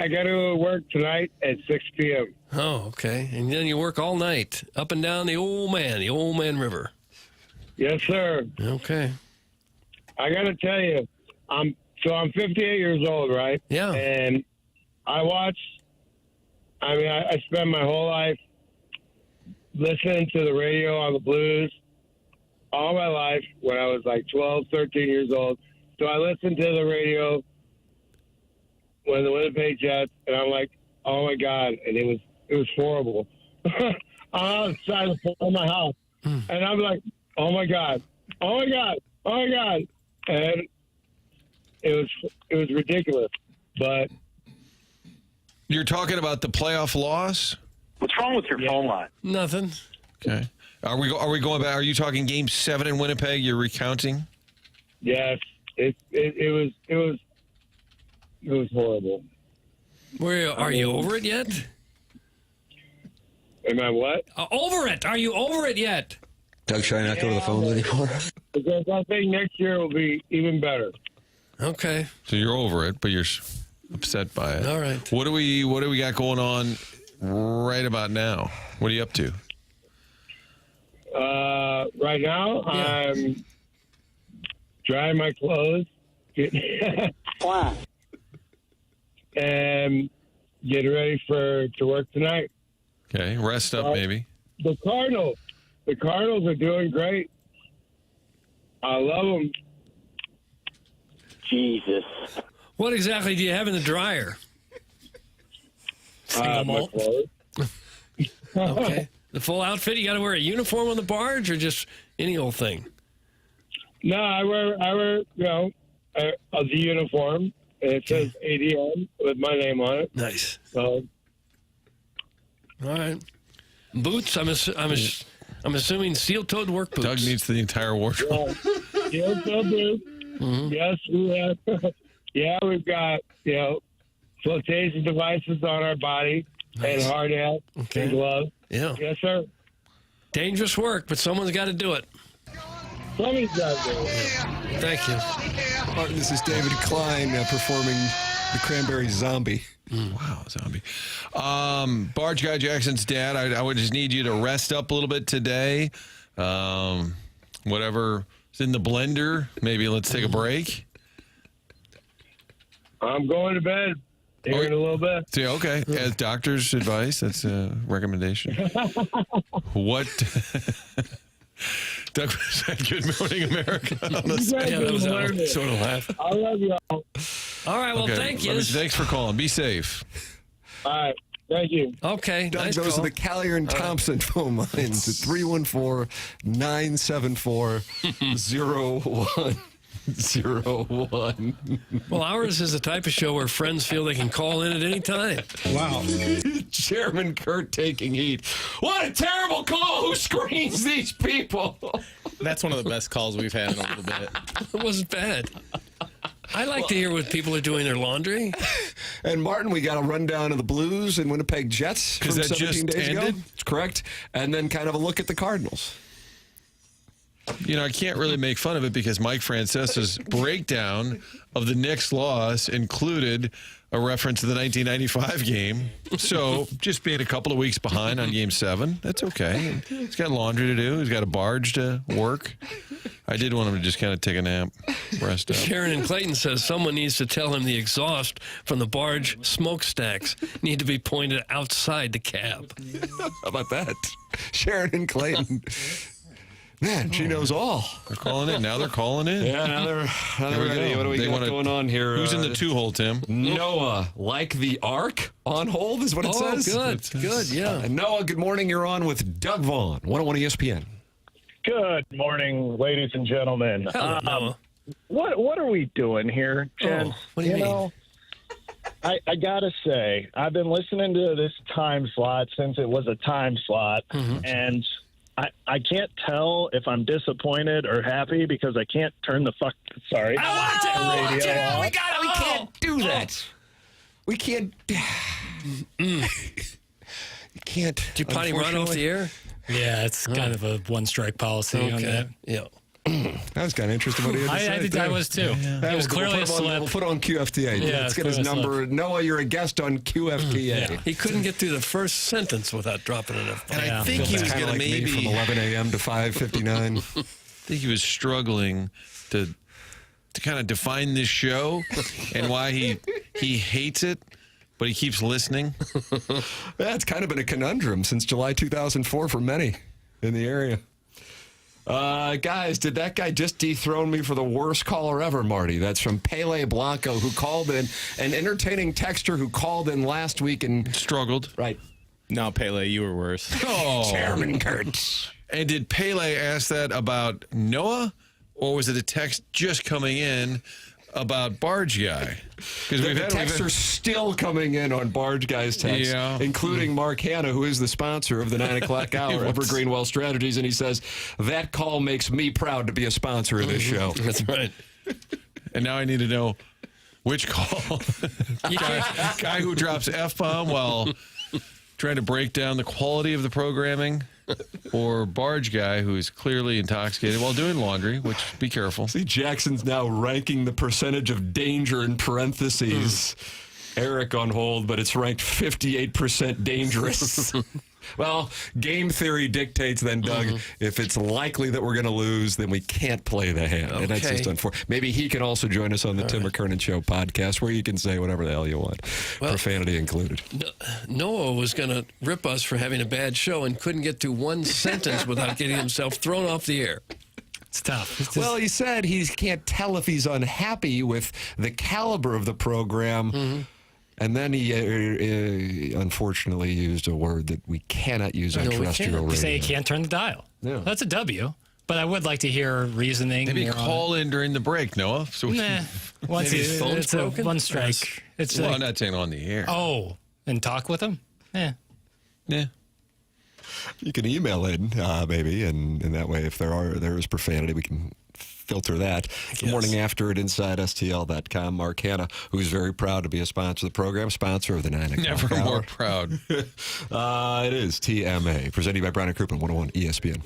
got to work tonight at 6 p.m. Oh, okay. And then you work all night up and down the Old Man River. Yes, sir. Okay. I got to tell you, I'm 58 years old, right? Yeah. And I spent my whole life listening to the radio on the blues all my life when I was like 12, 13 years old. So I listened to the radio when the Winnipeg Jets, and I'm like, oh my God. And it was horrible. I was trying to pull my house. And I'm like, oh my God. Oh my God. Oh my God. And it was ridiculous. But you're talking about the playoff loss? What's wrong with your phone line? Nothing. Okay. Are we going back? Are you talking Game 7 in Winnipeg? You're recounting? Yes. It was horrible. Are you over it yet? Am I what? Over it. Are you over it yet? Doug, should I not go to the phone anymore? Because I think next year will be even better. Okay. So you're over it, but you're upset by it. All right. What do we got going on right about now? What are you up to? Right now, I'm drying my clothes. And getting ready to work tonight. Okay, rest up maybe. The Cardinals are doing great. I love them. Jesus. What exactly do you have in the dryer? My clothes. Okay. The full outfit? You got to wear a uniform on the barge or just any old thing? No, I wear, the uniform. It says ADM with my name on it. Nice. So, all right. Boots? I'm assuming steel-toed work boots. Doug needs the entire wardrobe. steel-toed boots. Mm-hmm. Yes, we have. We've got flotation devices on our body and hard hat and gloves. Yeah. Yes, sir. Dangerous work, but someone's got to do it. Somebody's got to do it. Thank you. Martin, this is David Klein performing the Cranberry Zombie. Wow, zombie. Barge Guy Jackson's dad, I would just need you to rest up a little bit today. Whatever's in the blender, maybe let's take a break. I'm going to bed here in a little bit. See, okay. As doctor's advice, that's a recommendation. What? Doug said, "Good morning, America." That was a sort of laugh. I love y'all. All right, well, thank you. Thanks for calling. Be safe. All right. Thank you. Okay. Doug, nice those call. are the Callier and Thompson phone lines at 314-974-0101. Well, ours is the type of show where friends feel they can call in at any time. Wow. Chairman Kurt taking heat. What a terrible call. Who screens these people? That's one of the best calls we've had in a little bit. It wasn't bad. I like to hear what people are doing their laundry. And Martin, we got a rundown of the Blues and Winnipeg Jets from that 17 just days ago. ended? That's correct. And then kind of a look at the Cardinals. I can't really make fun of it because Mike Francesa's breakdown of the Knicks' loss included a reference to the 1995 game. So just being a couple of weeks behind on Game 7, that's okay. He's got laundry to do. He's got a barge to work. I did want him to just kind of take a nap, rest up. Sharon in Clayton says someone needs to tell him the exhaust from the barge smokestacks need to be pointed outside the cab. How about that? Sharon in Clayton. Man, she knows all. They're calling in. Now they're calling in. Yeah, now they're ready. What do we got going on here? Who's in the 2-hole, Tim? Noah, like the Ark, on hold is what it says. Good, yeah. Noah, good morning. You're on with Doug Vaughn, 101 ESPN. Good morning, ladies and gentlemen. Hello, Noah. What are we doing here, gents? What do you mean? I gotta say, I've been listening to this time slot since it was a time slot, and I can't tell if I'm disappointed or happy because I can't turn the radio off. We can't do that. We can't. You can't. Did you potty run off the air? Yeah, it's kind of a one-strike policy on that. Yeah. I was kind of interested in what he had to say. I was too. It was clearly a slip. We'll put on QFTA. Yeah, Let's get his number. Noah, you're a guest on QFTA. He couldn't get through the first sentence without dropping an F. And I think he was going to maybe from 11 a.m. to 5:59. I think he was struggling to kind of define this show and why he hates it, but he keeps listening. That's kind of been a conundrum since July 2004 for many in the area. Guys, did that guy just dethrone me for the worst caller ever, Marty? That's from Pele Blanco, who called in, an entertaining texter who called in last week and struggled. Right. No, Pele, you were worse. Oh. Chairman Kurtz. And did Pele ask that about Noah, or was it a text just coming in about Barge Guy? Because the texts are still coming in on Barge Guy's text, including Mark Hanna, who is the sponsor of the 9 o'clock hour, Evergreen Wealth Strategies, and he says, that call makes me proud to be a sponsor of this show. That's right. And now I need to know which call. guy who drops F-bomb while trying to break down the quality of the programming, or Barge Guy who is clearly intoxicated while doing laundry, which, be careful. See, Jackson's now ranking the percentage of danger in parentheses. Eric on hold, but it's ranked 58% dangerous. Well, game theory dictates then, Doug, if it's likely that we're going to lose, then we can't play the hand. And that's just unfortunate. Maybe he can also join us on the Tim McKernan Show podcast where you can say whatever the hell you want, profanity included. Noah was going to rip us for having a bad show and couldn't get through one sentence without getting himself thrown off the air. It's tough. Well, he said he can't tell if he's unhappy with the caliber of the program. And then he unfortunately used a word that we cannot use on terrestrial radio. You say he can't turn the dial. Yeah. That's a W. But I would like to hear reasoning. Maybe call in during the break, Noah. So nah. Once Maybe his phone's it's broken? one strike. It's well, I'm not saying on the air. Oh, and talk with him? Yeah. Yeah. You can email in, maybe, and in that way, if there is profanity, we can filter that. The morning after at InsideSTL.com. Mark Hanna, who's very proud to be a sponsor of the program, sponsor of the 9 o'clock Never hour. more proud. It is TMA, presented by Brown & Crouppen, 101 ESPN.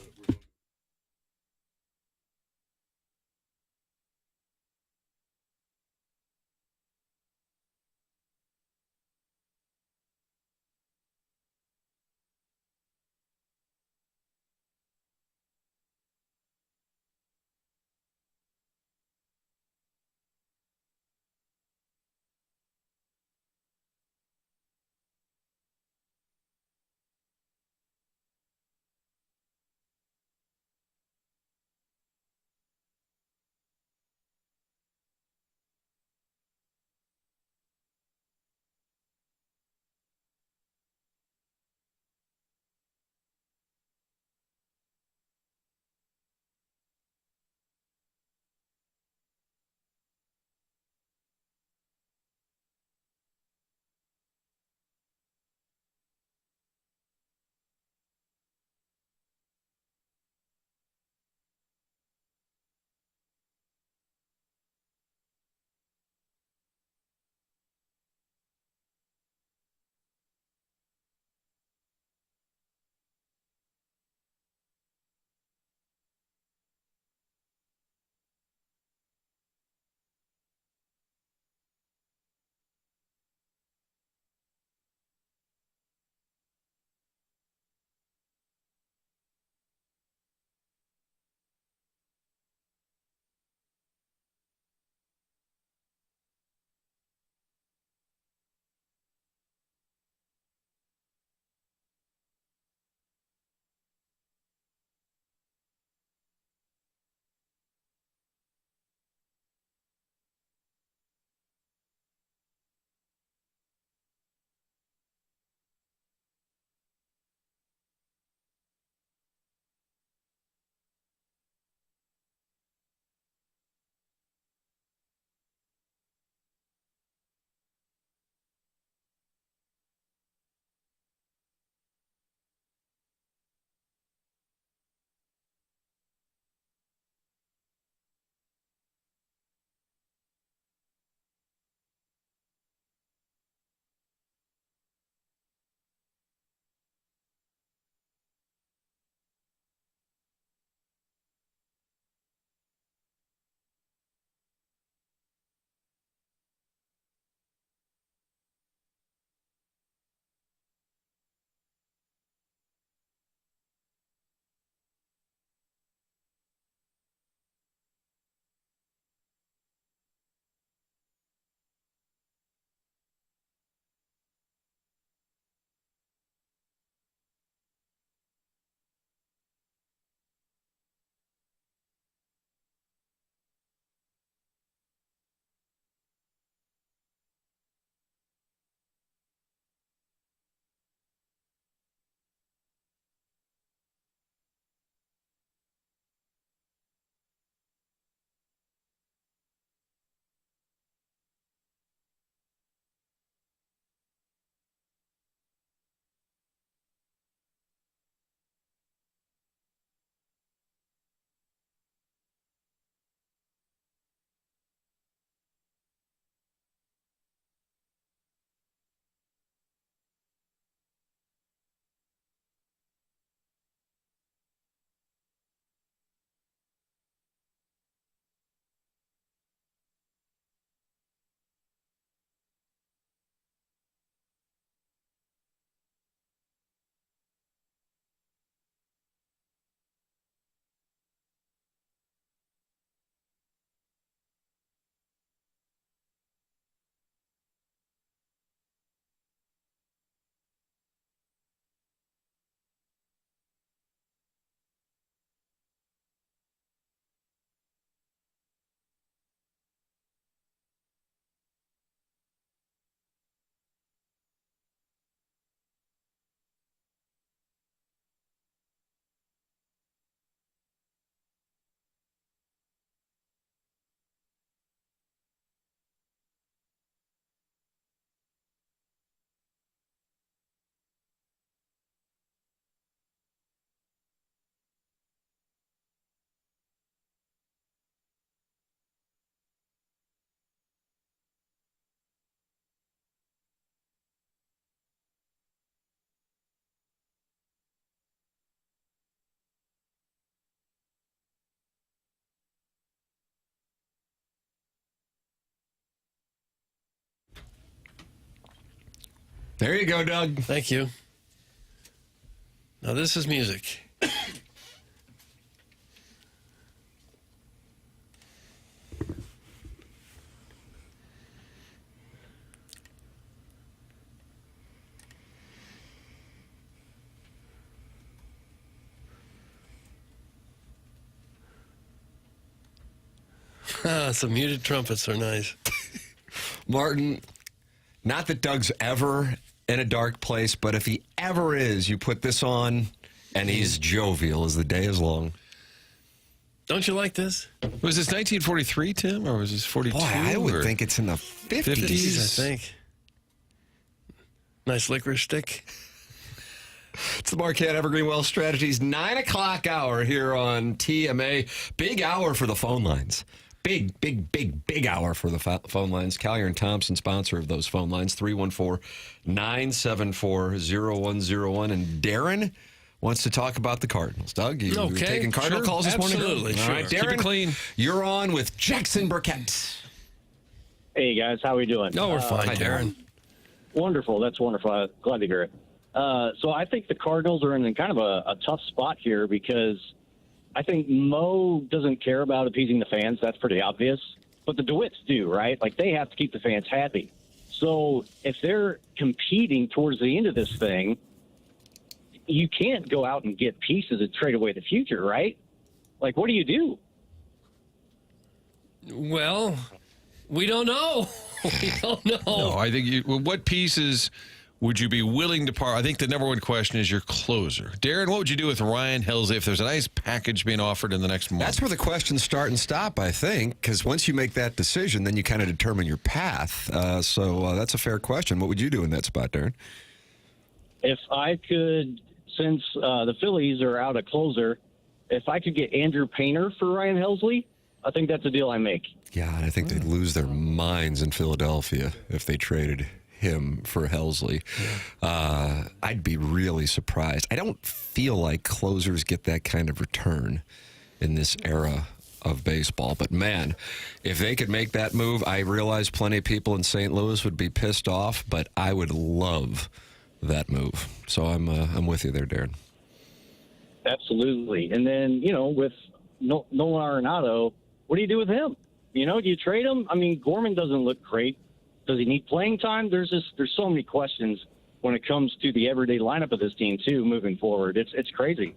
There you go, Doug. Thank you. Now this is music. Some muted trumpets are nice. Martin, not that Doug's ever in a dark place, but if he ever is, you put this on, and he's jovial as the day is long. Don't you like this? Was this 1943, Tim, or was this 42? Boy, I would think it's in the 50s. I think. Nice licorice stick. It's the Marquette Evergreen Wealth Strategies 9 o'clock hour here on TMA. Big hour for the phone lines. Big hour for the phone lines. Collier and Thompson, sponsor of those phone lines, 314-974-0101. And Darren wants to talk about the Cardinals. Doug, you taking Cardinal calls this morning? Absolutely, All right, sure. Darren, Keep it clean. You're on with Jackson Burkett. Hey, guys. How are we doing? No, we're fine, Darren. Wonderful. That's wonderful. Glad to hear it. So I think the Cardinals are in kind of a tough spot here because I think Mo doesn't care about appeasing the fans. That's pretty obvious. But the DeWitts do, right? Like, they have to keep the fans happy. So if they're competing towards the end of this thing, you can't go out and get pieces and trade away the future, right? Like, what do you do? Well, we don't know. We don't know. No, I think what pieces would you be willing to part? I think the number one question is your closer. Darren, what would you do with Ryan Helsley if there's a nice package being offered in the next month? That's where the questions start and stop, I think, because once you make that decision, then you kind of determine your path. So that's a fair question. What would you do in that spot, Darren? If I could, since the Phillies are out a closer, if I could get Andrew Painter for Ryan Helsley, I think that's a deal I make. Yeah, and I think they'd lose their minds in Philadelphia if they traded him for Helsley. I'd be really surprised. I don't feel like closers get that kind of return in this era of baseball. But, man, if they could make that move, I realize plenty of people in St. Louis would be pissed off, but I would love that move. So I'm with you there, Darren. Absolutely. And then, with Nolan Arenado, what do you do with him? Do you trade him? I mean, Gorman doesn't look great. Does he need playing time? There's so many questions when it comes to the everyday lineup of this team, too, moving forward. It's crazy.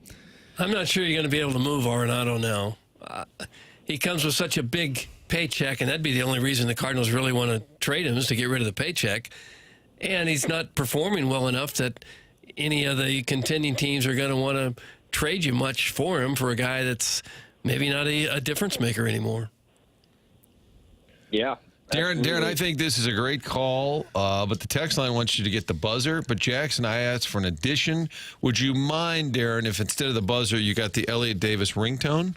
I'm not sure you're going to be able to move Arenado now. He comes with such a big paycheck, and that'd be the only reason the Cardinals really want to trade him is to get rid of the paycheck. And he's not performing well enough that any of the contending teams are going to want to trade you much for him for a guy that's maybe not a difference maker anymore. Yeah. Darren, I think this is a great call, but the text line wants you to get the buzzer. But Jackson, I asked for an addition. Would you mind, Darren, if instead of the buzzer you got the Elliot Davis ringtone?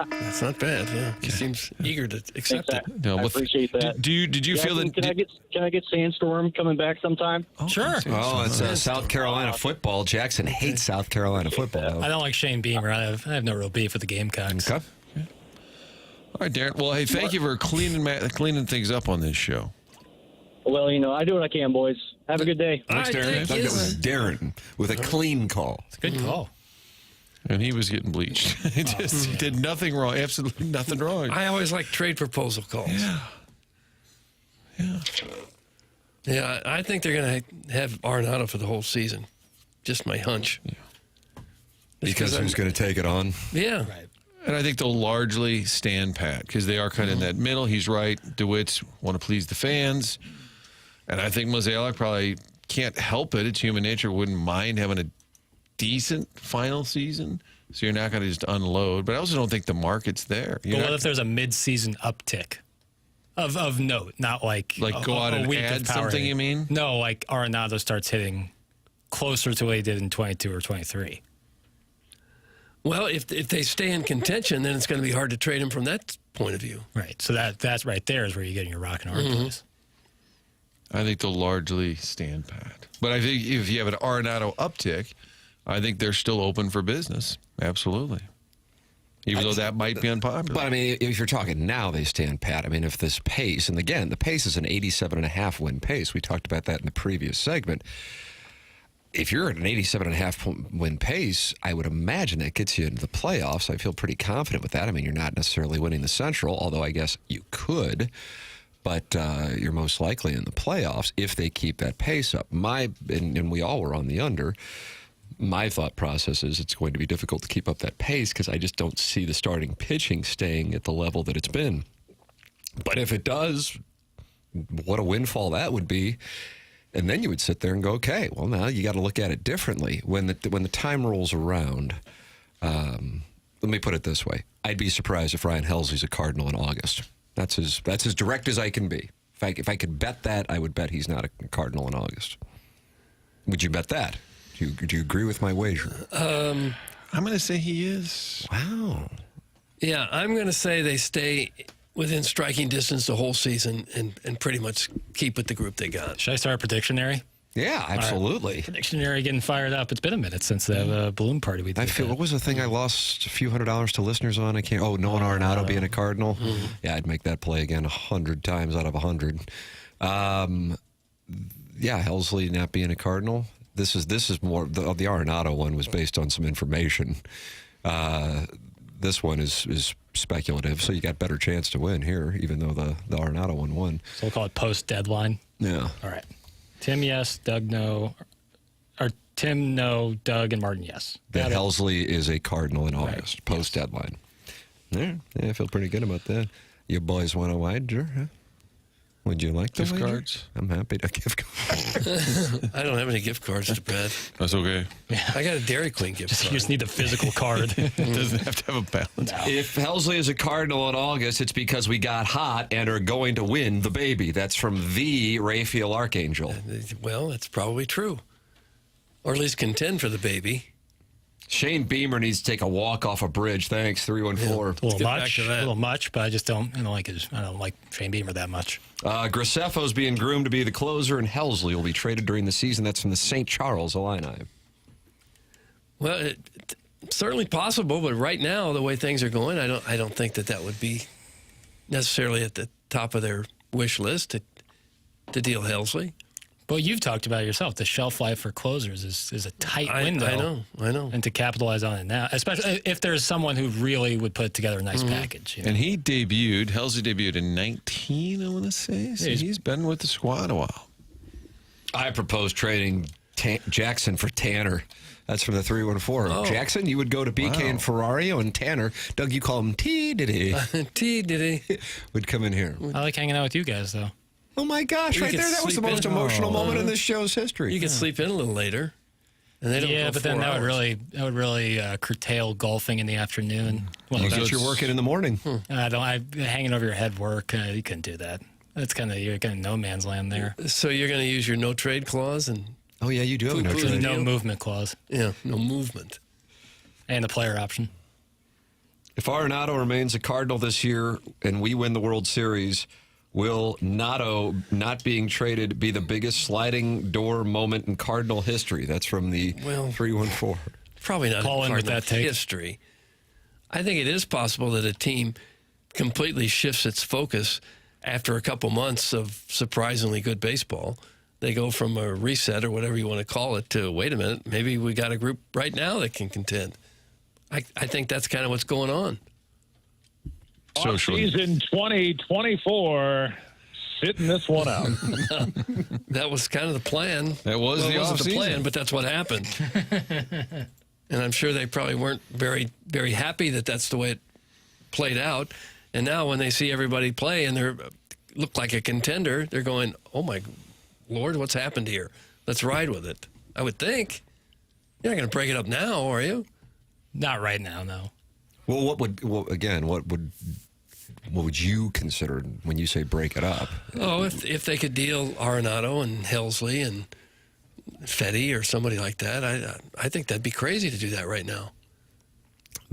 That's not bad. Yeah, he seems eager to accept it. No, I appreciate that. Did you feel that? Can I get Sandstorm coming back sometime? Sure. Oh, it's South Carolina football. Jackson hates South Carolina football. I don't like Shane Beamer. I have no real beef with the Gamecocks. Okay. All right, Darren. Well, hey, thank you for cleaning things up on this show. Well, I do what I can, boys. Have a good day. Thanks, Darren. That was Darren with a clean call. It's a good call. And he was getting bleached. He just did nothing wrong. Absolutely nothing wrong. I always like trade proposal calls. Yeah, I think they're going to have Arenado for the whole season. Just my hunch. Yeah. Because who's going to take it on? Yeah. Right. And I think they'll largely stand pat because they are kind of in that middle. He's right. DeWitts want to please the fans. And I think Mozeliak probably can't help it. It's human nature. Wouldn't mind having a decent final season. So you're not going to just unload. But I also don't think the market's there. But what if there's a mid-season uptick of note? Not like go out and add something, you mean? No, like Arenado starts hitting closer to what he did in 22 or 23. Well, if they stay in contention, then it's going to be hard to trade him from that point of view. Right. So that's right there is where you're getting your rock and hard plays. I think they'll largely stand pat. But I think if you have an Arenado uptick, I think they're still open for business. Absolutely. Even though that might be unpopular. But, I mean, if you're talking now, they stand pat. I mean, if this pace, and again, the pace is an 87.5 win pace. We talked about that in the previous segment. If you're at an 87.5 win pace, I would imagine that gets you into the playoffs. I feel pretty confident with that. I mean, you're not necessarily winning the Central, although I guess you could. But you're most likely in the playoffs if they keep that pace up. And we all were on the under. My thought process is it's going to be difficult to keep up that pace because I just don't see the starting pitching staying at the level that it's been. But if it does, what a windfall that would be. And then you would sit there and go, okay, well, now you got to look at it differently. When the time rolls around, let me put it this way. I'd be surprised if Ryan Helsley's a Cardinal in August. That's as direct as I can be. If I could bet that, I would bet he's not a Cardinal in August. Would you bet that? Do you agree with my wager? I'm going to say he is. Wow. Yeah, I'm going to say they stay within striking distance the whole season and pretty much keep with the group they got. Should I start a predictionary? Yeah, absolutely. Right. Predictionary getting fired up. It's been a minute since that balloon party we did. I feel, what was the thing I lost a few $100s to listeners on? I can't. Oh, Nolan Arenado being a Cardinal. Mm-hmm. Yeah, I'd make that play again 100 times out of 100. Yeah, Helsley not being a Cardinal. This is more the Arenado one was based on some information. This one is speculative, so you got better chance to win here, even though the Arenado one won. So we'll call it post deadline. Yeah. All right. Tim, yes. Doug, no. Or Tim, no. Doug and Martin, yes. That Helsley is a Cardinal in August, right. Post deadline. Yeah, I feel pretty good about that. You boys want a wager? Huh? Would you like gift wager? Cards? I'm happy to give cards. I don't have any gift cards to bet. That's okay. I got a Dairy Queen gift card. You just need the physical card. It doesn't have to have a balance. No. If Helsley is a Cardinal in August, it's because we got hot and are going to win the baby. That's from the Raphael Archangel. Well, that's probably true. Or at least contend for the baby. Shane Beamer needs to take a walk off a bridge. Thanks, 314. A little much, but I don't like Shane Beamer that much. Graceffo's being groomed to be the closer, and Helsley will be traded during the season. That's from the St. Charles Illini. Well, it's certainly possible, but right now, the way things are going, I don't think that would be necessarily at the top of their wish list to deal Helsley. Well, you've talked about it yourself. The shelf life for closers is a tight window. I know. And to capitalize on it now, especially if there's someone who really would put together a nice package. You know? And Helsley debuted in 19, I want to say. So he's been with the squad a while. I propose trading Jackson for Tanner. That's from the 314. Oh. Jackson, you would go to BK and Ferrario, and Tanner, Doug, you call him T-Diddy. T-Diddy. Would come in here. I like hanging out with you guys, though. Oh, my gosh, right there. That was the most emotional moment in this show's history. You could sleep in a little later. And they don't but then that would really curtail golfing in the afternoon. Well, you're working in the morning. Hanging over your head work. You couldn't do that. That's you're kind of no man's land there. So you're going to use your no trade clause and. Oh yeah, you do have a no trade. No movement clause. Yeah, no movement. And the player option. If Arenado remains a Cardinal this year and we win the World Series, will Nato not being traded be the biggest sliding door moment in Cardinal history? That's from the 314. Probably not in Cardinal history. I think it is possible that a team completely shifts its focus after a couple months of surprisingly good baseball. They go from a reset or whatever you want to call it to, wait a minute, maybe we got a group right now that can contend. I think that's kind of what's going on. Season 2024, sitting this one out. That was kind of the plan. That was it wasn't the plan, but that's what happened. And I'm sure they probably weren't very, very happy that that's the way it played out. And now when they see everybody play and they look like a contender, they're going, oh, my Lord, what's happened here? Let's ride with it. I would think. You're not going to break it up now, are you? Not right now, no. Well, what would you consider when you say break it up? Oh, if they could deal Arenado and Helsley and Fetty or somebody like that, I think that'd be crazy to do that right now.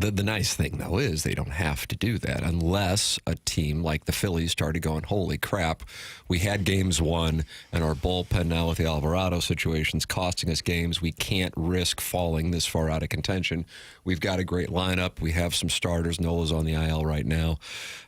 The nice thing, though, is they don't have to do that unless a team like the Phillies started going, holy crap, we had games won, and our bullpen now with the Alvarado situation's costing us games. We can't risk falling this far out of contention. We've got a great lineup. We have some starters. Nola's on the IL right now,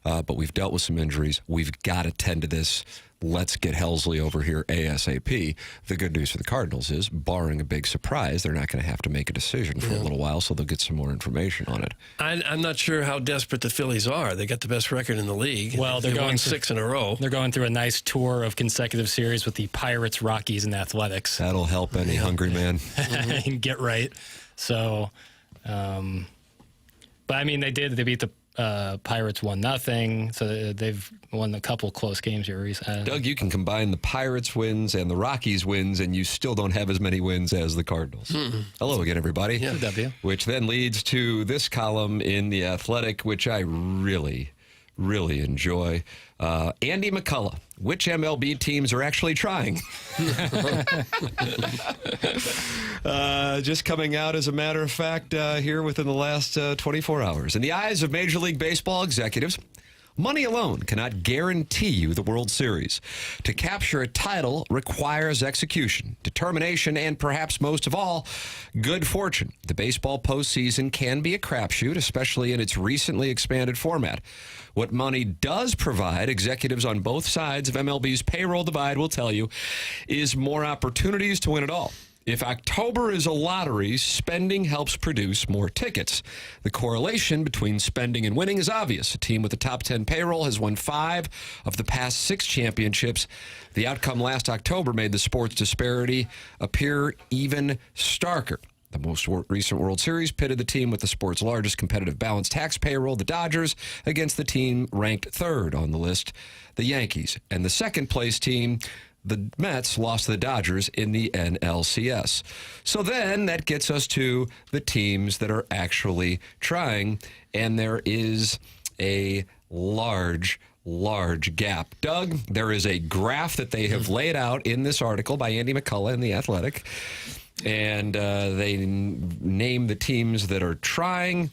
but we've dealt with some injuries. We've got to tend to this. Let's get Helsley over here ASAP. The good news for the Cardinals is, barring a big surprise, they're not going to have to make a decision for a little while, so they'll get some more information on it. I'm not sure how desperate the Phillies are. They got the best record in the league. Well, they're going going 6 in a row. They're going through a nice tour of consecutive series with the Pirates, Rockies, and Athletics. That'll help any hungry man. Get right. So, but I mean, they beat the Pirates 1-0, so they've won a couple close games here recently. Doug, you can combine the Pirates wins and the Rockies wins, and you still don't have as many wins as the Cardinals. Hello again, everybody. Yeah, W. Which then leads to this column in The Athletic, which I really enjoy. Andy McCullough. Which MLB teams are actually trying? Just coming out, as a matter of fact, here within the last 24 hours. In the eyes of Major League Baseball executives, money alone cannot guarantee you the World Series. To capture a title requires execution, determination, and perhaps most of all, good fortune. The baseball postseason can be a crapshoot, especially in its recently expanded format. What money does provide, executives on both sides of MLB's payroll divide will tell you, is more opportunities to win it all. If October is a lottery, spending helps produce more tickets. The correlation between spending and winning is obvious. A team with a top 10 payroll has won 5 of the past 6 championships. The outcome last October made the sports disparity appear even starker. The most recent World Series pitted the team with the sport's largest competitive balanced tax payroll, the Dodgers, against the team ranked 3rd on the list, the Yankees. And the second-place team, the Mets, lost to the Dodgers in the NLCS. So then that gets us to the teams that are actually trying, and there is a large gap. Doug, there is a graph that they have laid out in this article by Andy McCullough in The Athletic, and they name the teams that are trying,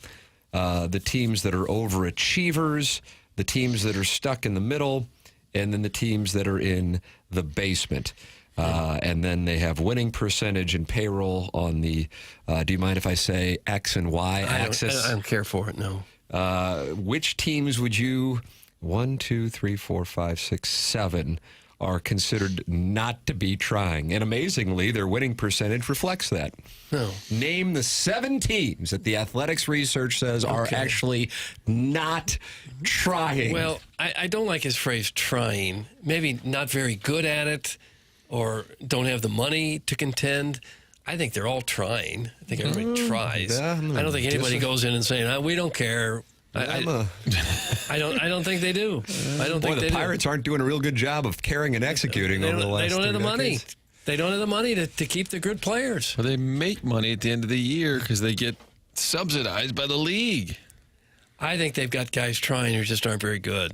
the teams that are overachievers, the teams that are stuck in the middle, and then the teams that are in the basement. And then they have winning percentage and payroll on the, do you mind if I say X and Y axis? I don't care for it, no. Which teams would you, 1, 2, 3, 4, 5, 6, 7, are considered not to be trying? And amazingly, their winning percentage reflects that. No. Name the 7 teams that the Athletics research says are actually not trying. Well, I don't like his phrase trying. Maybe not very good at it or don't have the money to contend. I think they're all trying. I think everybody tries. I don't think anybody goes in and saying, we don't care. I don't think they do. I don't think the Pirates aren't doing a real good job of carrying and executing over the last 2 decades. They don't have the money. They don't have the money to keep the good players. Well, they make money at the end of the year because they get subsidized by the league. I think they've got guys trying who just aren't very good.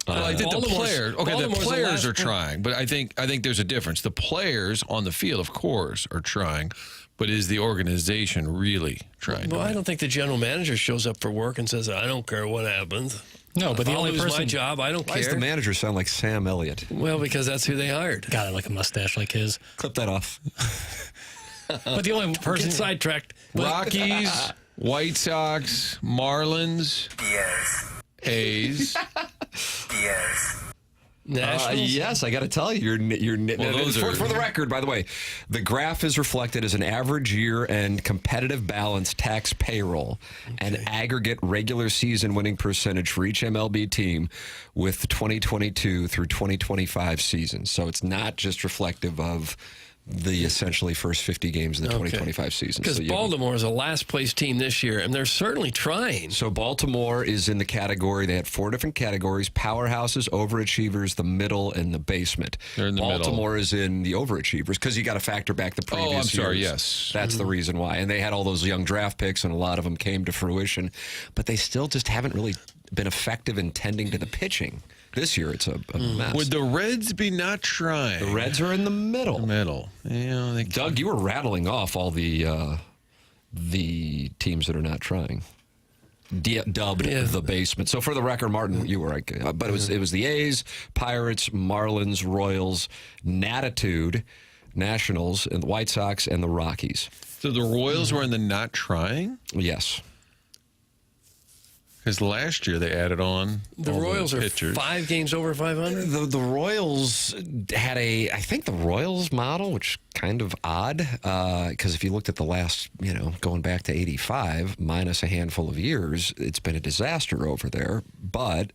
I think the players. Okay, the players are trying, but I think there's a difference. The players on the field, of course, are trying. But is the organization really trying? Well, I don't think the general manager shows up for work and says, I don't care what happens. No, but the only person... my job, I don't care. Why does the manager sound like Sam Elliott? Well, because that's who they hired. Got it, like a mustache like his. Clip that off. But the only person... Get sidetracked. Rockies, White Sox, Marlins, A's. Yes, I got to tell you, for the record, by the way, the graph is reflected as an average year-end competitive balance tax payroll and aggregate regular season winning percentage for each MLB team with the 2022 through 2025 seasons. So it's not just reflective of the essentially first 50 games of the 2025 season. Because Baltimore is a last-place team this year, and they're certainly trying. So Baltimore is in the category, they had 4 different categories: powerhouses, overachievers, the middle, and the basement. They're in the Baltimore middle. Is in the overachievers because you got to factor back the previous years. Oh, I'm sorry, yes. That's the reason why. And they had all those young draft picks, and a lot of them came to fruition. But they still just haven't really been effective in tending to the pitching. This year, it's a mess. Would the Reds be not trying? The Reds are in the middle. Yeah, Doug, you were rattling off all the teams that are not trying. dubbed the basement. So for the record, Martin, you were right. But it was the A's, Pirates, Marlins, Royals, Natitude, Nationals, and the White Sox, and the Rockies. So the Royals were in the not trying? Yes. Because last year they added on the Royals are 5 games over 500. The Royals had I think the Royals model, which kind of odd, because if you looked at the last, going back to 85, minus a handful of years, it's been a disaster over there. But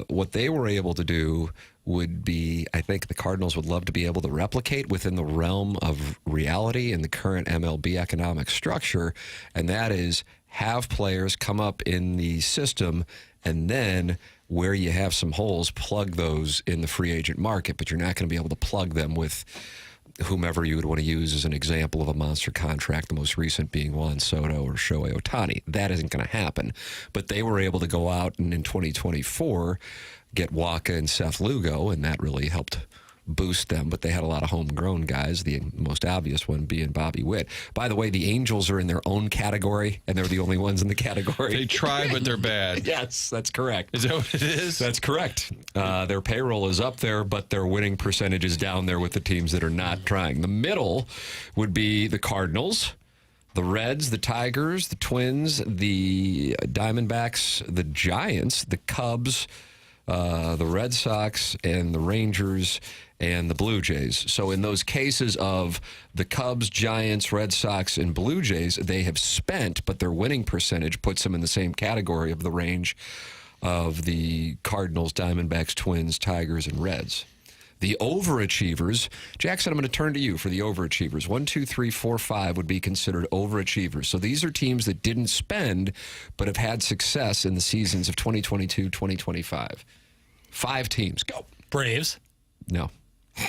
what they were able to do would be, I think the Cardinals would love to be able to replicate within the realm of reality in the current MLB economic structure, and that is have players come up in the system and then where you have some holes, plug those in the free agent market, but you're not going to be able to plug them with whomever you would want to use as an example of a monster contract, the most recent being Juan Soto or Shohei Ohtani. That isn't going to happen. But they were able to go out and in 2024 get Waka and Seth Lugo, and that really helped boost them. But they had a lot of homegrown guys, the most obvious one being Bobby Witt. By the way, the Angels are in their own category, and they're the only ones in the category. They try, but they're bad. Yes, that's correct. Is that what it is? That's correct. Their payroll is up there, but their winning percentage is down there with the teams that are not trying. The middle would be the Cardinals, the Reds, the Tigers, the Twins, the Diamondbacks, the Giants, the Cubs, the Red Sox, and the Rangers, and the Blue Jays. So in those cases of the Cubs, Giants, Red Sox, and Blue Jays, they have spent, but their winning percentage puts them in the same category of the range of the Cardinals, Diamondbacks, Twins, Tigers, and Reds. The overachievers, Jackson, I'm going to turn to you for the overachievers. 1, 2, 3, 4, 5 would be considered overachievers. So these are teams that didn't spend, but have had success in the seasons of 2022, 2025. 5 teams. Go. Braves. No.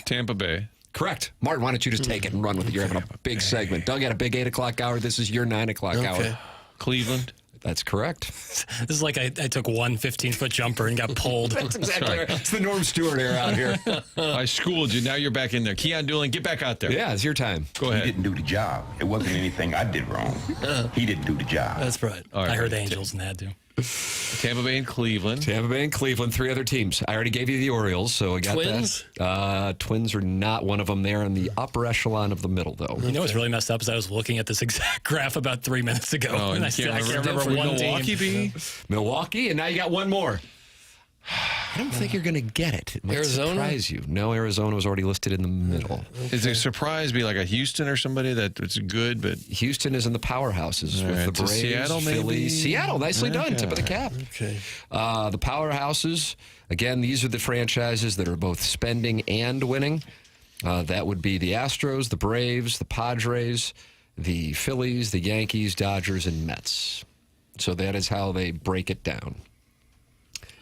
Tampa Bay. Correct. Martin, why don't you just take it and run with it? You're having a big segment. Doug had a big 8 o'clock hour. This is your 9 o'clock hour. Cleveland. That's correct. This is like I took one 15-foot jumper and got pulled. That's exactly right. It's the Norm Stewart era out here. I schooled you. Now you're back in there. Keon Dooling, get back out there. Yeah, it's your time. Go ahead. He didn't do the job. It wasn't anything I did wrong. He didn't do the job. That's right. All right, I heard Angels and had to. Tampa Bay and Cleveland. Tampa Bay and Cleveland, 3 other teams. I already gave you the Orioles, so I got Twins? that. Twins are not one of them. They're in the upper echelon of the middle, though. You know what's really messed up is I was looking at this exact graph about 3 minutes ago. Oh, and I can't remember Would one Milwaukee team. be? Milwaukee, and now you got one more. I don't think you're going to get it. It might Arizona? surprise you. No, Arizona was already listed in the middle. Is it a surprise be like a Houston or somebody that's good, but Houston is in the powerhouses with the Braves, Seattle, maybe? Phillies. Seattle, nicely done. Tip of the cap. Okay. The powerhouses, again, these are the franchises that are both spending and winning. That would be the Astros, the Braves, the Padres, the Phillies, the Yankees, Dodgers, and Mets. So that is how they break it down.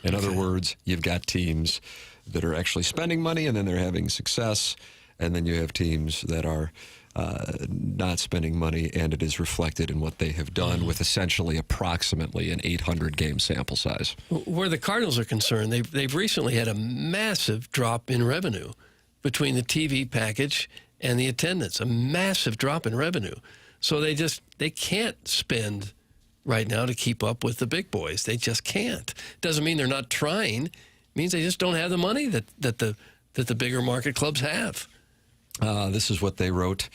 In other words, you've got teams that are actually spending money and then they're having success, and then you have teams that are not spending money, and it is reflected in what they have done with essentially approximately an 800-game sample size. Where the Cardinals are concerned, they've recently had a massive drop in revenue between the TV package and the attendance, a massive drop in revenue. So they can't spend right now to keep up with the big boys. They just can't. Doesn't mean they're not trying. It means they just don't have the money that the bigger market clubs have. This is what they wrote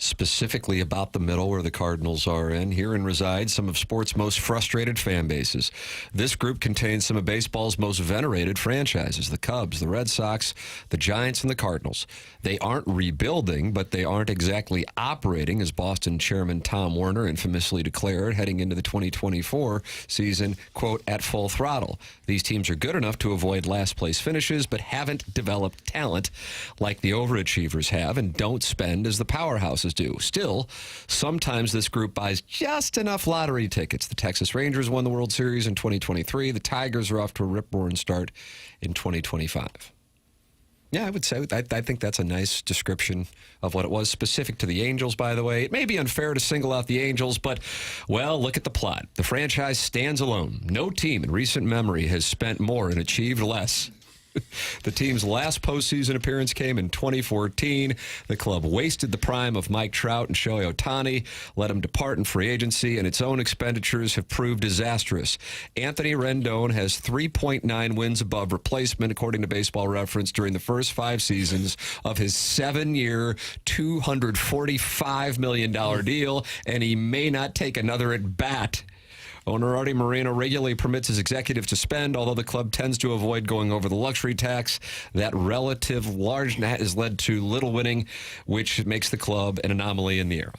specifically about the middle where the Cardinals are in. Herein reside some of sports' most frustrated fan bases. This group contains some of baseball's most venerated franchises, the Cubs, the Red Sox, the Giants, and the Cardinals. They aren't rebuilding, but they aren't exactly operating, as Boston chairman Tom Werner infamously declared heading into the 2024 season, quote, at full throttle. These teams are good enough to avoid last place finishes, but haven't developed talent like the overachievers have, and don't spend as the powerhouses do. Still, sometimes this group buys just enough lottery tickets. The Texas Rangers won the World Series in 2023. The Tigers are off to a rip-roaring start in 2025. Yeah, I would say, I think that's a nice description of what it was, specific to the Angels, by the way. It may be unfair to single out the Angels, but, well, look at the plot. The franchise stands alone. No team in recent memory has spent more and achieved less. The team's last postseason appearance came in 2014. The club wasted the prime of Mike Trout and Shohei Ohtani, let him depart in free agency, and its own expenditures have proved disastrous. Anthony Rendon has 3.9 wins above replacement, according to Baseball Reference, during the first 5 seasons of his 7-year, $245 million deal, and he may not take another at bat. Owner Artie Moreno regularly permits his executives to spend, although the club tends to avoid going over the luxury tax. That relative largeness has led to little winning, which makes the club an anomaly in the era.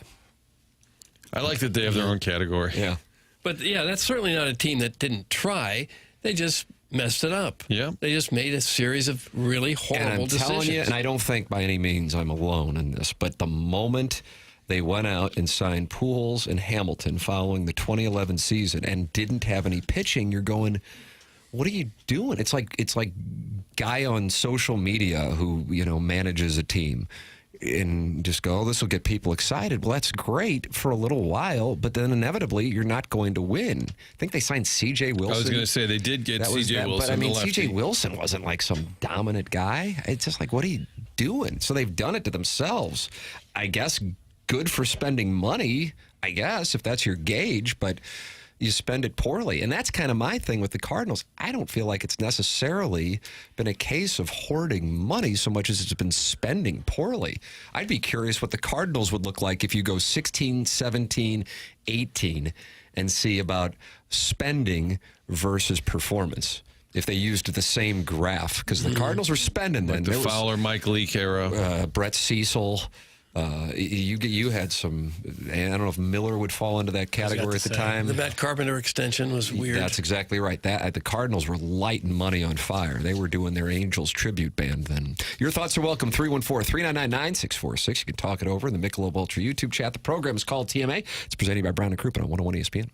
I like that they have their own category. Yeah. But, yeah, that's certainly not a team that didn't try. They just messed it up. Yeah. They just made a series of really horrible decisions. And I'm telling you, and I don't think by any means I'm alone in this, but the moment they went out and signed Pujols and Hamilton following the 2011 season and didn't have any pitching, you're going, what are you doing? It's like guy on social media who, manages a team and just go, oh, this will get people excited. Well, that's great for a little while, but then inevitably you're not going to win. I think they signed C.J. Wilson. I was going to say they did get C.J. Wilson. But I mean, C.J. Wilson wasn't like some dominant guy. It's just like, what are you doing? So they've done it to themselves. I guess good for spending money, I guess, if that's your gauge, but you spend it poorly. And that's kind of my thing with the Cardinals. I don't feel like it's necessarily been a case of hoarding money so much as it's been spending poorly. I'd be curious what the Cardinals would look like if you go 16, 17, 18 and see about spending versus performance. If they used the same graph, because the Cardinals were spending then. Like the Fowler, Mike Leake era. Brett Cecil. You had some, I don't know if Miller would fall into that category at the time. The Matt Carpenter extension was weird. That's exactly right. The Cardinals were lighting money on fire. They were doing their Angels tribute band then. Your thoughts are welcome. 314-399-9646. You can talk it over in the Michelob Ultra YouTube chat. The program is called TMA. It's presented by Brown & Crouppen on 101 ESPN.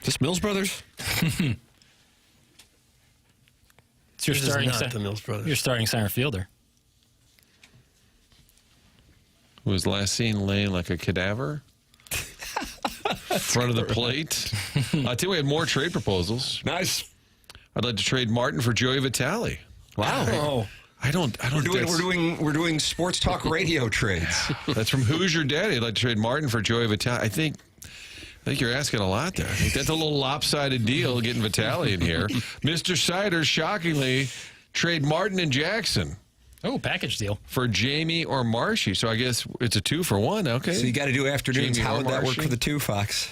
this Mills Brothers? It's your This is starting not the Mills Brothers. Your starting center fielder. Who was last seen laying like a cadaver? Front of the plate. I tell you, we had more trade proposals. Nice. I'd like to trade Martin for Joey Vitale. Wow. Oh. I don't. We're doing sports talk radio trades. That's from Who's Your Daddy. I'd like to trade Martin for Joey Vitale. I think you're asking a lot there. I think that's a little lopsided deal getting Vitale in here. Mr. Siders, shockingly, trade Martin and Jackson. Oh, package deal. For Jamie or Marshy. So I guess it's a 2-for-1. Okay. So you got to do afternoons. Jamie How or would that work Marshy? for the two, Fox?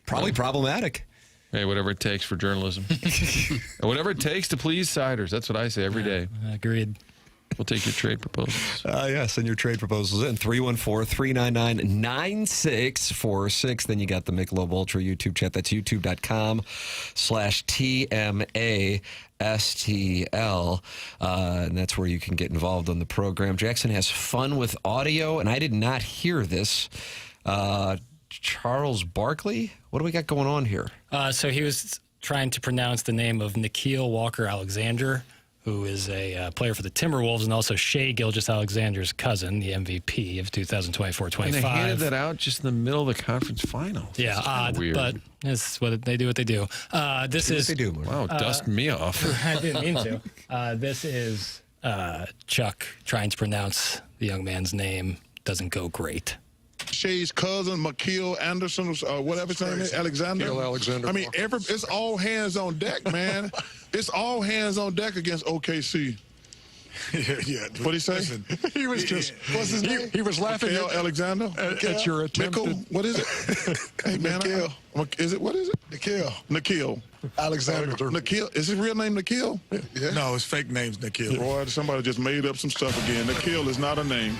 Probably problematic. Hey, whatever it takes for journalism. Whatever it takes to please Siders. That's what I say every day. Agreed. We'll take your trade proposals. Send your trade proposals in 314-399-9646. Then you got the Michelob Ultra YouTube chat. That's youtube.com/TMASTL. And that's where you can get involved on the program. Jackson has fun with audio, and I did not hear this. Charles Barkley? What do we got going on here? So he was trying to pronounce the name of Nikhil Walker-Alexander, who is a player for the Timberwolves, and also Shea Gilgeous-Alexander's cousin, the MVP of 2024-25. And they handed that out just in the middle of the conference final. Yeah, odd, weird. but it's what they do. What they do. This is what they do. Wow, dust me off. I didn't mean to. This is Chuck trying to pronounce the young man's name. Doesn't go great. Shea's cousin, McKeel Anderson, whatever his name is, Alexander. Nikhil Alexander. I mean, it's all hands on deck, man. It's all hands on deck against OKC. Yeah. What'd he say? Listen, he was just. What's his name? He was laughing Nikhil Alexander. at your attempt. What is it? Hey, man. Nikhil. What is it? Nikhil Alexander. Nikhil. Is his real name Nikhil? Yeah. No, his fake name's Nikhil. Boy, somebody just made up some stuff again. Nikhil is not a name.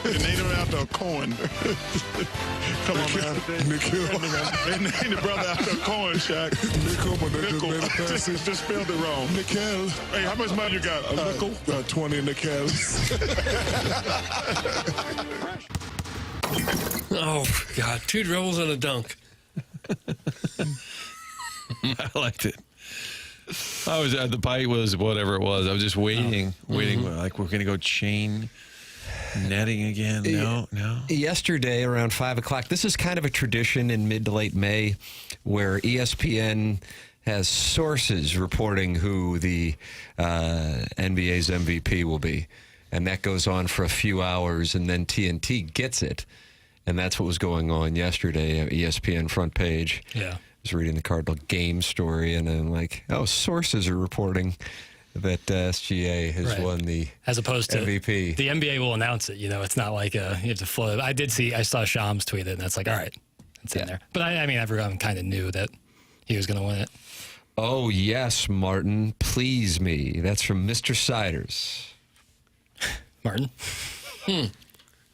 They named him after a coin. Come on, man. Nikhil. They named the brother after a coin, Shaq. Nickel, but they just made a pass. Just spelled it wrong. Nikhil. Hey, how much money you got? A nickel? 20 Nikhil. Oh, God. 2 dribbles and a dunk. I liked it. I was at the pipe was whatever it was. I was just waiting. Like we're gonna go chain netting again. No. Yesterday around 5 o'clock. This is kind of a tradition in mid to late May, where ESPN has sources reporting who the NBA's MVP will be, and that goes on for a few hours, and then TNT gets it, and that's what was going on yesterday. ESPN front page. Yeah. Was reading the Cardinal game story, and I'm like, sources are reporting that SGA has won the as opposed to MVP. The NBA will announce it. You know, it's not like you have to float. I saw Shams tweet it, and that's like, all right, it's in there. But I mean, everyone kind of knew that he was going to win it. Oh yes, Martin, please me. That's from Mr. Siders. Martin.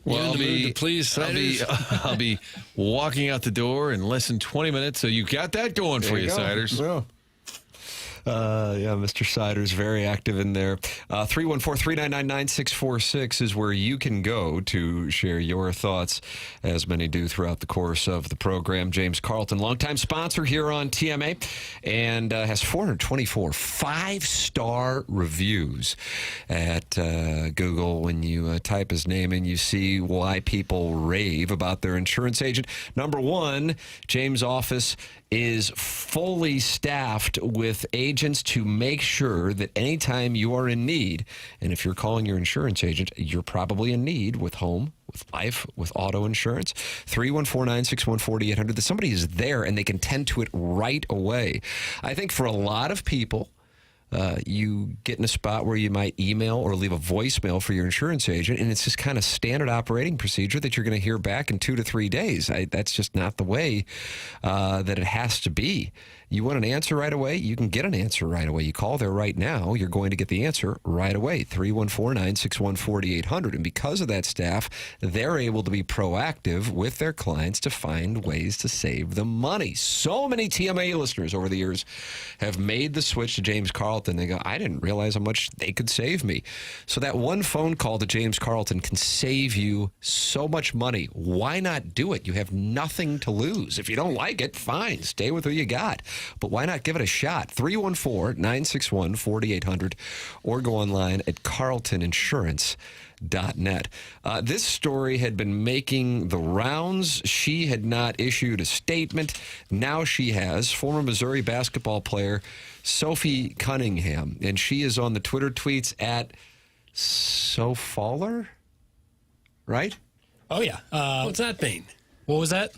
Well, I'll be walking out the door in less than 20 minutes, so you got that going for you, Siders. Yeah, Mr. Siders, very active in there. 314-399-9646 is where you can go to share your thoughts, as many do throughout the course of the program. James Carlton, longtime sponsor here on TMA, and has 424 5-star reviews at Google. When you type his name in, you see why people rave about their insurance agent. Number one, James' office is fully staffed with agents to make sure that anytime you are in need, and if you're calling your insurance agent, you're probably in need with home, with life, with auto insurance, 314-961-4800, that somebody is there and they can tend to it right away. I think for a lot of people, you get in a spot where you might email or leave a voicemail for your insurance agent, and it's just kind of standard operating procedure that you're going to hear back in 2 to 3 days. That's just not the way that it has to be. You want an answer right away? You can get an answer right away. You call there right now, you're going to get the answer right away, 314-961-4800. And because of that staff, they're able to be proactive with their clients to find ways to save them money. So many TMA listeners over the years have made the switch to James Carlton. Carlton. They go, I didn't realize how much they could save me. So that one phone call to James Carlton can save you so much money. Why not do it? You have nothing to lose. If you don't like it, fine. Stay with who you got. But why not give it a shot? 314-961-4800 or go online at carltoninsurance.net. This story had been making the rounds. She had not issued a statement. Now she has. Former Missouri basketball player Sophie Cunningham, and she is on the Twitter tweets at SoFaller, right? Oh, yeah. What's that mean? What was that?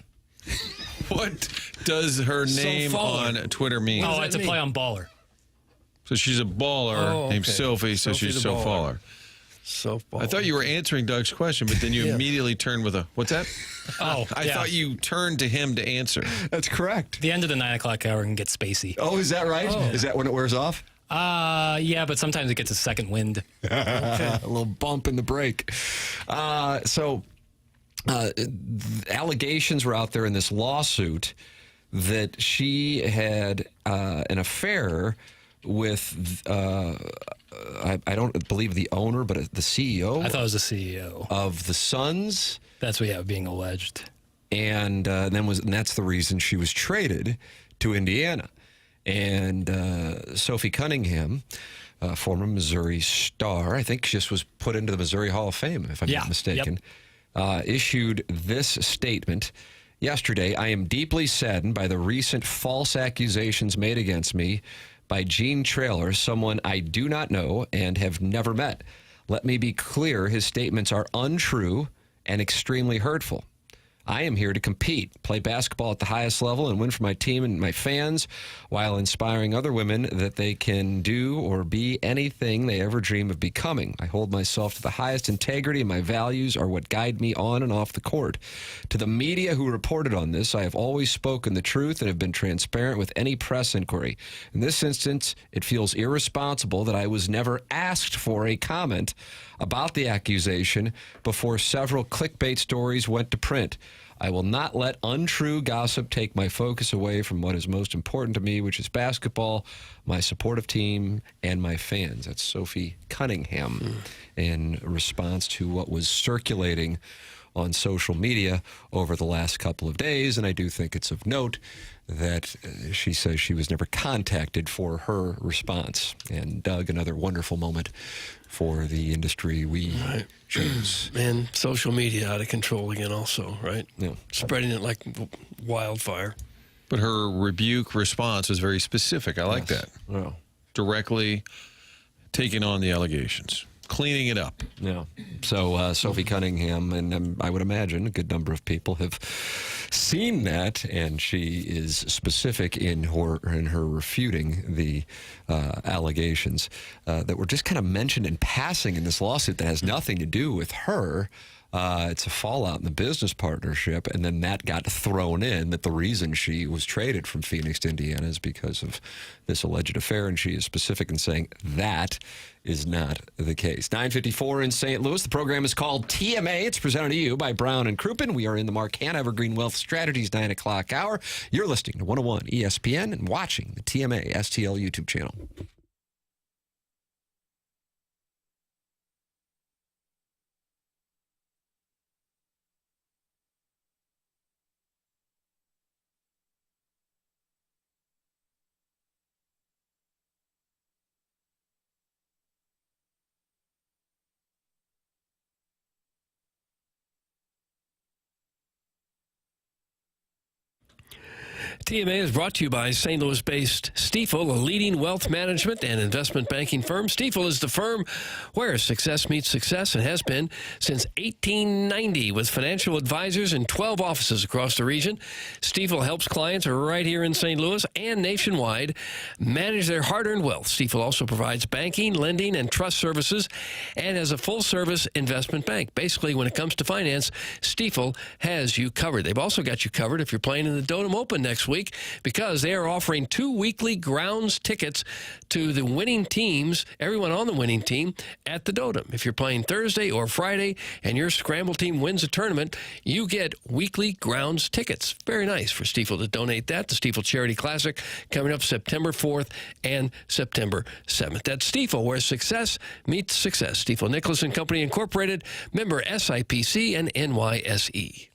What does her name on Twitter mean? Oh, it's a play on baller. So she's a baller named Sophie, so she's SoFaller. SoFaller. I thought you were answering Doug's question, but then you immediately turned with a, what's that? Oh, I thought you turned to him to answer. That's correct. The end of the 9 o'clock hour can get spacey. Oh, is that right? Oh. Is that when it wears off? Yeah, but sometimes it gets a second wind. A little bump in the break. Allegations were out there in this lawsuit that she had an affair with, I don't believe the owner, but the CEO. I thought it was the CEO. Of the Suns. That's what, being alleged. And that's the reason she was traded to Indiana. And Sophie Cunningham, former Missouri star, I think she just was put into the Missouri Hall of Fame, if I'm not mistaken, issued this statement yesterday. I am deeply saddened by the recent false accusations made against me by Gene Traylor, someone I do not know and have never met. Let me be clear, his statements are untrue and extremely hurtful. I am here to compete, play basketball at the highest level, and win for my team and my fans while inspiring other women that they can do or be anything they ever dream of becoming. I hold myself to the highest integrity, and my values are what guide me on and off the court. To the media who reported on this, I have always spoken the truth and have been transparent with any press inquiry. In this instance, it feels irresponsible that I was never asked for a comment about the accusation before several clickbait stories went to print. I will not let untrue gossip take my focus away from what is most important to me, which is basketball, my supportive team, and my fans. That's Sophie Cunningham in response to what was circulating on social media over the last couple of days. And I do think it's of note that she says she was never contacted for her response. And Doug, another wonderful moment for the industry we choose. And social media out of control again also, right? Yeah. Spreading it like wildfire. But her rebuke response was very specific. I like that. Oh. Directly taking on the allegations. Cleaning it up. Yeah. So Sophie Cunningham, and I would imagine a good number of people have seen that, and she is specific in her refuting the allegations that were just kind of mentioned in passing in this lawsuit that has nothing to do with her. It's a fallout in the business partnership, and then that got thrown in that the reason she was traded from Phoenix to Indiana is because of this alleged affair, and she is specific in saying that is not the case. 9:54 in St. Louis. The program is called TMA. It's presented to you by Brown and Crouppen. We are in the Mark Hanna Evergreen Wealth Strategies 9 o'clock hour. You're listening to 101 ESPN and watching the TMA STL YouTube channel. TMA is brought to you by St. Louis-based Stifel, a leading wealth management and investment banking firm. Stifel is the firm where success meets success and has been since 1890 with financial advisors in 12 offices across the region. Stifel helps clients right here in St. Louis and nationwide manage their hard-earned wealth. Stifel also provides banking, lending, and trust services and has a full-service investment bank. Basically, when it comes to finance, Stifel has you covered. They've also got you covered if you're playing in the Dotem Open next this week because they are offering 2 weekly grounds tickets to the winning teams, everyone on the winning team, at the Dotem. If you're playing Thursday or Friday and your scramble team wins a tournament, you get weekly grounds tickets. Very nice for Stiefel to donate that. The Stiefel Charity Classic coming up September 4th and September 7th. That's Stiefel, where success meets success. Stiefel Nicholas and Company Incorporated, member SIPC and NYSE.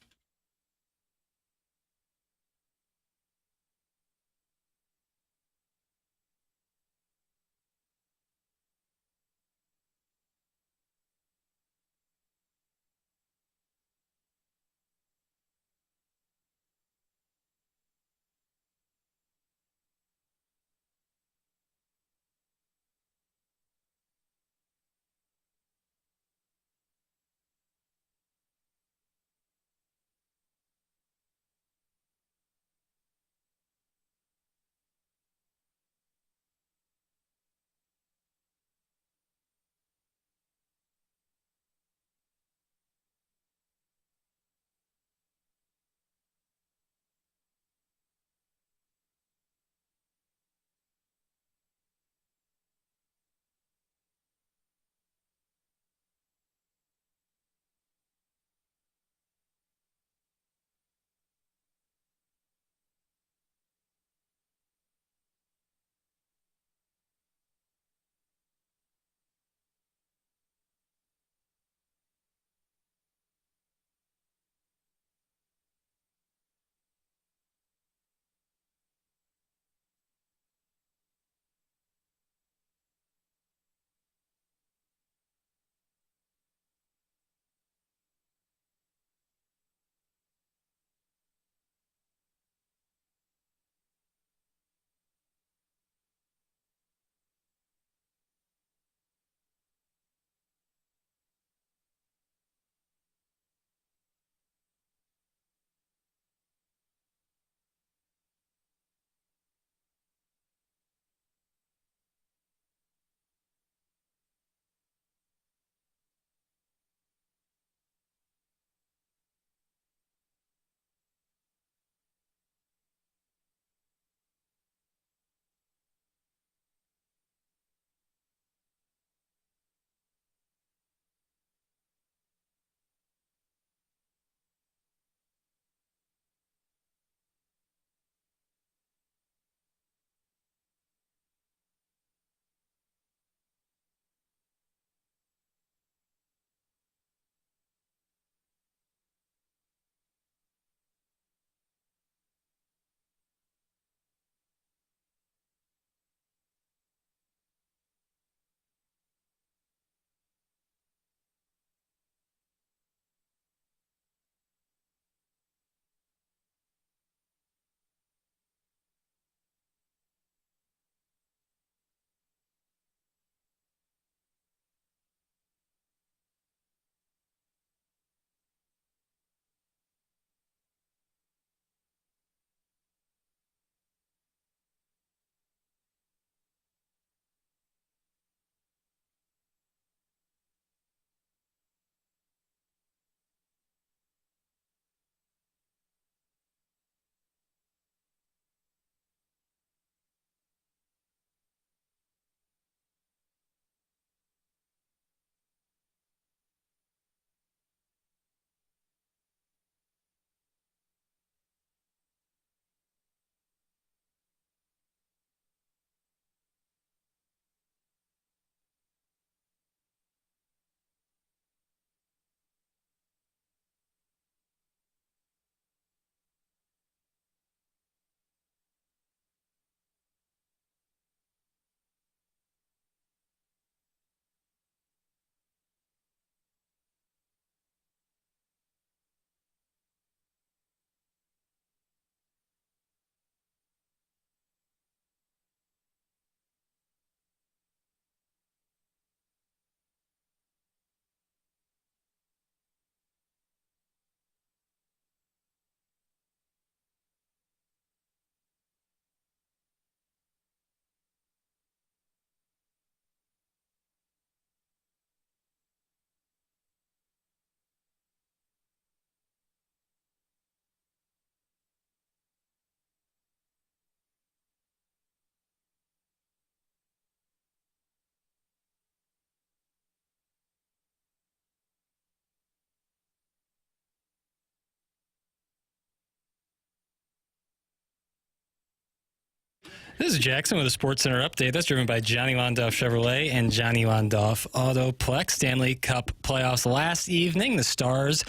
This is Jackson with a Sports Center update. That's driven by Johnny Londoff Chevrolet and Johnny Londoff Autoplex. Stanley Cup playoffs last evening. The Stars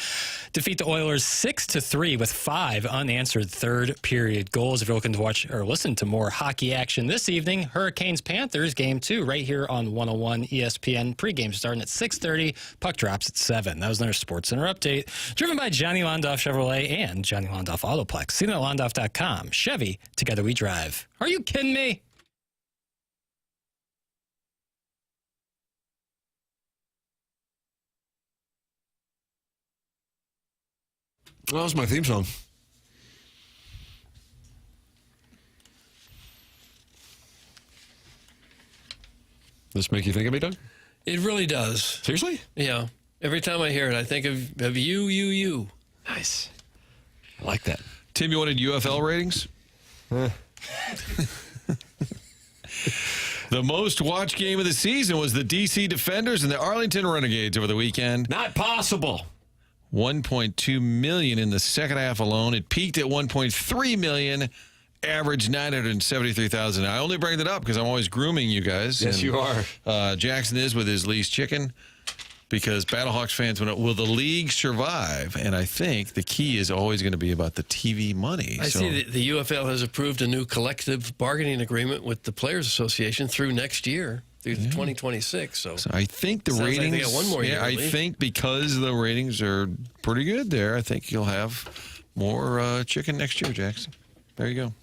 defeat the Oilers 6-3 with 5 unanswered third-period goals. If you're looking to watch or listen to more hockey action this evening, Hurricanes-Panthers, Game 2, right here on 101 ESPN. Pregame starting at 6:30. Puck drops at 7. That was another Sports Center update. Driven by Johnny Londoff Chevrolet and Johnny Londoff Autoplex. See them at Londoff.com. Chevy, together we drive. Are you kidding me? Well, that was my theme song. Does this make you think of me, Doug? It really does. Seriously? Yeah. Every time I hear it, I think of you. Nice. I like that. Tim, you wanted UFL ratings? The most watched game of the season was the DC Defenders and the Arlington Renegades over the weekend. Not possible. 1.2 million in the second half alone. It peaked at 1.3 million, averaged 973,000. I only bring that up because I'm always grooming you guys. Yes, you are. Jackson is with his Lee's Chicken because Battlehawks fans want to, will the league survive? And I think the key is always going to be about the TV money. I see the UFL has approved a new collective bargaining agreement with the Players Association through next year. Through 2026. So I think the sounds like ratings. they got one more year, I think because the ratings are pretty good there, I think you'll have more chicken next year, Jackson. There you go.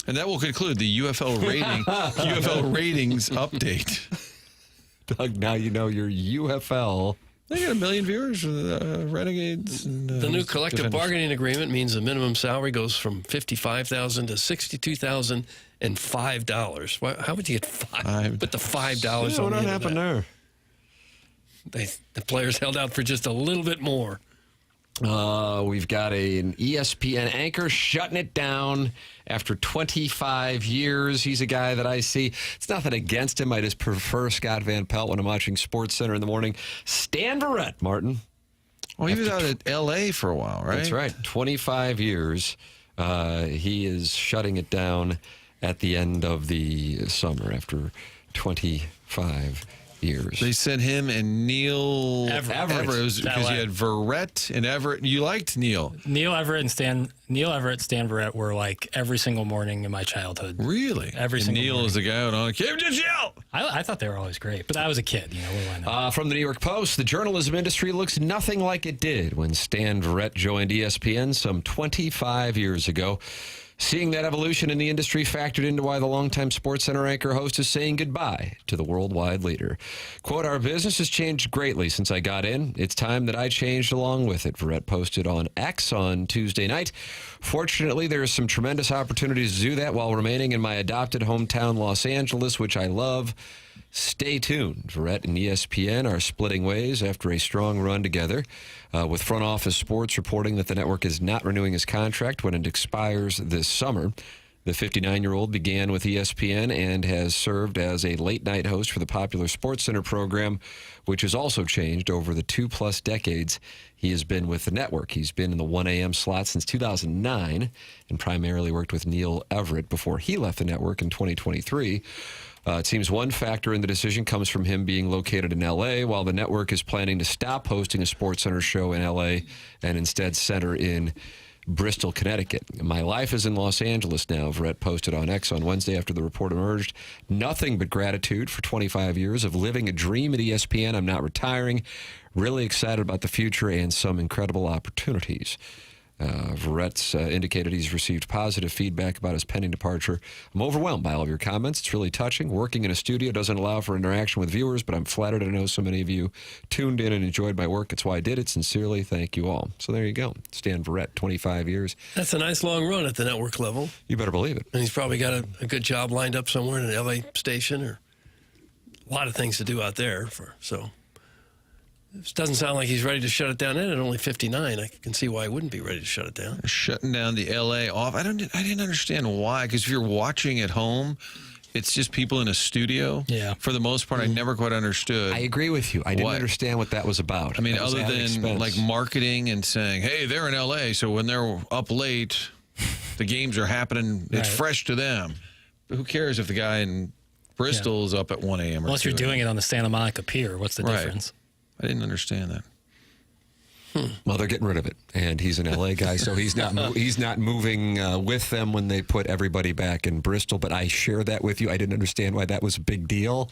And that will conclude the UFL ratings update. Doug, now you know your UFL. They got 1 million viewers for the Renegades. And, the new collective Defenders. bargaining agreement means the minimum salary goes from $55,000 to $62,005. How would you get put the $5 on What the happened there? The players held out for just a little bit more. We've got an ESPN anchor shutting it down after 25 years. He's a guy that I see. It's nothing against him. I just prefer Scott Van Pelt when I'm watching Sports Center in the morning. Stan Verrett, Martin. Well, he was out at L.A. for a while, right? That's right. 25 years. He is shutting it down at the end of the summer after 25 years. They sent him and Neil Everett because you had Verrett and Everett. You liked Neil. Neil Everett, Stan Verrett were like every single morning in my childhood. Really? Every single Neil morning. is the guy out on Kim Just Yell. I thought they were always great, but I was a kid. You know, what do I know? From the New York Post, the journalism industry looks nothing like it did when Stan Verrett joined ESPN some 25 years ago. Seeing that evolution in the industry factored into why the longtime SportsCenter anchor host is saying goodbye to the worldwide leader. Quote, "Our business has changed greatly since I got in. It's time that I changed along with it," Verrett posted on X on Tuesday night. "Fortunately, there is some tremendous opportunities to do that while remaining in my adopted hometown, Los Angeles, which I love. Stay tuned." Verrett and ESPN are splitting ways after a strong run together, with Front Office Sports reporting that the network is not renewing his contract when it expires this summer. The 59-year-old began with ESPN and has served as a late-night host for the popular SportsCenter program, which has also changed over the 2+ decades he has been with the network. He's been in the 1 a.m. slot since 2009 and primarily worked with Neil Everett before he left the network in 2023. It seems one factor in the decision comes from him being located in L.A., while the network is planning to stop hosting a SportsCenter show in L.A. and instead center in Bristol, Connecticut. "My life is in Los Angeles now," Verrett posted on X on Wednesday after the report emerged. "Nothing but gratitude for 25 years of living a dream at ESPN. I'm not retiring. Really excited about the future and some incredible opportunities." Verrett's indicated he's received positive feedback about his pending departure. "I'm overwhelmed by all of your comments. It's really touching. Working in a studio doesn't allow for interaction with viewers, but I'm flattered to know so many of you tuned in and enjoyed my work. It's why I did it. Sincerely, thank you all." So there you go. Stan Verrett, 25 years. That's a nice long run at the network level. You better believe it. And he's probably got a good job lined up somewhere in an LA station, or a lot of things to do out there. It doesn't sound like he's ready to shut it down. And at only 59, I can see why he wouldn't be ready to shut it down. Shutting down the L.A. off. I didn't understand why. Because if you're watching at home, it's just people in a studio. Yeah. For the most part, I never quite understood. I agree with you. I didn't understand what that was about. I mean, That was other added than expense. like marketing and saying, "Hey, they're in L.A., so when they're up late, the games are happening. It's fresh to them." who cares if the guy in Bristol is up at 1 a.m. Unless you're doing it on the Santa Monica Pier, what's the difference? I didn't understand that. Well, they're getting rid of it, and he's an LA guy, so he's not moving with them when they put everybody back in Bristol. But I share that with you. I didn't understand why that was a big deal.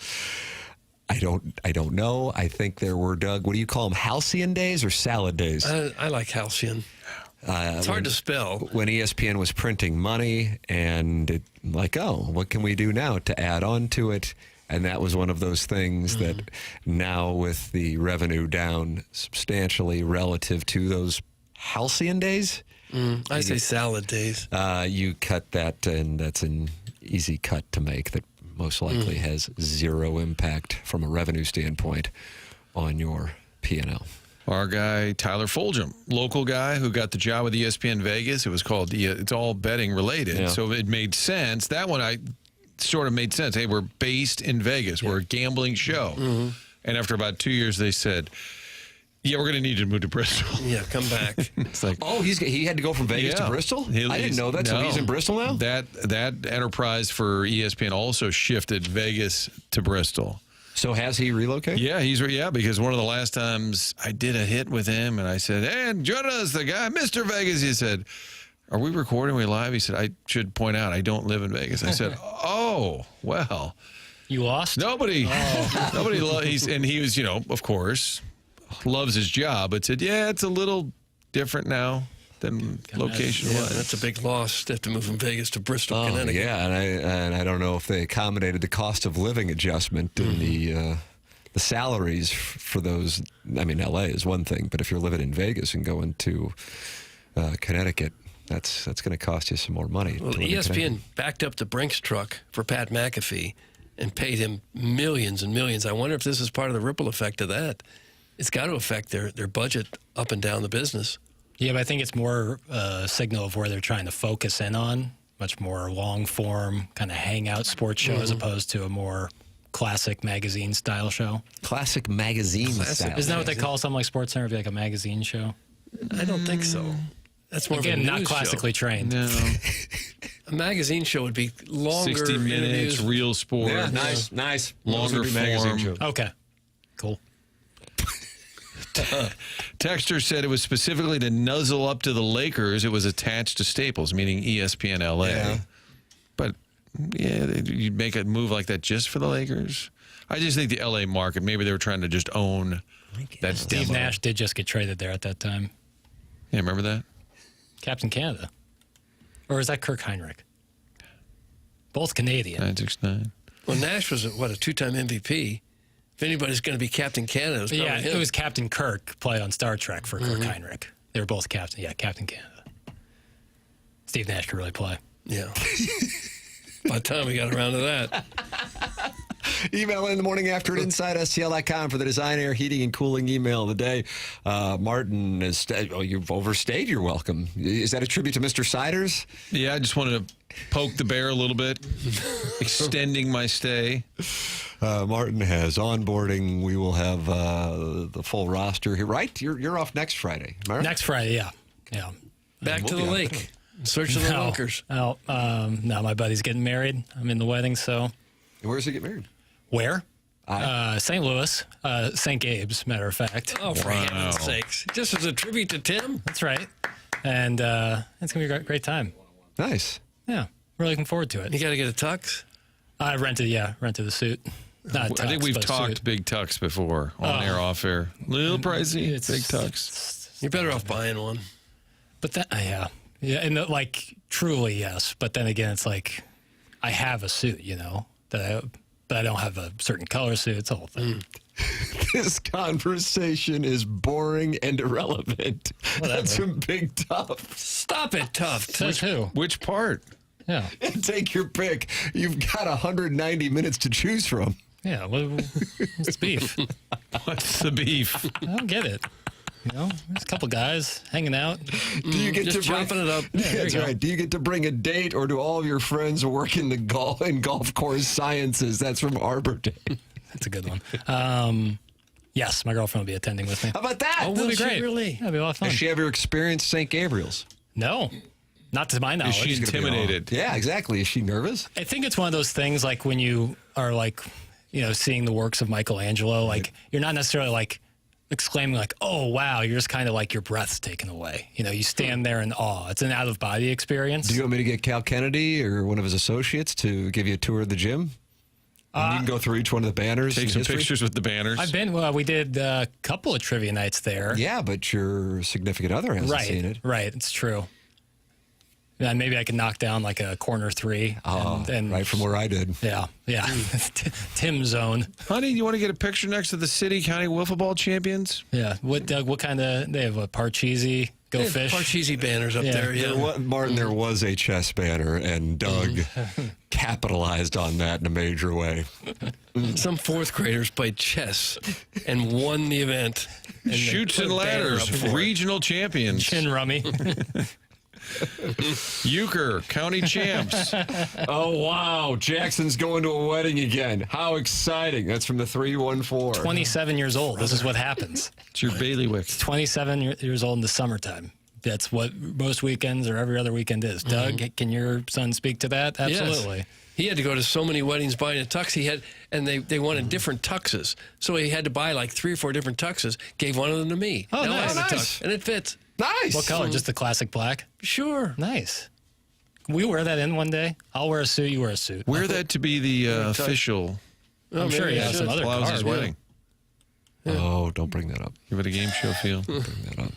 I don't know. I think there were, Doug, what do you call them, halcyon days or salad days? I like halcyon. It's hard to spell. When ESPN was printing money, and what can we do now to add on to it? And that was one of those things that now, with the revenue down substantially relative to those halcyon days, I say salad days. You cut that, and that's an easy cut to make that most likely has zero impact from a revenue standpoint on your P&L. Our guy, Tyler Fulgham, local guy who got the job with ESPN Vegas. It was called, it's all betting related. So it made sense. That one sort of made sense. Hey, we're based in Vegas. We're a gambling show. And after about 2 years, they said, yeah, we're going to need you to move to Bristol. Yeah, come back. It's like, he had to go from Vegas to Bristol? I didn't know that. So he's in Bristol now? That enterprise for ESPN also shifted Vegas to Bristol. So has he relocated? Yeah, because one of the last times I did a hit with him, and I said, "Hey, join us, the guy, Mr. Vegas." He said, "Are we recording? Are we live?" He said, "I should point out I don't live in Vegas." I said, "Oh, well." You lost? Nobody. And he was, of course, loves his job, but said, "Yeah, it's a little different now than location wise." That's a big loss. They have to move from Vegas to Bristol, Connecticut. Yeah, and I don't know if they accommodated the cost of living adjustment in the salaries for those. I mean, LA is one thing, but if you're living in Vegas and going to Connecticut, that's going to cost you some more money. Well, ESPN backed up the Brinks truck for Pat McAfee and paid him millions and millions. I wonder if this is part of the ripple effect of that. It's got to affect their budget up and down the business. Yeah, but I think it's more a signal of where they're trying to focus in on, much more long-form kind of hangout sports show as opposed to a more classic magazine-style show. Classic magazine style. Isn't that what they call something like SportsCenter, be like a magazine show? I don't think so. That's more Again, of a not news classically show. trained. No. A magazine show would be longer. 60 minutes, interviews. real sport. Yeah, nice. Longer magazine form. show. Okay, cool. Texter said it was specifically to nuzzle up to the Lakers. It was attached to Staples, meaning ESPN LA. Yeah. But, yeah, you'd make a move like that just for the Lakers? I just think the LA market, maybe they were trying to just own that Steve demo. Nash did just get traded there at that time. Yeah, remember that? Captain Canada. Or is that Kirk Heinrich? Both Canadian. 969. Well, Nash was, a two-time MVP. If anybody's going to be Captain Canada, it's probably him. It was Captain Kirk play on Star Trek for Kirk Heinrich. They were both Captain Canada. Steve Nash could really play. Yeah. By the time we got around to that. Email in the morning after at InsideSTL.com for the Design, Air, Heating, and Cooling email of the day. Martin, you've overstayed your welcome. Is that a tribute to Mr. Siders? Yeah, I just wanted to poke the bear a little bit, extending my stay. Martin has onboarding. We will have the full roster here, right? You're off next Friday, am I right? Next Friday, yeah. Back to the lake. In search of the bunkers. No, my buddy's getting married. I'm in the wedding, so. Where's he get married? Where? St. Louis, St. Gabe's, matter of fact. Oh, for heaven's sakes. Just as a tribute to Tim? That's right. And it's going to be a great time. Nice. Yeah, we're looking forward to it. You got to get a tux? I rented the suit. Not tux, I think we've but a talked suit. big tux before, on air, off air. Little pricey, big tux. You're better off buying one. But that, yeah, and truly yes. But then again, it's like I have a suit, but I don't have a certain color suit. It's a whole thing. This conversation is boring and irrelevant. That's from Big Tough. Stop it, Tough. Says who? Which part? Yeah. Take your pick. You've got 190 minutes to choose from. Yeah, what's beef? What's the beef? I don't get it. There's a couple guys hanging out. Do you get just to bring, chopping it up? Yeah, that's right. Do you get to bring a date, or do all of your friends work in the golf course sciences? That's from Arbor Day. That's a good one. Yes, my girlfriend will be attending with me. How about that? Oh, it'll be great. Really? That'll be a lot of fun. Has she ever experienced St. Gabriel's? No. Not to my knowledge. Is she intimidated? Yeah, exactly. Is she nervous? I think it's one of those things like when you are like, seeing the works of Michelangelo, like you're not necessarily like exclaiming like, oh, wow, you're just kind of like your breath's taken away. You stand there in awe. It's an out-of-body experience. Do you want me to get Cal Kennedy or one of his associates to give you a tour of the gym? And you can go through each one of the banners. Take some pictures with the banners. I've been, we did a couple of trivia nights there. Yeah, but your significant other hasn't seen it. Right, it's true. Yeah, maybe I could knock down like a corner three. And right from where I did. Yeah. Tim zone. Honey, you want to get a picture next to the city county wiffle ball champions? Yeah. What kind of, they have a Parcheesi, Go Fish? Parcheesi banners up there, yeah. Martin, there was a chess banner, and Doug capitalized on that in a major way. Some fourth graders played chess and won the event. And Chutes and Ladders, regional champions. Chin rummy. Euchre, county champs. Oh, wow. Jackson's going to a wedding again. How exciting. That's from the 314. 27 years old. This is what happens. It's your bailiwick. 27 years old in the summertime. That's what most weekends or every other weekend is. Doug, can your son speak to that? Absolutely. Yes. He had to go to so many weddings buying a tux. They wanted different tuxes. So he had to buy like 3 or 4 different tuxes. Gave one of them to me. Oh, now nice. I have a tux, and it fits. Nice. What color? Just the classic black? Sure. Nice. Can we wear that in one day? I'll wear a suit, you wear a suit. Wear that to be the official. I'm sure he has some other Blouse's wedding. Yeah. Oh, don't bring that up. Give it a game show feel. Bring that up.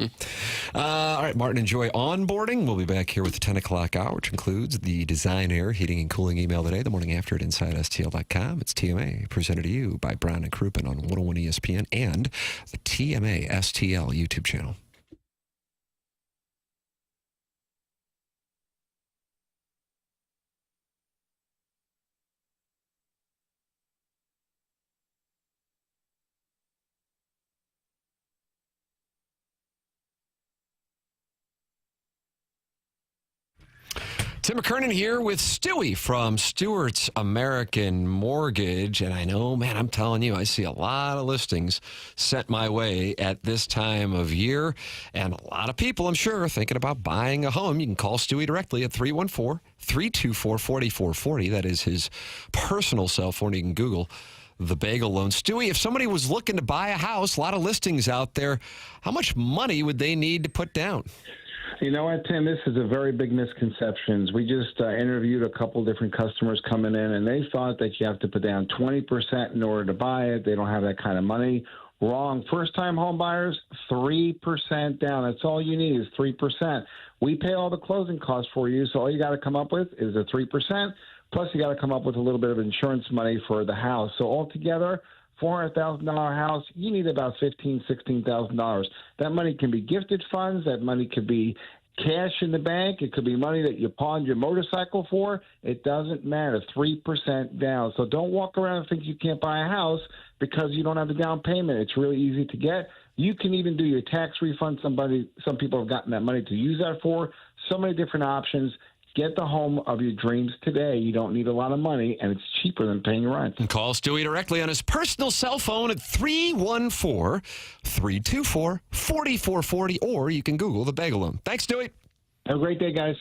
All right, Martin, enjoy onboarding. We'll be back here with the 10 o'clock hour, which includes the Design Air Heating and Cooling email today, the morning after at InsideSTL.com. It's TMA, presented to you by Brown and Crouppen on 101 ESPN and the TMA STL YouTube channel. Tim McKernan here with Stewie from Stewart's American Mortgage. And I know, man, I'm telling you, I see a lot of listings sent my way at this time of year. And a lot of people, I'm sure, are thinking about buying a home. You can call Stewie directly at 314-324-4440. That is his personal cell phone. You can Google the bagel loan. Stewie, if somebody was looking to buy a house, a lot of listings out there, how much money would they need to put down? You know what, Tim? This is a very big misconception. We just interviewed a couple different customers coming in, and they thought that you have to put down 20% in order to buy it. They don't have that kind of money. Wrong. First-time home buyers, 3% down. That's all you need is 3%. We pay all the closing costs for you, so all you got to come up with is the 3%. Plus, you got to come up with a little bit of insurance money for the house. So altogether, $400,000 house, you need about $15,000, $16,000. That money can be gifted funds. That money could be cash in the bank. It could be money that you pawned your motorcycle for. It doesn't matter. 3% down. So don't walk around and think you can't buy a house because you don't have the down payment. It's really easy to get. You can even do your tax refund. Some people have gotten that money to use that for. So many different options. Get the home of your dreams today. You don't need a lot of money, and it's cheaper than paying rent. And call Stewie directly on his personal cell phone at 314-324-4440, or you can Google the bagel loan. Thanks, Stewie. Have a great day, guys.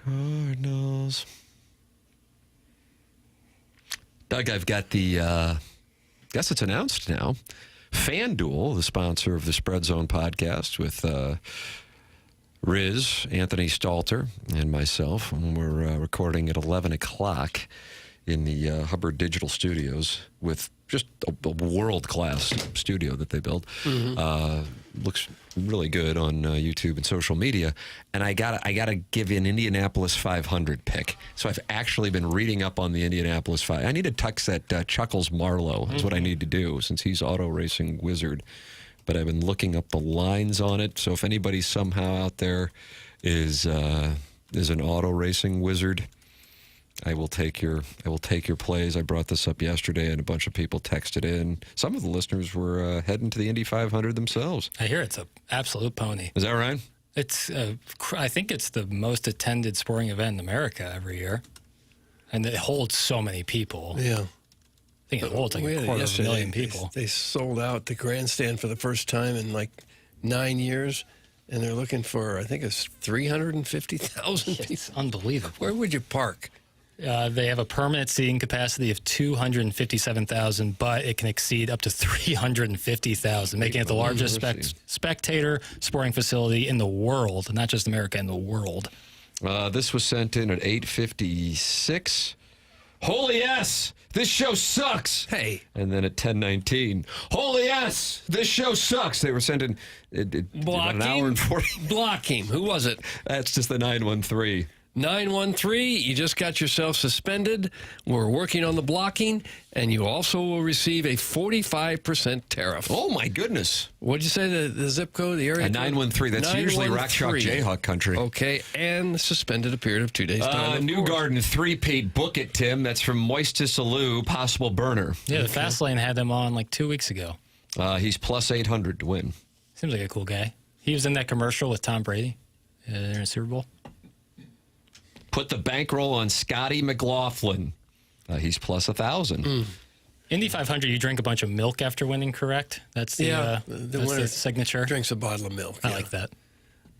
Cardinals. Doug, I've got the, guess it's announced now. FanDuel, the sponsor of the Spread Zone podcast with Riz, Anthony Stalter, and myself. And we're recording at 11 o'clock in the Hubbard Digital Studios with just a world-class studio that they built. Looks really good on YouTube and social media. And I gotta give you an Indianapolis 500 pick. So I've actually been reading up on the Indianapolis 500. I need to text that Chuckles Marlowe. That's what I need to do since he's auto racing wizard. But I've been looking up the lines on it. So if anybody somehow out there is an auto racing wizard, I will take your plays. I brought this up yesterday, and a bunch of people texted in. Some of the listeners were heading to the Indy 500 themselves. I hear it's an absolute pony. Is that right? It's I think it's the most attended sporting event in America every year, and it holds so many people. Yeah. I think it holds like a quarter of a million people. They sold out the grandstand for the first time in like 9 years, and they're looking for, I think it's 350,000 people. It's unbelievable. Where would you park? They have a permanent seating capacity of 257,000, but it can exceed up to 350,000, making it the largest spectator sporting facility in the world, not just America, in the world. This was sent in at 8:56. Holy yes, this show sucks. Hey. And then at 10:19, holy yes, this show sucks. They were sent in about an hour and 40. Blocking. Who was it? That's just the 913. 913, you just got yourself suspended. We're working on the blocking, and you also will receive a 45% tariff. Oh, my goodness. What'd you say, the zip code, the area code? 913. That's usually Rock Chalk Jayhawk country. Okay, and suspended a period of 2 days' time. New Garden, three-peat. Book it, Tim. That's from Moist to Salou, possible burner. Yeah, the Fast Lane had them on like 2 weeks ago. He's plus 800 to win. Seems like a cool guy. He was in that commercial with Tom Brady in the Super Bowl. Put the bankroll on Scotty McLaughlin. He's plus 1,000. Indy 500, you drink a bunch of milk after winning, correct? That's the winner signature. Drinks a bottle of milk. I like that.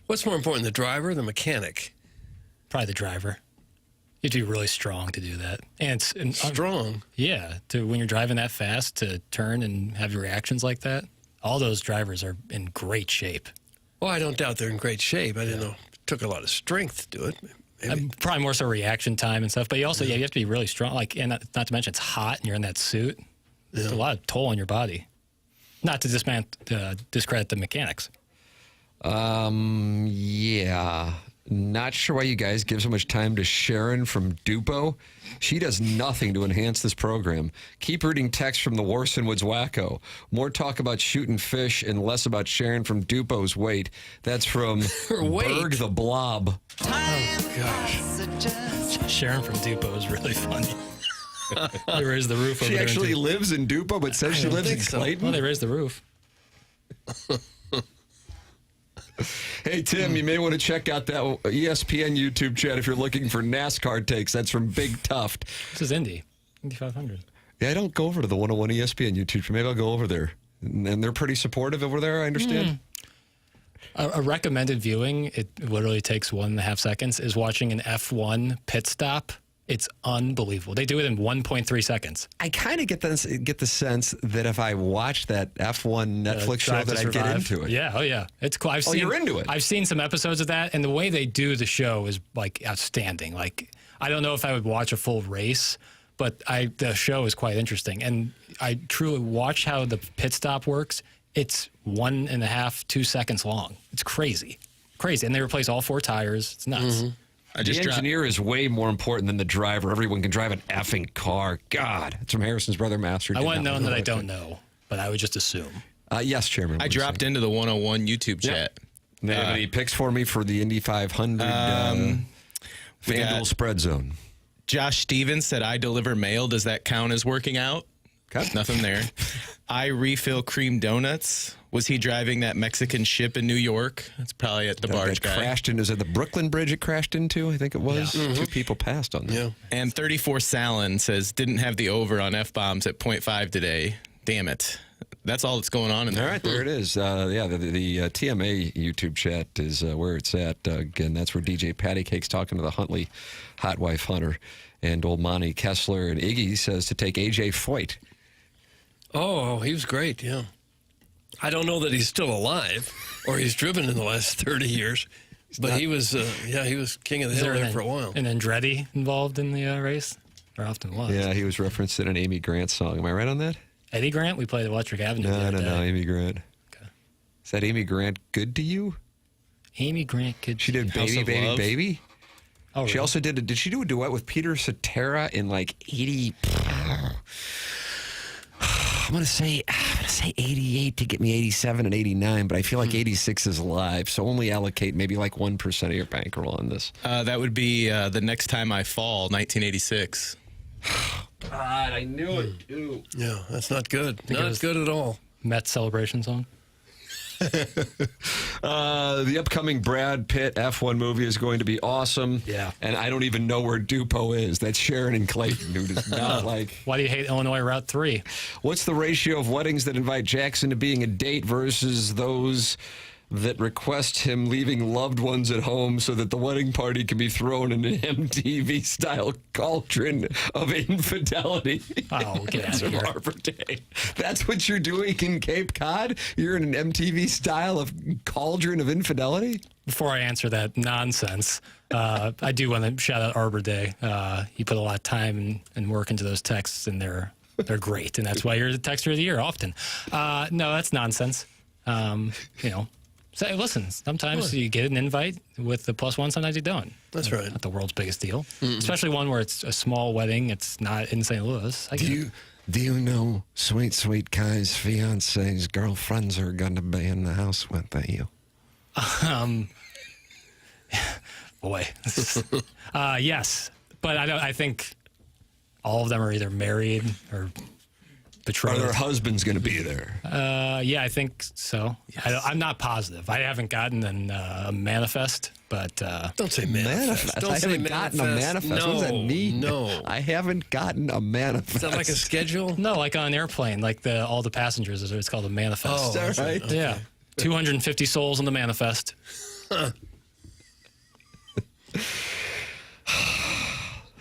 What's more important, the driver or the mechanic? Probably the driver. You have to be really strong to do that. And strong? Yeah. When you're driving that fast, to turn and have reactions like that, all those drivers are in great shape. Well, I don't doubt they're in great shape. I didn't know it took a lot of strength to do it. Probably more so reaction time and stuff, but you also you have to be really strong. Like, and not to mention it's hot and you're in that suit. Yeah. It's a lot of toll on your body. Not to discredit the mechanics. Yeah. Not sure why you guys give so much time to Sharon from Dupo. She does nothing to enhance this program. Keep reading text from the Warson Woods Wacko. More talk about shooting fish and less about Sharon from Dupo's weight. That's from Berg the Blob. Oh, gosh. Sharon from Dupo is really funny. They raised the roof over She there. actually lives in Dupo, but says she lives in Clayton? Well, they raised the roof. Hey, Tim, you may want to check out that ESPN YouTube chat if you're looking for NASCAR takes. That's from Big Tuft. This is Indy 500. Yeah, I don't go over to the 101 ESPN YouTube. Maybe I'll go over there. And they're pretty supportive over there, I understand. A recommended viewing, it literally takes 1.5 seconds, is watching an F1 pit stop. It's unbelievable. They do it in 1.3 seconds. I kind of get the sense that if I watch that F1 Netflix show that I'd get into it. Yeah, oh yeah. It's cool. You're into it. I've seen some episodes of that, and the way they do the show is like outstanding. Like, I don't know if I would watch a full race, but the show is quite interesting. And I truly watch how the pit stop works. It's 1.5, 2 seconds long. It's crazy. Crazy. And they replace all 4 tires. It's nuts. The engineer is way more important than the driver. Everyone can drive an effing car. God. It's from Harrison's brother, Master. I want to know that I don't know, but I would just assume. Yes, Chairman. I dropped into the 101 YouTube chat. They have any picks for me for the Indy 500 FanDuel spread zone? Josh Stevens said, I deliver mail. Does that count as working out? Okay. Nothing there. I refill cream donuts. Was he driving that Mexican ship in New York? It's probably at the barge guy. Crashed in. Is it the Brooklyn Bridge it crashed into? I think it was. Yeah. 2 people passed on that. Yeah. And 34 Salin says, didn't have the over on F-bombs at 0.5 today. Damn it. That's all that's going on in there. All right, there it is. The TMA YouTube chat is where it's at. Again, that's where DJ Patty Cake's talking to the Huntley hot wife Hunter and old Monty Kessler. And Iggy says to take A.J. Foyt. Oh, he was great, yeah. I don't know that he's still alive or he's driven in the last 30 years, but he was king of the hill there for a while. And Andretti involved in the race? Or often was. Yeah, he was referenced in an Amy Grant song. Am I right on that? Eddie Grant? We played Electric Avenue the other day. No, Amy Grant. Okay. Is that Amy Grant good to you? Amy Grant good She did House Baby, of Baby, Love? Baby? Oh, She really? also did she do a duet with Peter Cetera in like 80... I'm going to say 88 to get me 87 and 89, but I feel like 86 is live, so only allocate maybe like 1% of your bankroll on this. That would be The Next Time I Fall, 1986. God, I knew it, too. Yeah, that's not good. Not good at all. Mets celebration song. The upcoming Brad Pitt F1 movie is going to be awesome. Yeah. And I don't even know where Dupo is. That's Sharon and Clayton, who does not like... Why do you hate Illinois Route 3? What's the ratio of weddings that invite Jackson to being a date versus those that request him leaving loved ones at home so that the wedding party can be thrown in an MTV-style cauldron of infidelity? Oh, get out of here. Arbor Day. That's what you're doing in Cape Cod? You're in an MTV style of cauldron of infidelity? Before I answer that nonsense, I do want to shout out Arbor Day. He put a lot of time and work into those texts, and they're great, and that's why you're the Texter of the Year often. No, that's nonsense. So, listen, sometimes you get an invite with the +1, sometimes you don't. That's right. Not the world's biggest deal. Especially one where it's a small wedding. It's not in St. Louis. Do you know Sweet Sweet Kai's fiance's girlfriends are going to be in the house with you? Boy. Yes. But I think all of them are either married or betrothed. Are their husbands going to be there? Yeah, I think so. Yes. I'm not positive. I haven't gotten a manifest, but... Don't say manifest. I haven't gotten a manifest. What does that mean? No. I haven't gotten a manifest. Is that like a schedule? No, like on an airplane, like all the passengers, it's called a manifest. Oh, is that right? Okay. Yeah. 250 souls on the manifest.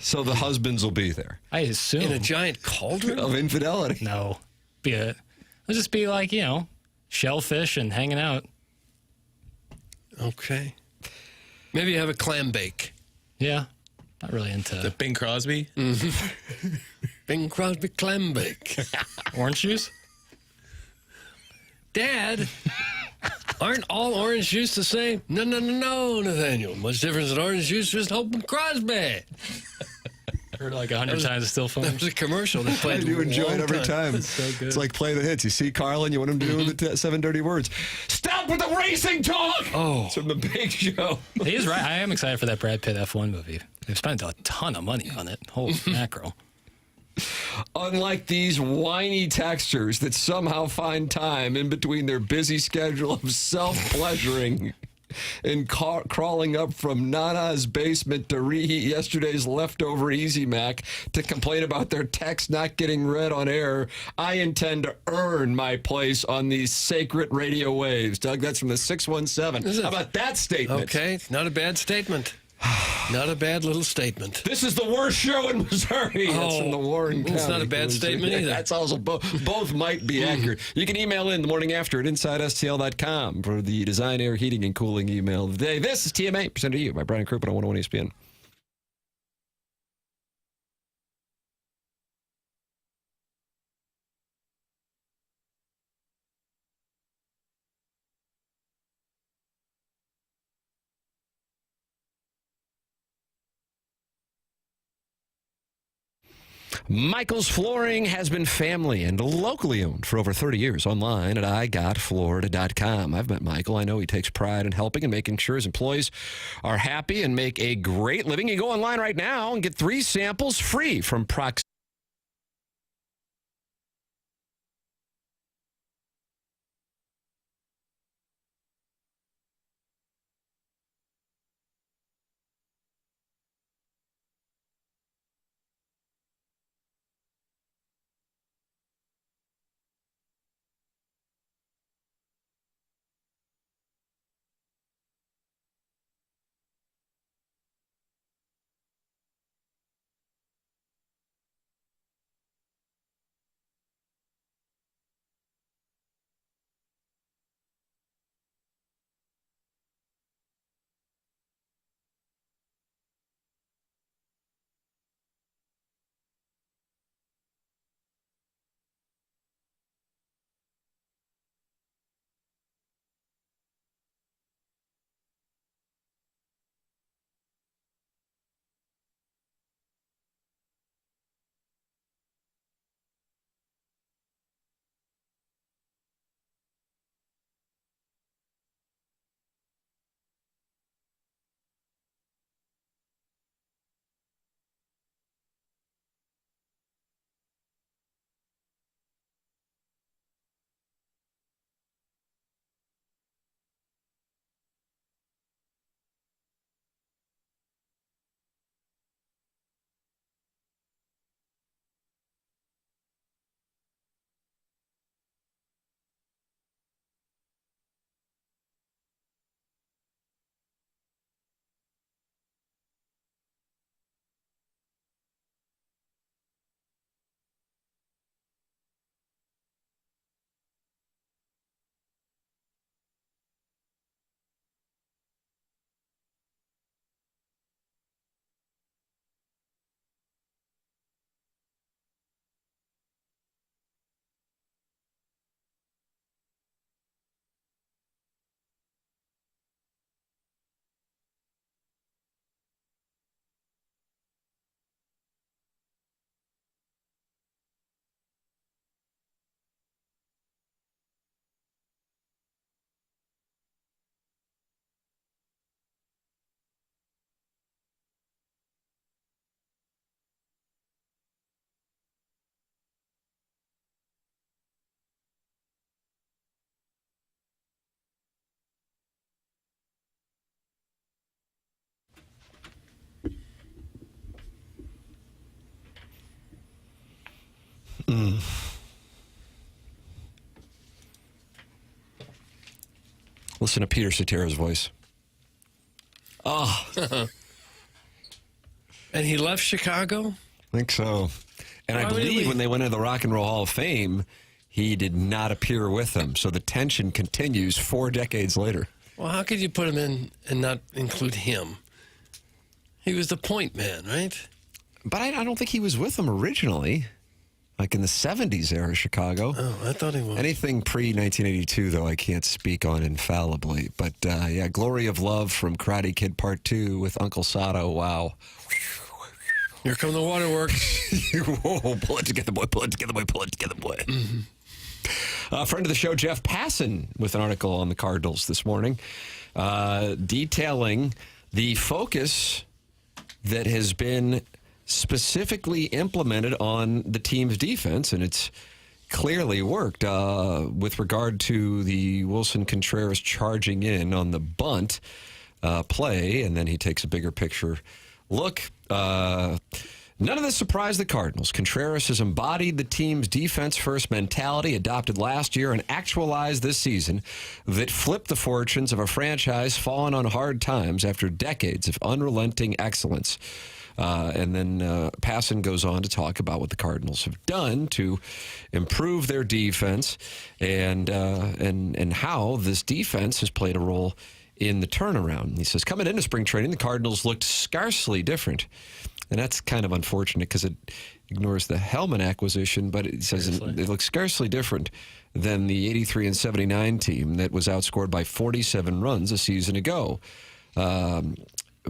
So the husbands will be there. I assume. In a giant cauldron? Of infidelity. No. It'll just be like, shellfish and hanging out. Okay. Maybe you have a clam bake. Yeah. Not really into... The Bing Crosby? Mm-hmm. Bing Crosby clam bake. Orange juice? Dad, aren't all orange juice the same? No, Nathaniel. Much difference in orange juice with Hope and Crosby. Heard like 100 times it's still fun. That was a commercial. They played I do enjoy it every time. It's so good. It's like play the hits. You see Carlin, you want him to do the 7 dirty words. Stop with the racing talk! Oh. It's from the Big Show. He is right. I am excited for that Brad Pitt F1 movie. They've spent a ton of money on it. Holy mackerel. Unlike these whiny texters that somehow find time in between their busy schedule of self-pleasuring and crawling up from Nana's basement to reheat yesterday's leftover Easy Mac to complain about their text not getting read on air, I intend to earn my place on these sacred radio waves. Doug, that's from the 617. How about that statement? Okay, not a bad statement. Not a bad little statement. This is the worst show in Missouri. That's from the Warren County. It's not a bad statement either. That's also both might be accurate. You can email in the morning after at InsideSTL.com for the Design, Air, Heating, and Cooling email of the day. This is TMA, presented to you by Brian Crouppen on 101 ESPN. Michael's Flooring has been family and locally owned for over 30 years. Online at igotflorida.com. I've met Michael. I know he takes pride in helping and making sure his employees are happy and make a great living. You go online right now and get 3 samples free from Proximity. Listen to Peter Cetera's voice. Oh. And he left Chicago? I think so. And I believe when they went into the Rock and Roll Hall of Fame, he did not appear with them. So the tension continues 4 decades later. Well, how could you put him in and not include him? He was the point man, right? But I don't think he was with them originally. Like in the 70s era, Chicago. Oh, I thought he was. Anything pre-1982, though, I can't speak on infallibly. But, yeah, Glory of Love from Karate Kid Part 2 with Uncle Sato. Wow. Here come the waterworks. Whoa, pull it together, boy. Pull it together, boy. Pull it together, boy. Mm-hmm. Friend of the show, Jeff Passan, with an article on the Cardinals this morning, detailing the focus that has been specifically implemented on the team's defense, and it's clearly worked with regard to the Wilson Contreras charging in on the bunt play, and then he takes a bigger picture look. None of this surprised the Cardinals. Contreras has embodied the team's defense-first mentality adopted last year and actualized this season that flipped the fortunes of a franchise fallen on hard times after decades of unrelenting excellence. And then Passan goes on to talk about what the Cardinals have done to improve their defense and how this defense has played a role in the turnaround. He says, coming into spring training, the Cardinals looked scarcely different. And that's kind of unfortunate because it ignores the Hellman acquisition, but it says it looks scarcely different than the 83-79 team that was outscored by 47 runs a season ago.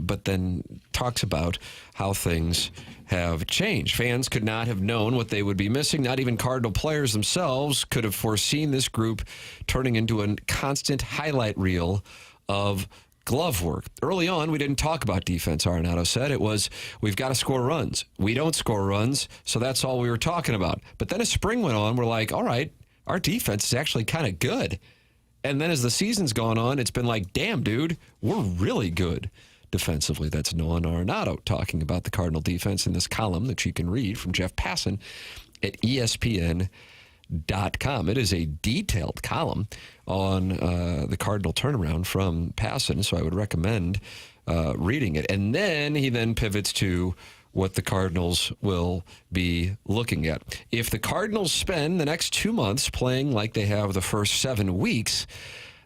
but then talks about how things have changed. Fans could not have known what they would be missing. Not even Cardinal players themselves could have foreseen this group turning into a constant highlight reel of glove work. Early on, we didn't talk about defense, Arenado said. It was, we've got to score runs. We don't score runs, so that's all we were talking about. But then as spring went on, we're like, all right, our defense is actually kind of good. And then as the season's gone on, it's been like, damn, dude, we're really good defensively. That's Nolan Arenado talking about the Cardinal defense in this column that you can read from Jeff Passan at ESPN.com. It is a detailed column on the Cardinal turnaround from Passan, so I would recommend reading it. And then he then pivots to what the Cardinals will be looking at. If the Cardinals spend the next 2 months playing like they have the first 7 weeks,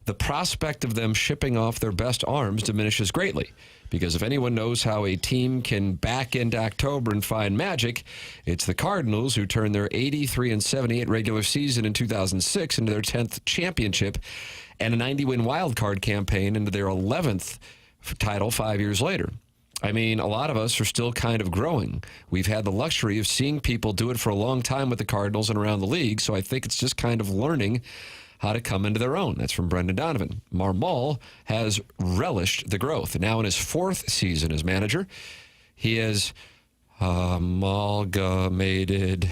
the prospect of them shipping off their best arms diminishes greatly. Because if anyone knows how a team can back into October and find magic, it's the Cardinals, who turned their 83-78 regular season in 2006 into their 10th championship and a 90-win wild card campaign into their 11th title 5 years later. I mean, a lot of us are still kind of growing. We've had the luxury of seeing people do it for a long time with the Cardinals and around the league, so I think it's just kind of learning how to come into their own. That's from Brendan Donovan. Marmol has relished the growth. Now in his 4th season as manager, he has amalgamated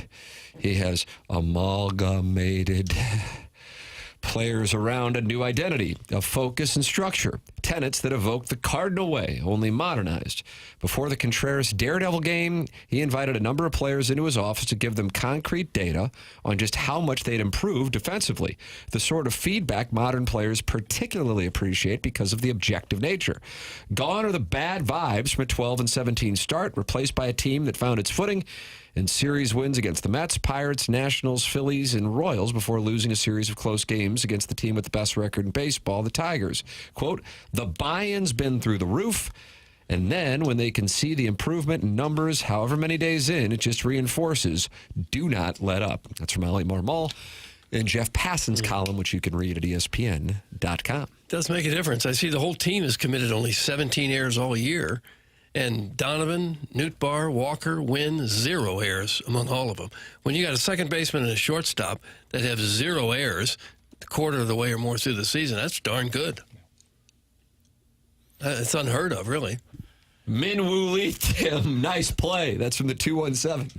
players around a new identity, a focus and structure, tenets that evoke the Cardinal way, only modernized. Before the Contreras Daredevil game, he invited a number of players into his office to give them concrete data on just how much they'd improved defensively, the sort of feedback modern players particularly appreciate because of the objective nature. Gone are the bad vibes from a 12-17 start, replaced by a team that found its footing in series wins against the Mets, Pirates, Nationals, Phillies, and Royals before losing a series of close games against the team with the best record in baseball, the Tigers. Quote, the buy-in's been through the roof, and then when they can see the improvement in numbers however many days in, it just reinforces, do not let up. That's from Ali Marmol in Jeff Passan's column, which you can read at ESPN.com. Does make a difference. I see the whole team has committed only 17 errors all year. And Donovan, Nootbaar, Walker, Wynn, 0 errors among all of them. When you got a second baseman and a shortstop that have 0 errors a quarter of the way or more through the season, that's darn good. It's unheard of, really. Min-Woo Lee, Tim, nice play. That's from the 217.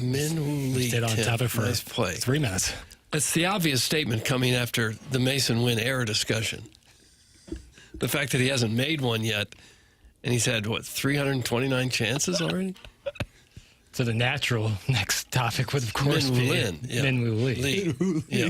Min-Woo Lee, stayed on topic for nice play. 3 minutes. That's the obvious statement coming after the Mason Wynn error discussion. The fact that he hasn't made one yet. And he's had, 329 chances already? So the natural next topic would, of course, be Min-Woo Lee. Yeah.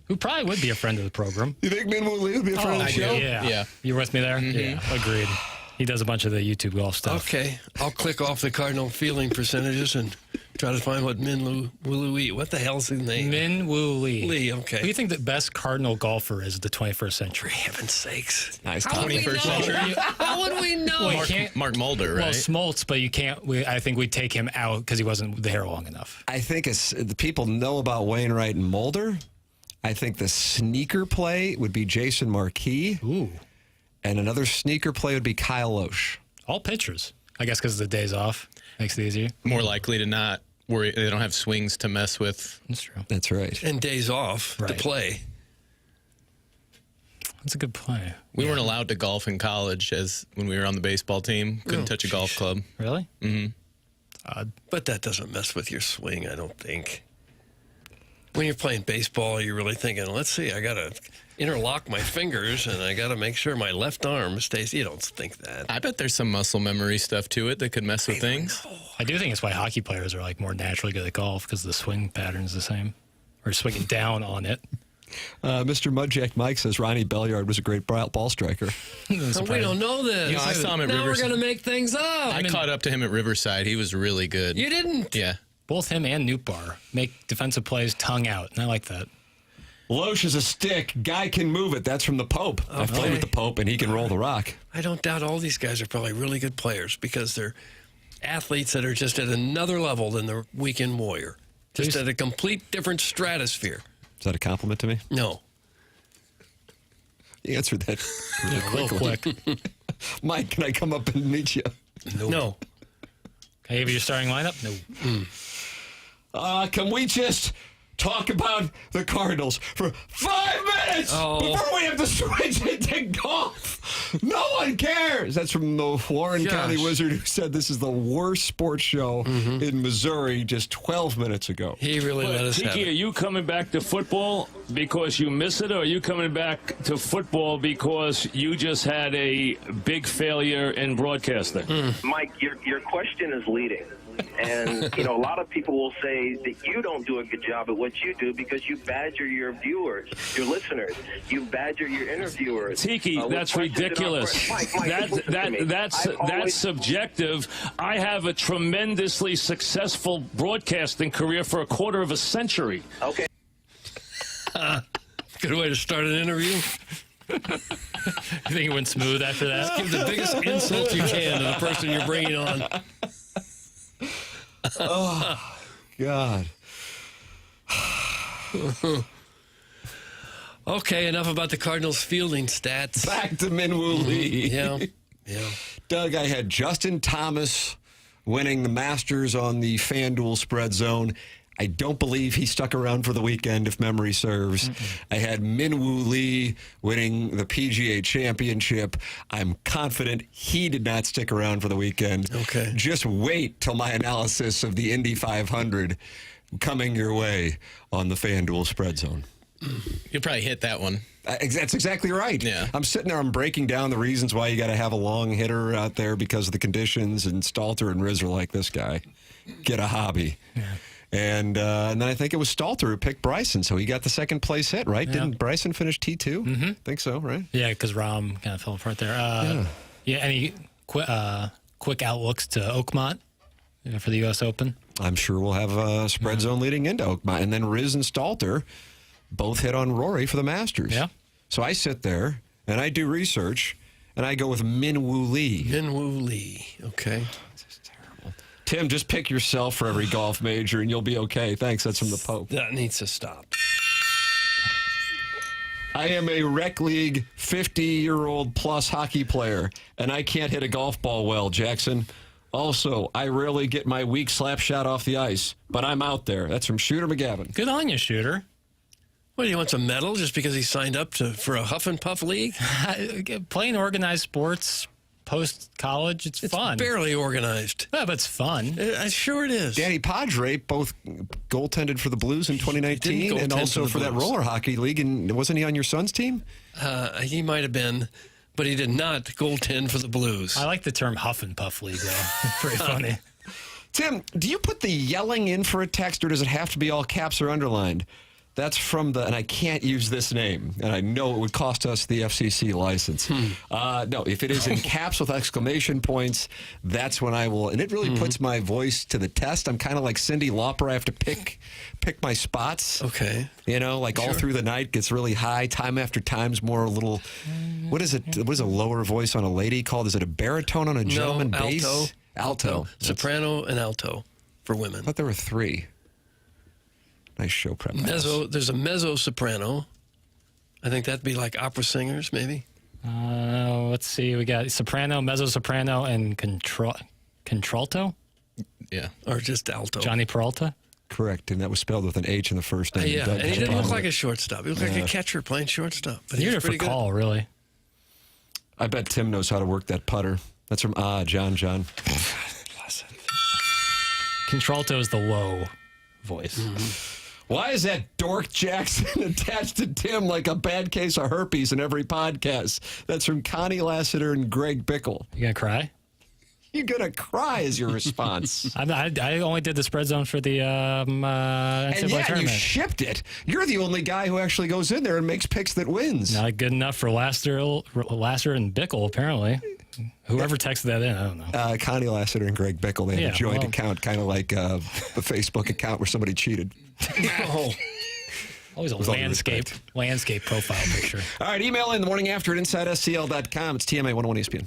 Who probably would be a friend of the program. You think Min-Woo Lee would be a friend of the show? Yeah. You with me there? Mm-hmm. Yeah, agreed. He does a bunch of the YouTube golf stuff. Okay. I'll click off the Cardinal fielding percentages and try to find what Min-Woo Lee. What the hell's his name? Min-Woo Lee. Lee, okay. Who do you think the best Cardinal golfer is of the 21st century? For heaven's sakes. Nice. 21st century? How would we know? Well, Mark Mulder, right? Well, Smoltz, but you can't. I think we'd take him out because he wasn't there long enough. I think the people know about Wainwright and Mulder. I think the sneaker play would be Jason Marquis. Ooh. And another sneaker play would be Kyle Loesch. All pitchers. I guess because of the days off. Makes it easier. More likely to not worry. They don't have swings to mess with. That's true. That's right. And days off to play. That's a good play. We weren't allowed to golf in college when we were on the baseball team. Couldn't touch a golf club. Really? Mm-hmm. But that doesn't mess with your swing, I don't think. When you're playing baseball, you're really thinking, let's see, I got to interlock my fingers and I got to make sure my left arm stays. You don't think that. I bet there's some muscle memory stuff to it that could mess with things. I do think it's why hockey players are more naturally good at golf because the swing pattern's the same. Or swinging down on it. Mr. Mudjack Mike says Ronnie Belliard was a great ball striker. We don't know this. I saw him at now Riverside. We're going to make things up. I caught up to him at Riverside. He was really good. You didn't? Yeah. Both him and Nootbaar make defensive plays tongue out, and I like that. Loesch is a stick. Guy can move it. That's from the Pope. Okay. I've played with the Pope, and he can roll the rock. I don't doubt all these guys are probably really good players because they're athletes that are just at another level than the weekend warrior. Just at a complete different stratosphere. Is that a compliment to me? No. You answered that real quick. Mike, can I come up and meet you? No. Can I give you your starting lineup? No. Can we just talk about the Cardinals for 5 minutes before we have to switch into golf? No one cares. That's from the Warren County Wizard, who said this is the worst sports show in Missouri just 12 minutes ago. He really let us have Tiki, it. are you coming back to football because you miss it, or are you coming back to football because you just had a big failure in broadcasting? Mike, your question is leading. And, a lot of people will say that you don't do a good job at what you do because you badger your viewers, your listeners. You badger your interviewers. Tiki, that's ridiculous. Mike, listen to me. That's subjective. I have a tremendously successful broadcasting career for a quarter of a century. Okay. Good way to start an interview. You think it went smooth after that? Give the biggest insult you can to the person you're bringing on. Oh, God. Okay, enough about the Cardinals' fielding stats. Back to Minwoo Lee. Yeah. Doug, I had Justin Thomas winning the Masters on the FanDuel spread zone. I don't believe he stuck around for the weekend, if memory serves. I had Minwoo Lee winning the PGA Championship. I'm confident he did not stick around for the weekend. Okay. Just wait till my analysis of the Indy 500 coming your way on the FanDuel spread zone. You'll probably hit that one. That's exactly right. Yeah. I'm sitting there, I'm breaking down the reasons why you got to have a long hitter out there because of the conditions, and Stalter and Riz are like, this guy, get a hobby. Yeah. And then I think it was Stalter who picked Bryson, so he got the second place hit, right? Yeah. Didn't Bryson finish T2? Mm-hmm. Think so, right? Yeah, because Rahm kind of fell apart there. Any quick outlooks to Oakmont for the U.S. Open? I'm sure we'll have a spread zone leading into Oakmont. And then Riz and Stalter both hit on Rory for the Masters. Yeah. So I sit there, and I do research, and I go with Minwoo Lee. Minwoo Lee. Okay. Tim, just pick yourself for every golf major, and you'll be okay. Thanks. That's from the Pope. That needs to stop. I am a rec league 50-year-old plus hockey player, and I can't hit a golf ball well, Jackson. Also, I rarely get my weak slap shot off the ice, but I'm out there. That's from Shooter McGavin. Good on you, Shooter. What, he wants a medal just because he signed up for a Huff and Puff league? Playing organized sports post-college, it's fun. It's barely organized. Yeah, but it's fun. Sure it is. Danny Padre both goaltended for the Blues in 2019 and also for that roller hockey league. And wasn't he on your son's team? He might have been, but he did not goaltend for the Blues. I like the term Huff and Puff league, though. Pretty funny. Tim, do you put the yelling in for a text, or does it have to be all caps or underlined? That's from and I can't use this name, and I know it would cost us the FCC license. No, if it is in caps with exclamation points, that's when I will, and it really puts my voice to the test. I'm kind of like Cyndi Lauper. I have to pick my spots. Okay. All through the night gets really high. Time after time's more a little, what is it? What is a lower voice on a lady called? Is it a baritone on a gentleman bass? Alto. Soprano and alto for women. I thought there were three. Nice show prep. There's a mezzo soprano. I think that'd be like opera singers, maybe. Let's see. We got soprano, mezzo soprano, and contralto. Yeah. Or just alto. Johnny Peralta. Correct, and that was spelled with an H in the first name. Yeah, and he didn't look like a shortstop. He looked like a catcher playing shortstop. But he was pretty good. Call, really. I bet Tim knows how to work that putter. That's from John. Contralto is the low voice. Why is that dork Jackson attached to Tim like a bad case of herpes in every podcast? That's from Connie Lassiter and Greg Bickle. You gonna cry? You're gonna cry is your response. I only did the spread zone for the NCAA tournament. You shipped it. You're the only guy who actually goes in there and makes picks that wins. Not good enough for Lassiter and Bickle, apparently. Whoever texted that in, I don't know. Connie Lassiter and Greg Bickle, they had a joint account, kind of like the Facebook account where somebody cheated. Oh. Always a landscape profile picture. All right, email in the morning after at InsideSCL.com. It's TMA 101 ESPN.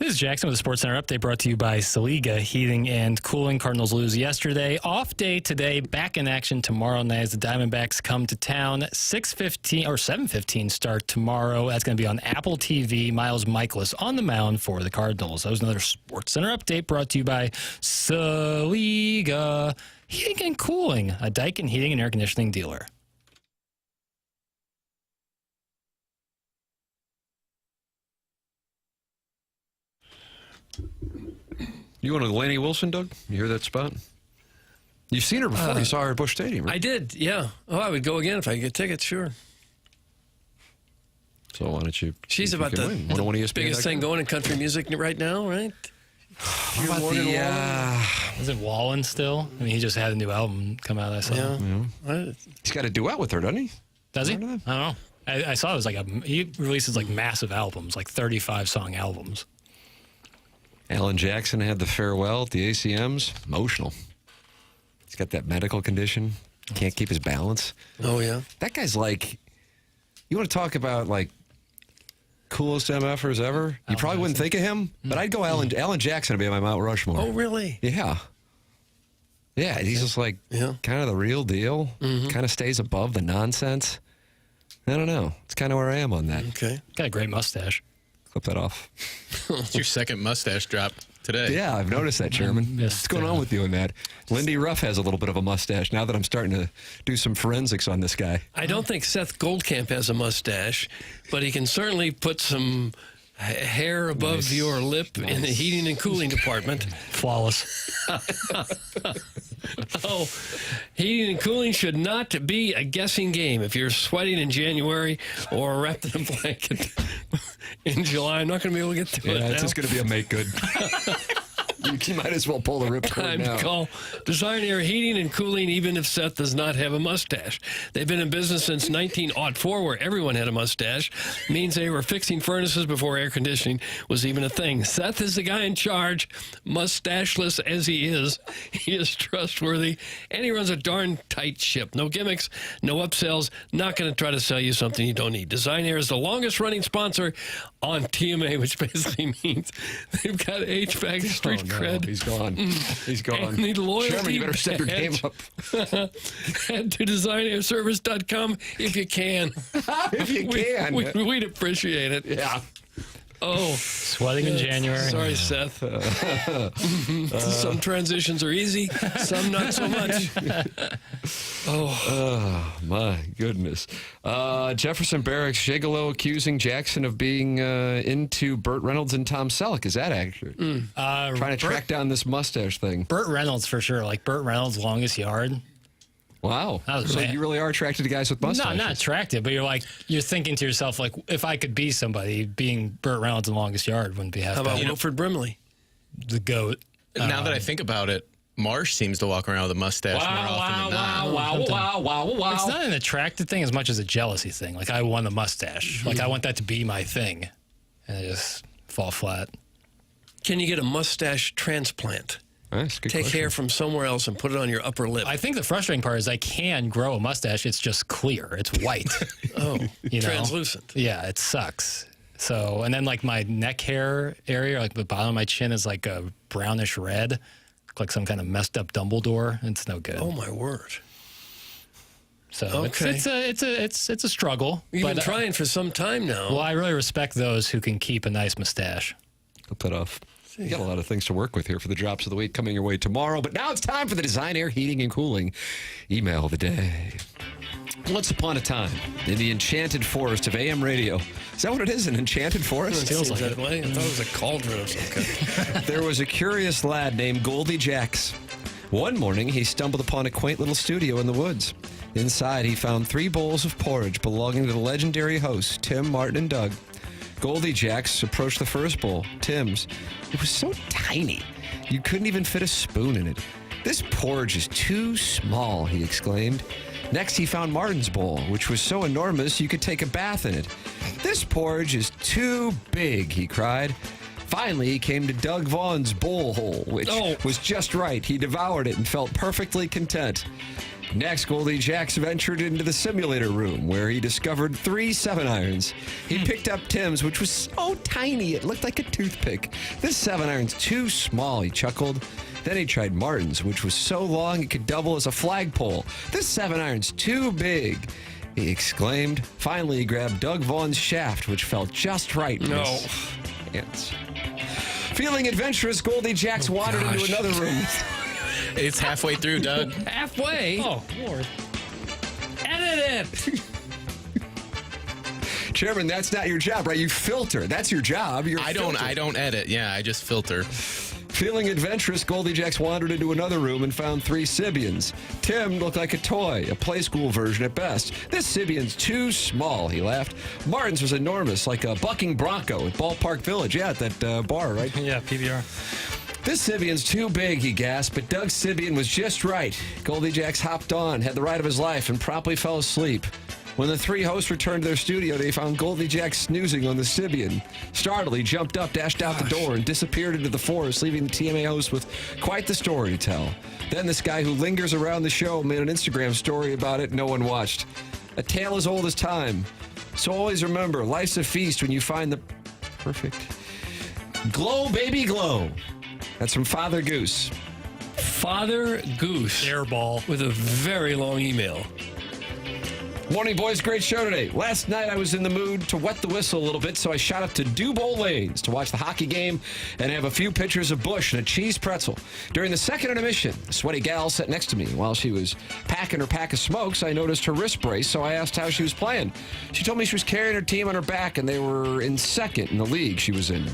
This is Jackson with the Sports Center update brought to you by Saliga Heating and Cooling. Cardinals lose yesterday. Off day today. Back in action tomorrow night as the Diamondbacks come to town. 6:15 or 7:15 start tomorrow. That's going to be on Apple TV. Miles Michaelis on the mound for the Cardinals. That was another Sports Center update brought to you by Saliga Heating and Cooling, a Daikin heating and air conditioning dealer. You want to Laney Wilson, Doug? You hear that spot? You've seen her before. You saw her at Busch Stadium, right? I did, yeah. Oh, I would go again if I could get tickets, sure. So why don't you? She's about the biggest thing going in country music right now, right? How about Is it Wallen still? I mean, he just had a new album come out. I saw. Yeah. He's got a duet with her, doesn't he? Does he? I don't know. I saw it was like he releases like massive albums, like 35-song albums. Alan Jackson had the farewell at the ACMs. Emotional. He's got that medical condition. Can't keep his balance. Oh, yeah. That guy's like, you want to talk about like coolest MFers ever? You probably wouldn't think of him, but I'd go Alan Jackson to be on my Mount Rushmore. Oh, really? Yeah. Yeah, he's just like kind of the real deal. Kind of stays above the nonsense. I don't know. It's kind of where I am on that. Okay. Got a great mustache. Clip that off. It's your second mustache drop today. Yeah, I've noticed that, Chairman. What's going on with you in that? Lindy Ruff has a little bit of a mustache now that I'm starting to do some forensics on this guy. I don't think Seth Goldcamp has a mustache, but he can certainly put some hair above your lip in the heating and cooling department. Flawless. Oh, heating and cooling should not be a guessing game. If you're sweating in January or wrapped in a blanket in July, I'm not going to be able to get through it now. It's just going to be a make good. You might as well pull the ripcord Time now. to call Design Air Heating and Cooling, even if Seth does not have a mustache. They've been in business since 1904, where everyone had a mustache. Means they were fixing furnaces before air conditioning was even a thing. Seth is the guy in charge, mustacheless as he is. He is trustworthy, and he runs a darn tight ship. No gimmicks, no upsells, not going to try to sell you something you don't need. Design Air is the longest-running sponsor on TMA, which basically means they've got HVAC street cred. He's gone. He's gone. And the loyalty Chairman, you better step your game up. Head to designairservice.com if you can. If you can. We'd appreciate it. Yeah. Oh. Sweating in January. Sorry, Seth. Some transitions are easy, some not so much. Oh, my goodness. Jefferson Barracks Gigolo accusing Jackson of being into Burt Reynolds and Tom Selleck. Is that accurate? Trying to track down this mustache thing. Burt Reynolds for sure. Like Burt Reynolds' longest yard. Wow. So you really are attracted to guys with mustaches? No, not attracted, but you're thinking to yourself, like, if I could be somebody, being Burt Reynolds in Longest Yard wouldn't be half How bad. about Wilford Brimley? The GOAT. Now that I think about it, Marsh seems to walk around with a mustache more often than not. Wow. It's not an attractive thing as much as a jealousy thing. Like, I want a mustache. Like, I want that to be my thing. And I just fall flat. Can you get a mustache transplant? Nice, good Take question. hair from somewhere else and put it on your upper lip. I think the frustrating part is I can grow a mustache. It's just clear. It's white. Oh, you know? translucent. Yeah, it sucks. So, and then like my neck hair area, like the bottom of my chin is like a brownish red, like some kind of messed up Dumbledore. It's no good. Oh my word. So okay. it's a struggle. You've been trying for some time now. Well, I really respect those who can keep a nice mustache. Clip that off. You got a lot of things to work with here for the drops of the week coming your way tomorrow. But now it's time for the Design Air Heating and Cooling email of the day. Once upon a time, in the enchanted forest of AM radio. Is that what it is, an enchanted forest? It feels like that way. I thought it was a cauldron or something. There was a curious lad named Goldie Jacks. One morning, he stumbled upon a quaint little studio in the woods. Inside, he found 3 bowls of porridge belonging to the legendary hosts, Tim, Martin, and Doug. Goldie Jacks approached the first bowl, Tim's. It was so tiny, you couldn't even fit a spoon in it. "This porridge is too small," he exclaimed. Next, he found Martin's bowl, which was so enormous you could take a bath in it. "This porridge is too big," he cried. Finally, he came to Doug Vaughn's bowl hole, which was just right. He devoured it and felt perfectly content. Next, Goldie Jacks ventured into the simulator room where he discovered 3 7-irons. He picked up Tim's, which was so tiny it looked like a toothpick. This 7-iron's too small, he chuckled. Then he tried Martin's, which was so long it could double as a flagpole. This 7-iron's too big, he exclaimed. Finally, he grabbed Doug Vaughn's shaft, which felt just right. Yes. Feeling adventurous, Goldie Jacks wandered into another room. It's halfway through, Doug. Halfway? Oh, Lord. Edit it! Chairman, that's not your job, right? You filter. That's your job. I don't edit. Yeah, I just filter. Feeling adventurous, Goldie Jacks wandered into another room and found 3 Sibians. Tim looked like a toy, a play school version at best. This Sibian's too small, he laughed. Martin's was enormous, like a bucking bronco at Ballpark Village. Yeah, at that bar, right? Yeah, PBR. This Sibian's too big, he gasped, but Doug's Sibian was just right. Goldie Jacks hopped on, had the ride of his life, and promptly fell asleep. When the 3 hosts returned to their studio, they found Goldie Jacks snoozing on the Sibian. Startled, he jumped up, dashed out the door, and disappeared into the forest, leaving the TMA host with quite the story to tell. Then this guy who lingers around the show made an Instagram story about it no one watched. A tale as old as time. So always remember, life's a feast when you find the perfect... Glow, baby, glow. That's from Father Goose. Father Goose. Airball. With a very long email. Morning, boys. Great show today. Last night, I was in the mood to wet the whistle a little bit, so I shot up to Dubois Lanes to watch the hockey game and have a few pitchers of Busch and a cheese pretzel. During the second intermission, a sweaty gal sat next to me. While she was packing her pack of smokes, I noticed her wrist brace, so I asked how she was playing. She told me she was carrying her team on her back, and they were in second in the league she was in.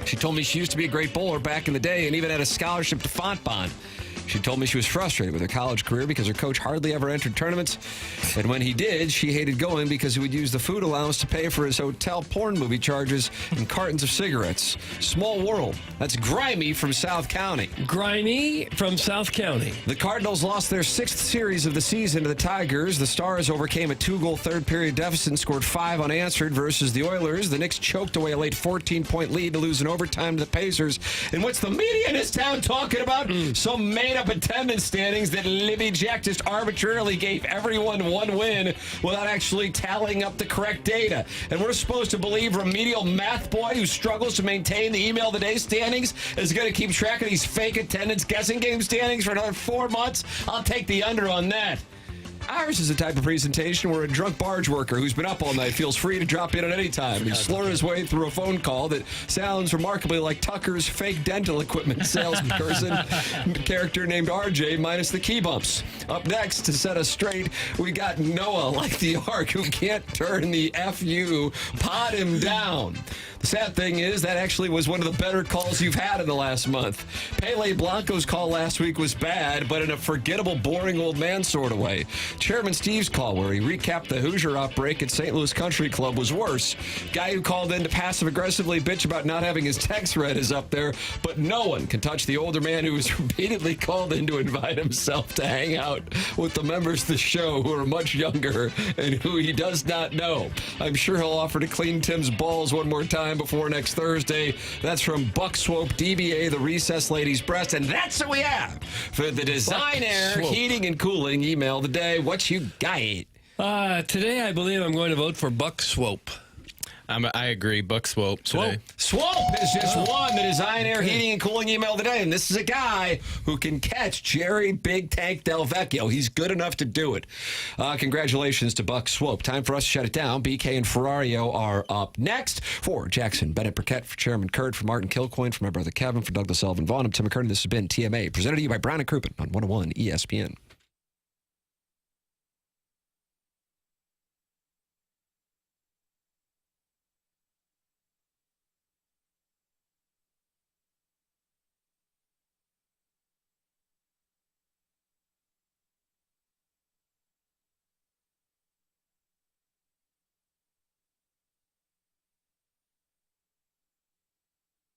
She told me she used to be a great bowler back in the day and even had a scholarship to Fontbonne. She told me she was frustrated with her college career because her coach hardly ever entered tournaments. And when he did, she hated going because he would use the food allowance to pay for his hotel porn movie charges and cartons of cigarettes. Small world. That's Grimy from South County. Grimy from South County. The Cardinals lost their 6th series of the season to the Tigers. The Stars overcame a 2-goal third-period deficit and scored 5 unanswered versus the Oilers. The Knicks choked away a late 14-point lead to lose in overtime to the Pacers. And what's the media in this town talking about? Some made-up attendance standings that Libby Jack just arbitrarily gave everyone one win without actually tallying up the correct data. And we're supposed to believe remedial math boy who struggles to maintain the email of the day standings is going to keep track of these fake attendance guessing game standings for another 4 months? I'll take the under on that. Ours is the type of presentation where a drunk barge worker who's been up all night feels free to drop in at any time and slur his way through a phone call that sounds remarkably like Tucker's fake dental equipment salesperson character named RJ minus the key bumps. Up next, to set us straight, we got Noah like the Ark who can't turn the FU, pod him down. The sad thing is that actually was one of the better calls you've had in the last month. Pele Blanco's call last week was bad, but in a forgettable, boring old man sort of way. Chairman Steve's call, where he recapped the Hoosier outbreak at St. Louis Country Club, was worse. Guy who called in to passive-aggressively bitch about not having his text read is up there, but no one can touch the older man who was repeatedly called in to invite himself to hang out with the members of the show who are much younger and who he does not know. I'm sure he'll offer to clean Tim's balls one more time before next Thursday. That's from Buck Swope, DBA, the Recess Lady's Breast, and that's what we have for the Design Air Heating and Cooling email of the day. What you got? Today, I believe I'm going to vote for Buck Swope. I agree. Buck Swope today. Swope is just won the Design Air Heating and Cooling email today, and this is a guy who can catch Jerry Big Tank Del Vecchio. He's good enough to do it. Congratulations to Buck Swope. Time for us to shut it down. BK and Ferrario are up next. For Jackson Burkett, for Chairman Kurt, for Martin Kilcoyne, for my brother Kevin, for Douglas Elvin Vaughn, I'm Tim McKernan. This has been TMA, presented to you by Brown and Crouppen on 101 ESPN.